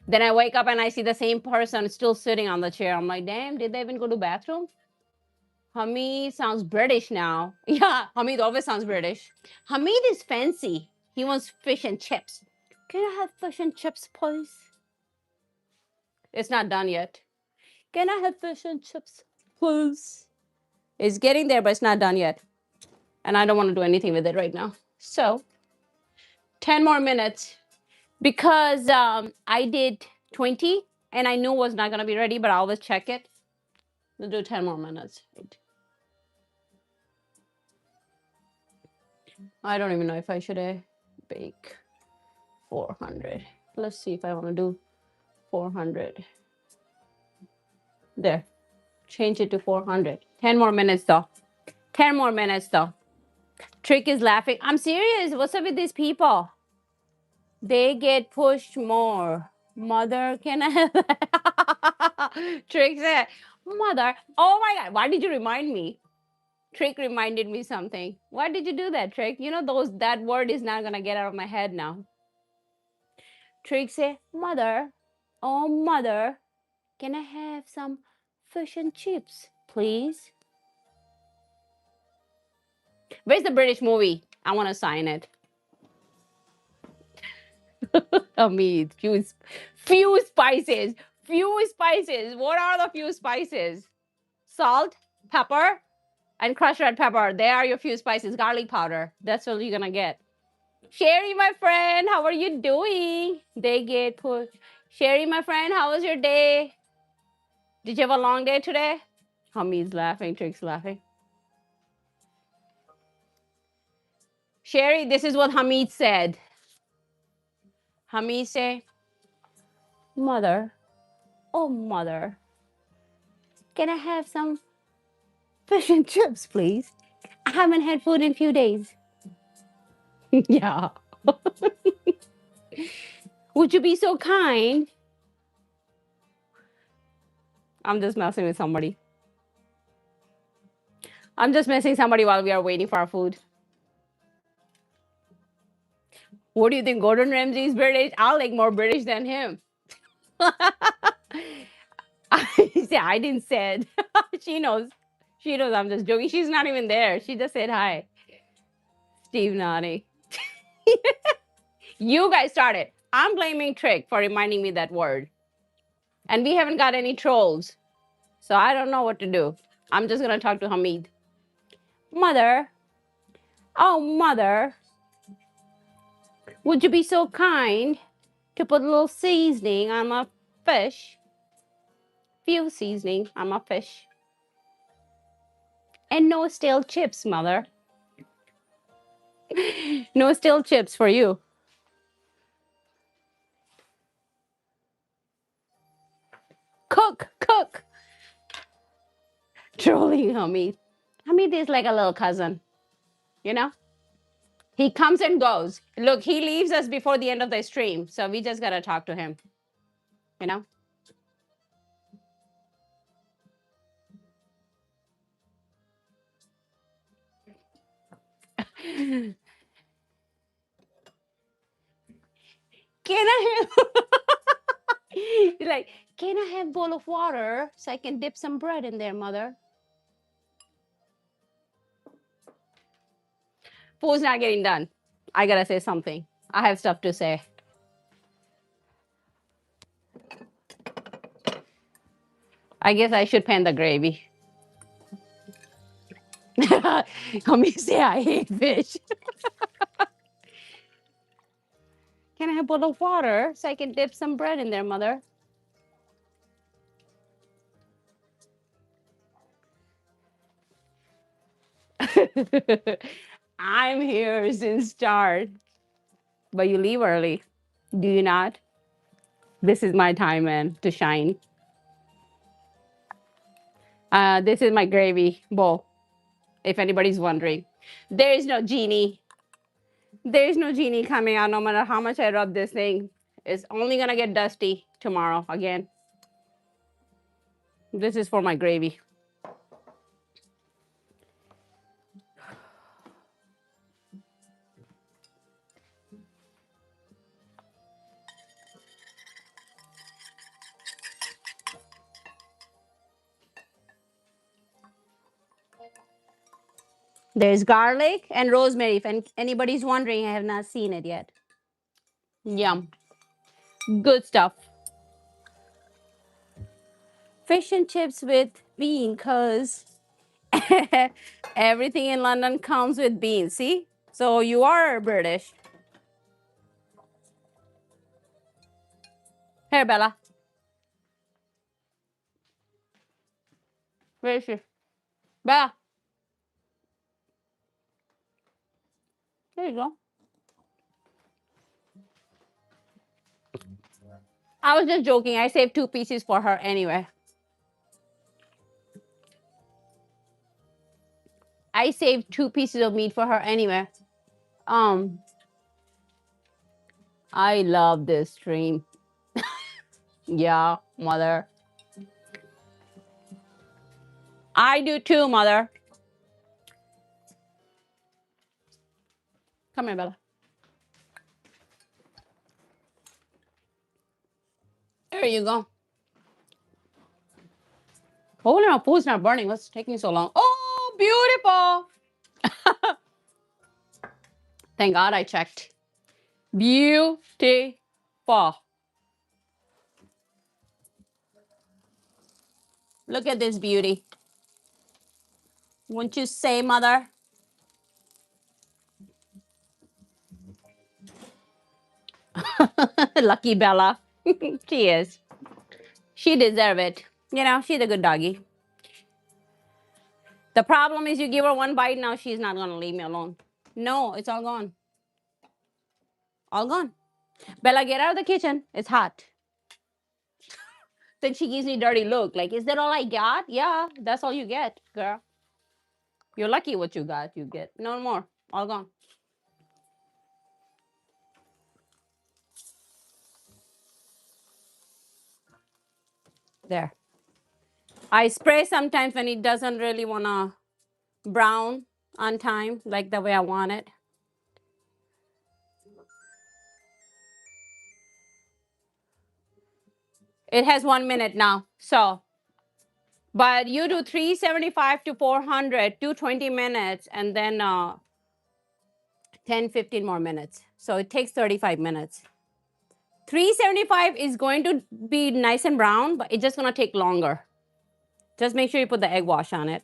Then I wake up and I see the same person still sitting on the chair. I'm like, damn, did they even go to bathroom? Hamid sounds British now. Yeah, Hamid always sounds British. Hamid is fancy. He wants fish and chips. Can I have fish and chips, please? It's not done yet. Can I have fish and chips, please? It's getting there, but it's not done yet. And I don't want to do anything with it right now. So, 10 more minutes. Because I did 20 and I knew it was not going to be ready, but I always check it. We'll do 10 more minutes. I don't even know if I should bake 400. Let's see if I want to do 400. There. Change it to 400. 10 more minutes though. 10 more minutes though. Trick is laughing. I'm serious. What's up with these people? They get pushed more. Mother, can I have Trick said, Mother, oh my God, why did you remind me? Trick reminded me something. Why did you do that, Trick? You know, that word is not gonna get out of my head now. Trick said, Mother, oh mother, can I have some fish and chips, please? Where's the British movie? I want to sign it. Meat, few spices. Few spices. What are the few spices? Salt, pepper, and crushed red pepper. They are your few spices. Garlic powder. That's what you're gonna get. Sherry, my friend, how are you doing? They get put. Sherry, my friend, how was your day? Did you have a long day today? Hamid's laughing. Trick's laughing. Sherry, this is what Hamid said. Hamid said, Mother, oh mother, can I have some fish and chips, please? I haven't had food in a few days. Yeah. Would you be so kind? I'm just messing with somebody. I'm just messing somebody while we are waiting for our food. What do you think? Gordon Ramsay is British? I'll like more British than him. I didn't say it. She knows. She knows I'm just joking. She's not even there. She just said hi. Steve Nani. You guys started. I'm blaming Trick for reminding me that word. And we haven't got any trolls. So I don't know what to do. I'm just going to talk to Hamid. Mother. Oh, mother. Would you be so kind to put a little seasoning on my fish? Few seasoning on my fish. And no stale chips, mother. No stale chips for you. Cook, cook. Trolling Hamid. Hamid is like a little cousin, you know? He comes and goes. Look, he leaves us before the end of the stream. So we just got to talk to him, you know? Can I have... You're like, can I have a bowl of water so I can dip some bread in there, mother? Food's not getting done. I gotta say something. I have stuff to say. I guess I should pan the gravy. Let me say I hate fish. Can I have a bowl of water so I can dip some bread in there, mother? I'm here since start, but you leave early. Do you not? This is my time, man, to shine. This is my gravy bowl, if anybody's wondering. There is no genie. There is no genie coming out no matter how much I rub this thing. It's only gonna get dusty tomorrow again. This is for my gravy. There's garlic and rosemary. If anybody's wondering, I have not seen it yet. Yum. Good stuff. Fish and chips with bean, cause everything in London comes with beans. See? So you are British. Here, Bella. Where is she? Bella. There you go. I was just joking. I saved 2 pieces for her anyway. I saved 2 pieces of meat for her anyway. Um, I love this stream. Yeah, mother. I do too, mother. Come here, Bella. There you go. Holy, my food's not burning. What's taking so long? Oh, beautiful. Thank God I checked. Beautiful. Look at this beauty. Wouldn't you say, mother? Lucky Bella. She is. She deserves it. You know, she's a good doggy. The problem is you give her one bite, now she's not going to leave me alone. No, it's all gone. All gone. Bella, get out of the kitchen. It's hot. Then she gives me a dirty look. Like, is that all I got? Yeah, that's all you get, girl. You're lucky what you got. You get no more. All gone. There. I spray sometimes when it doesn't really want to brown on time, like the way I want it. It has 1 minute now. So, but you do 375 to 400, 220 minutes, and then 10, 15 more minutes. So it takes 35 minutes. 375 is going to be nice and brown, but it's just going to take longer. Just make sure you put the egg wash on it.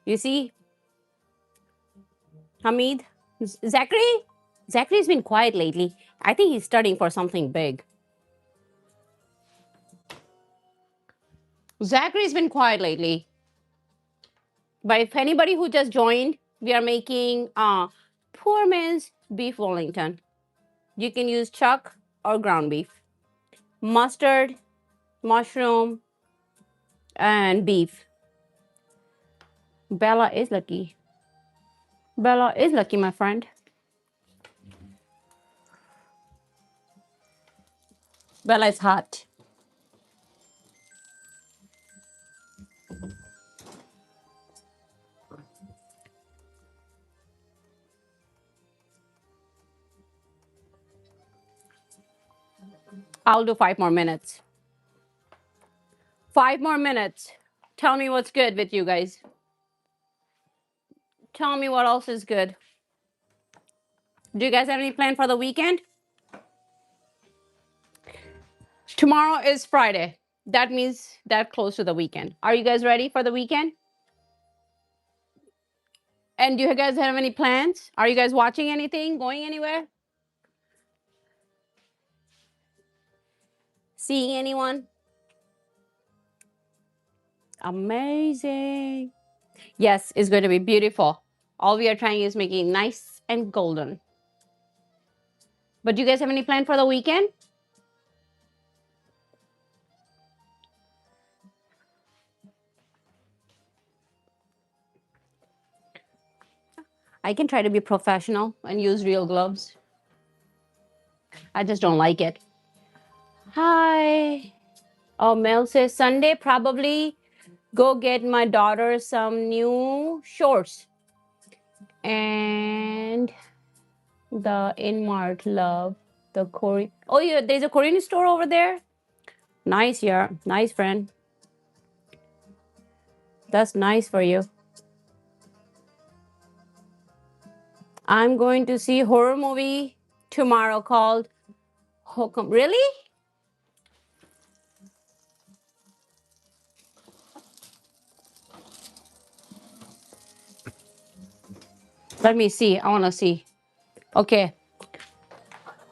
You see? Hamid? Zachary? Zachary's been quiet lately. I think he's studying for something big. Zachary's been quiet lately. But if anybody who just joined, we are making poor man's beef Wellington. You can use chuck or ground beef. Mustard, mushroom, and beef. Bella is lucky. Bella is lucky, my friend. Bella is hot. I'll do 5 more minutes. 5 more minutes. Tell me what's good with you guys. Tell me what else is good. Do you guys have any plan for the weekend? Tomorrow is Friday. That means that close to the weekend. Are you guys ready for the weekend? And do you guys have any plans? Are you guys watching anything? Going anywhere? Seeing anyone? Amazing. Yes, it's going to be beautiful. All we are trying is making nice and golden. But do you guys have any plan for the weekend? I can try to be professional and use real gloves. I just don't like it. Hi. Oh, Mel says Sunday probably go get my daughter some new shorts. And the Inmart love the Korean. Oh, yeah, there's a Korean store over there. Nice, yeah. Nice, friend. That's nice for you. I'm going to see a horror movie tomorrow called Hokum. Really? Let me see. I want to see. Okay.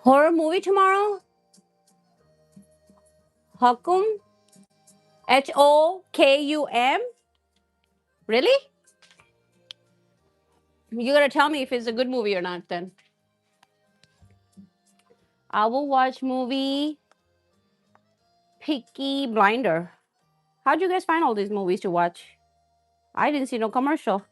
Horror movie tomorrow? Hokum? Hokum? Really? You gotta tell me if it's a good movie or not then. I will watch movie Peaky Blinder. How'd you guys find all these movies to watch? I didn't see no commercial.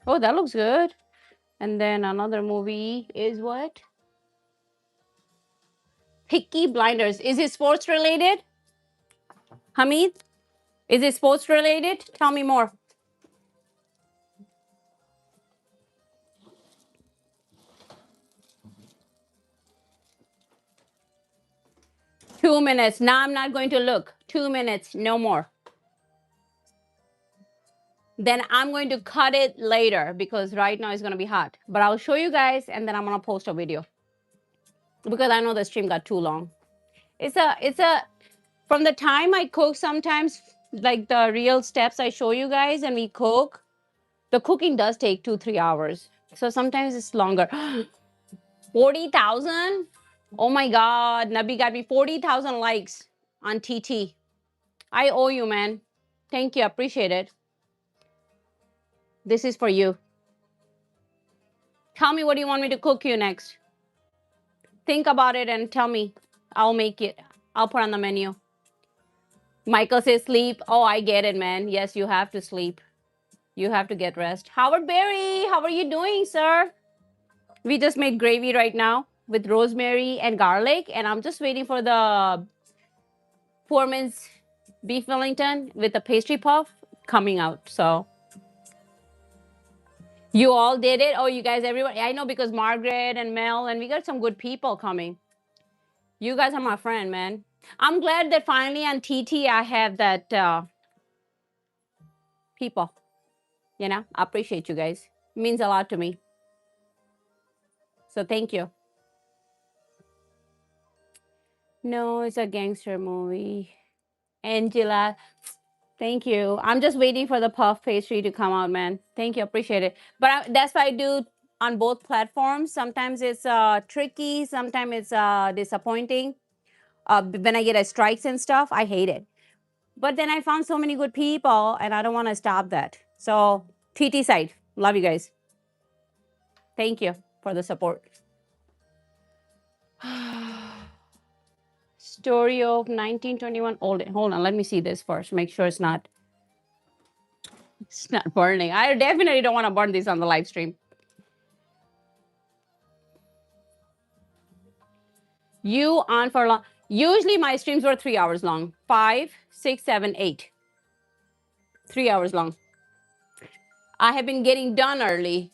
Oh, that looks good. And then another movie is what? Peaky Blinders. Is it sports related? Hamid? Is it sports related? Tell me more. Two minutes. Now I'm not going to look. 2 minutes, no more. Then I'm going to cut it later because right now it's going to be hot. But I'll show you guys and then I'm going to post a video because I know the stream got too long. It's a, from the time I cook sometimes, like the real steps I show you guys and we cook, the cooking does take 2-3 hours. So sometimes it's longer. 40,000? Oh my God, Nabi got me 40,000 likes on TT. I owe you, man. Thank you, appreciate it. This is for you. Tell me what do you want me to cook you next. Think about it and tell me. I'll make it. I'll put on the menu. Michael says sleep. Oh, I get it, man. Yes, you have to sleep. You have to get rest. Howard Berry, how are you doing, sir? We just made gravy right now with rosemary and garlic, and I'm just waiting for the Foreman's Beef Wellington with the pastry puff coming out. So you all did it? Oh, you guys, everyone. I know because Margaret and Mel, and we got some good people coming. You guys are my friend, man. I'm glad that finally on TT I have that people. You know, I appreciate you guys. It means a lot to me. So thank you. No, it's a gangster movie. Angela, thank you. I'm just waiting for the puff pastry to come out, man. Thank you. Appreciate it. But that's why I do on both platforms. Sometimes it's tricky. Sometimes it's disappointing. When I get a strikes and stuff, I hate it. But then I found so many good people, and I don't want to stop that. So TT side, love you guys. Thank you for the support. Story of 1921. Hold on. Let me see this first. Make sure it's not burning. I definitely don't want to burn this on the live stream. You on for long. Usually my streams were 3 hours long. 5, 6, 7, 8. 3 hours long. I have been getting done early.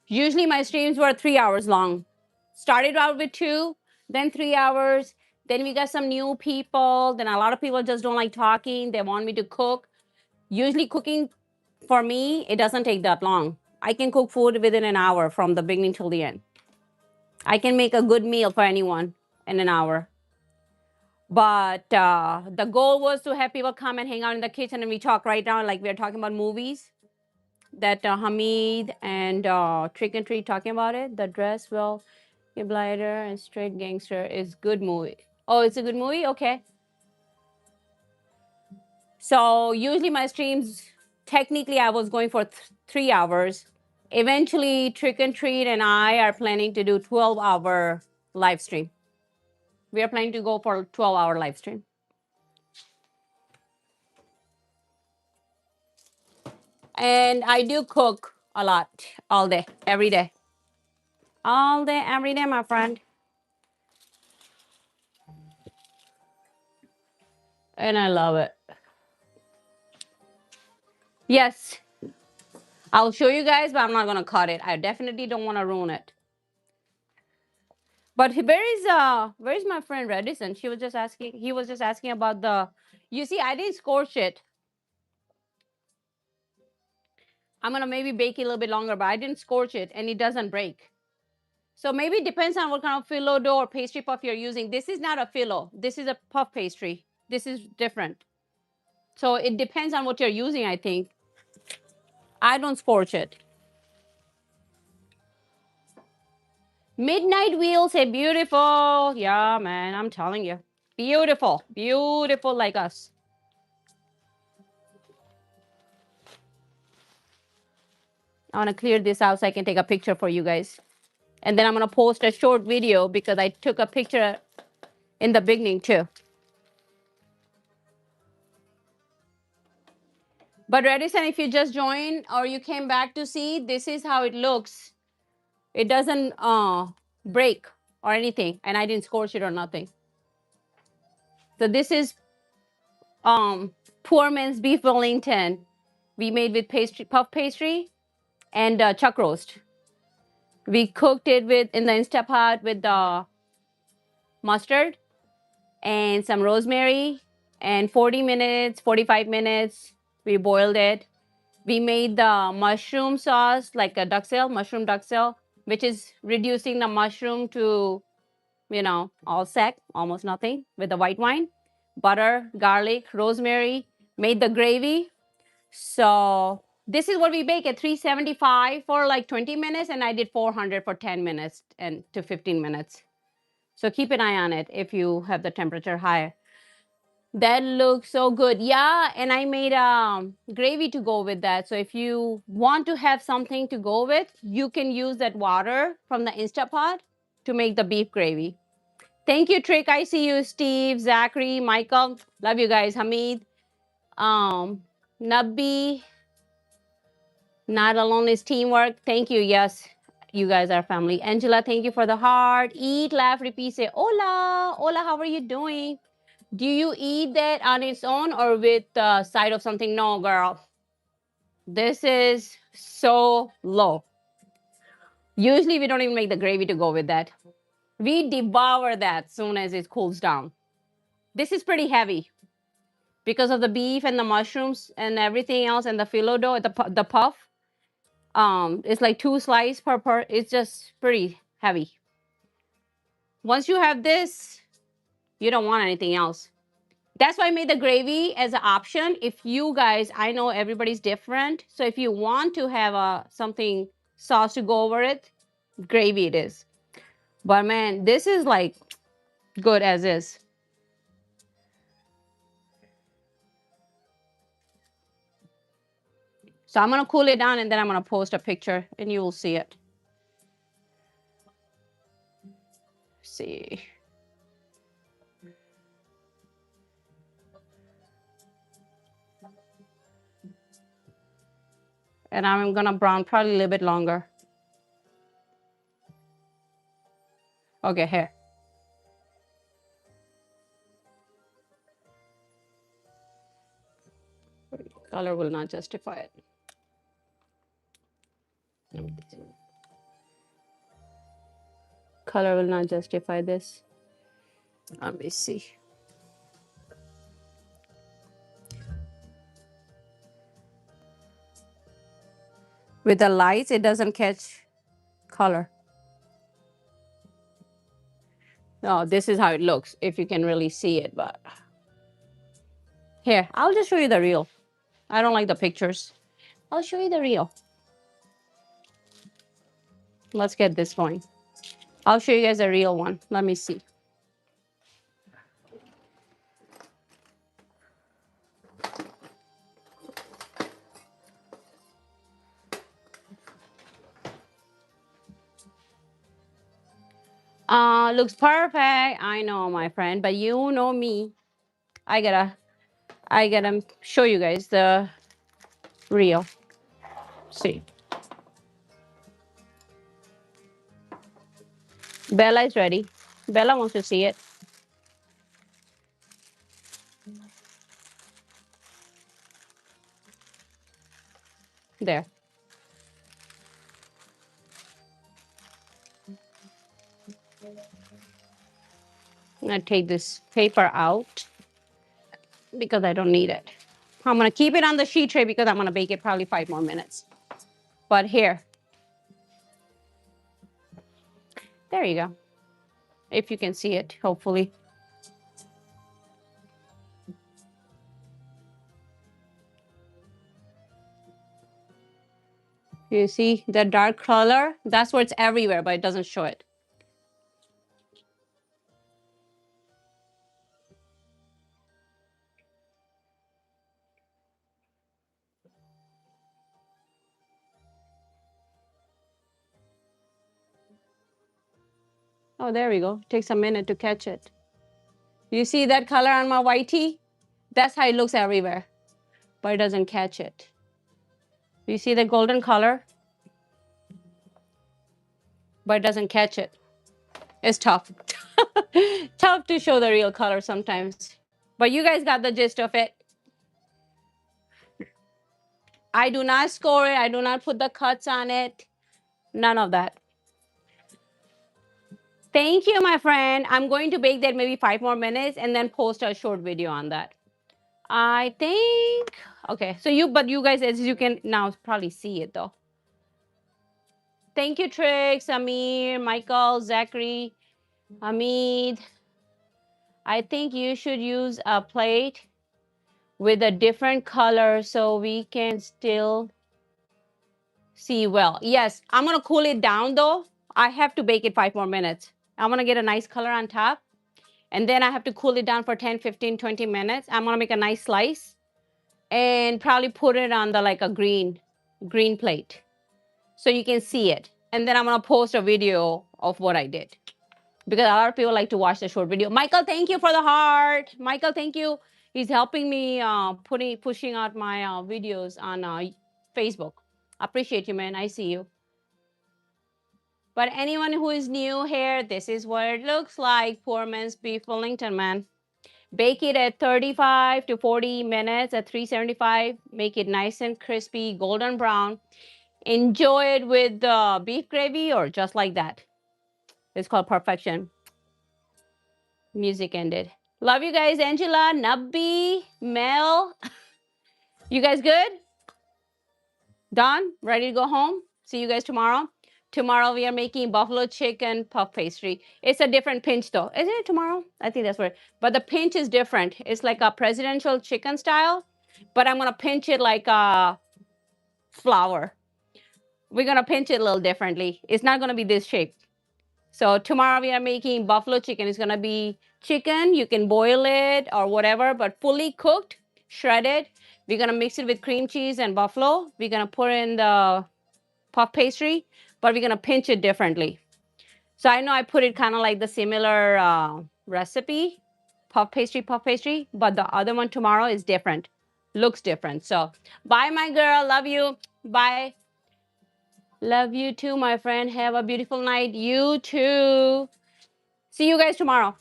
Usually my streams were 3 hours long. Started out with 2, then 3 hours. Then we got some new people. Then a lot of people just don't like talking. They want me to cook. Usually cooking for me, it doesn't take that long. I can cook food within an hour from the beginning till the end. I can make a good meal for anyone in an hour. But the goal was to have people come and hang out in the kitchen and we talk right now like we're talking about movies that Hamid and Trick and Treat talking about it. The Dress Well, Blighter and Straight Gangster is good movie. Oh, it's a good movie? Okay. So usually my streams, technically I was going for 3 hours. Eventually Trick and Treat and I are planning to do 12-hour live stream. We are planning to go for a 12-hour live stream. And I do cook a lot, all day, every day. All day, every day, my friend. And I love it. Yes, I'll show you guys, but I'm not gonna cut it. I definitely don't want to ruin it. But where's my friend Redison? He was just asking about the, you see, I didn't scorch it. I'm gonna maybe bake it a little bit longer, but I didn't scorch it and it doesn't break. So maybe it depends on what kind of phyllo dough or pastry puff you're using. This is not a phyllo. This is a puff pastry. This is different. So it depends on what you're using, I think. I don't scorch it. Midnight Wheel say beautiful. Yeah, man, I'm telling you. Beautiful. Beautiful like us. I want to clear this out so I can take a picture for you guys. And then I'm going to post a short video because I took a picture in the beginning too. But Redison, if you just joined or you came back to see, this is how it looks. It doesn't break or anything. And I didn't scorch it or nothing. So this is poor man's Beef Wellington. We made with pastry, puff pastry and chuck roast. We cooked it in the Instapot with the mustard and some rosemary, and 40 minutes, 45 minutes, we boiled it. We made the mushroom sauce, like a duxelle, mushroom duxelle, which is reducing the mushroom to, all sec, almost nothing, with the white wine, butter, garlic, rosemary, made the gravy. So this is what we bake at 375 for like 20 minutes, and I did 400 for 10 minutes and to 15 minutes. So keep an eye on it if you have the temperature higher. That looks so good. Yeah, and I made gravy to go with that. So if you want to have something to go with, you can use that water from the Instapot to make the beef gravy. Thank you, Trick. I see you, Steve, Zachary, Michael. Love you guys. Hamid, Nabi, not alone is teamwork. Thank you. Yes, you guys are family. Angela, thank you for the heart. Eat, laugh, repeat, say, hola. Hola, how are you doing? Do you eat that on its own or with the side of something? No, girl. This is so low. Usually, we don't even make the gravy to go with that. We devour that soon as it cools down. This is pretty heavy because of the beef and the mushrooms and everything else and the phyllo dough, the puff. It's like 2 slices per. It's just pretty heavy. Once you have this, you don't want anything else. That's why I made the gravy as an option. If you guys, I know everybody's different. So if you want to have something sauce to go over it, gravy it is. But man, this is like good as is. So I'm gonna cool it down and then I'm gonna post a picture and you will see it. See. And I'm gonna brown probably a little bit longer. Okay, here. Color will not justify it. Color will not justify this. Let me see. With the lights, it doesn't catch color. No, this is how it looks, if you can really see it, but here, I'll just show you the real. I don't like the pictures. I'll show you the real. Let's get this going. I'll show you guys a real one. Let me see. Looks perfect. I know, my friend, but you know me. I gotta show you guys the real. See. Bella is ready. Bella wants to see it. There. I'm gonna take this paper out because I don't need it. I'm gonna keep it on the sheet tray because I'm gonna bake it probably 5 more minutes. But here. There you go. If you can see it, hopefully. You see the dark color? That's where it's everywhere, but it doesn't show it. Oh, there we go. Takes a minute to catch it. You see that color on my white tea? That's how it looks everywhere, but it doesn't catch it. You see the golden color? But it doesn't catch it. It's tough. Tough to show the real color sometimes. But you guys got the gist of it. I do not score it. I do not put the cuts on it. None of that. Thank you, my friend. I'm going to bake that maybe 5 more minutes and then post a short video on that. I think, okay. So you guys, as you can now probably see it though. Thank you, Trix, Amir, Michael, Zachary, Hamid. I think you should use a plate with a different color so we can still see well. Yes, I'm gonna cool it down though. I have to bake it 5 more minutes. I'm gonna get a nice color on top. And then I have to cool it down for 10, 15, 20 minutes. I'm gonna make a nice slice and probably put it on the like a green plate so you can see it. And then I'm gonna post a video of what I did. because a lot of people like to watch the short video. Michael, thank you for the heart. Michael, thank you. He's helping me pushing out my videos on Facebook. Appreciate you, man. I see you. But anyone who is new here, this is what it looks like. Poor man's beef Wellington, man. Bake it at 35 to 40 minutes at 375. Make it nice and crispy, golden brown. Enjoy it with beef gravy or just like that. It's called perfection. Music ended. Love you guys, Angela, Nubby, Mel. You guys good? Done? Ready to go home? See you guys tomorrow. Tomorrow we are making buffalo chicken puff pastry. It's a different pinch though. Isn't it tomorrow? I think that's right. But the pinch is different. It's like a presidential chicken style, but I'm gonna pinch it like a flour. We're gonna pinch it a little differently. It's not gonna be this shape. So tomorrow we are making buffalo chicken. It's gonna be chicken. You can boil it or whatever, but fully cooked, shredded. We're gonna mix it with cream cheese and buffalo. We're gonna put in the puff pastry, but we're gonna pinch it differently. So I know I put it kind of like the similar recipe, puff pastry, but the other one tomorrow is different. Looks different. So bye, my girl. Love you. Bye. Love you too, my friend. Have a beautiful night. You too. See you guys tomorrow.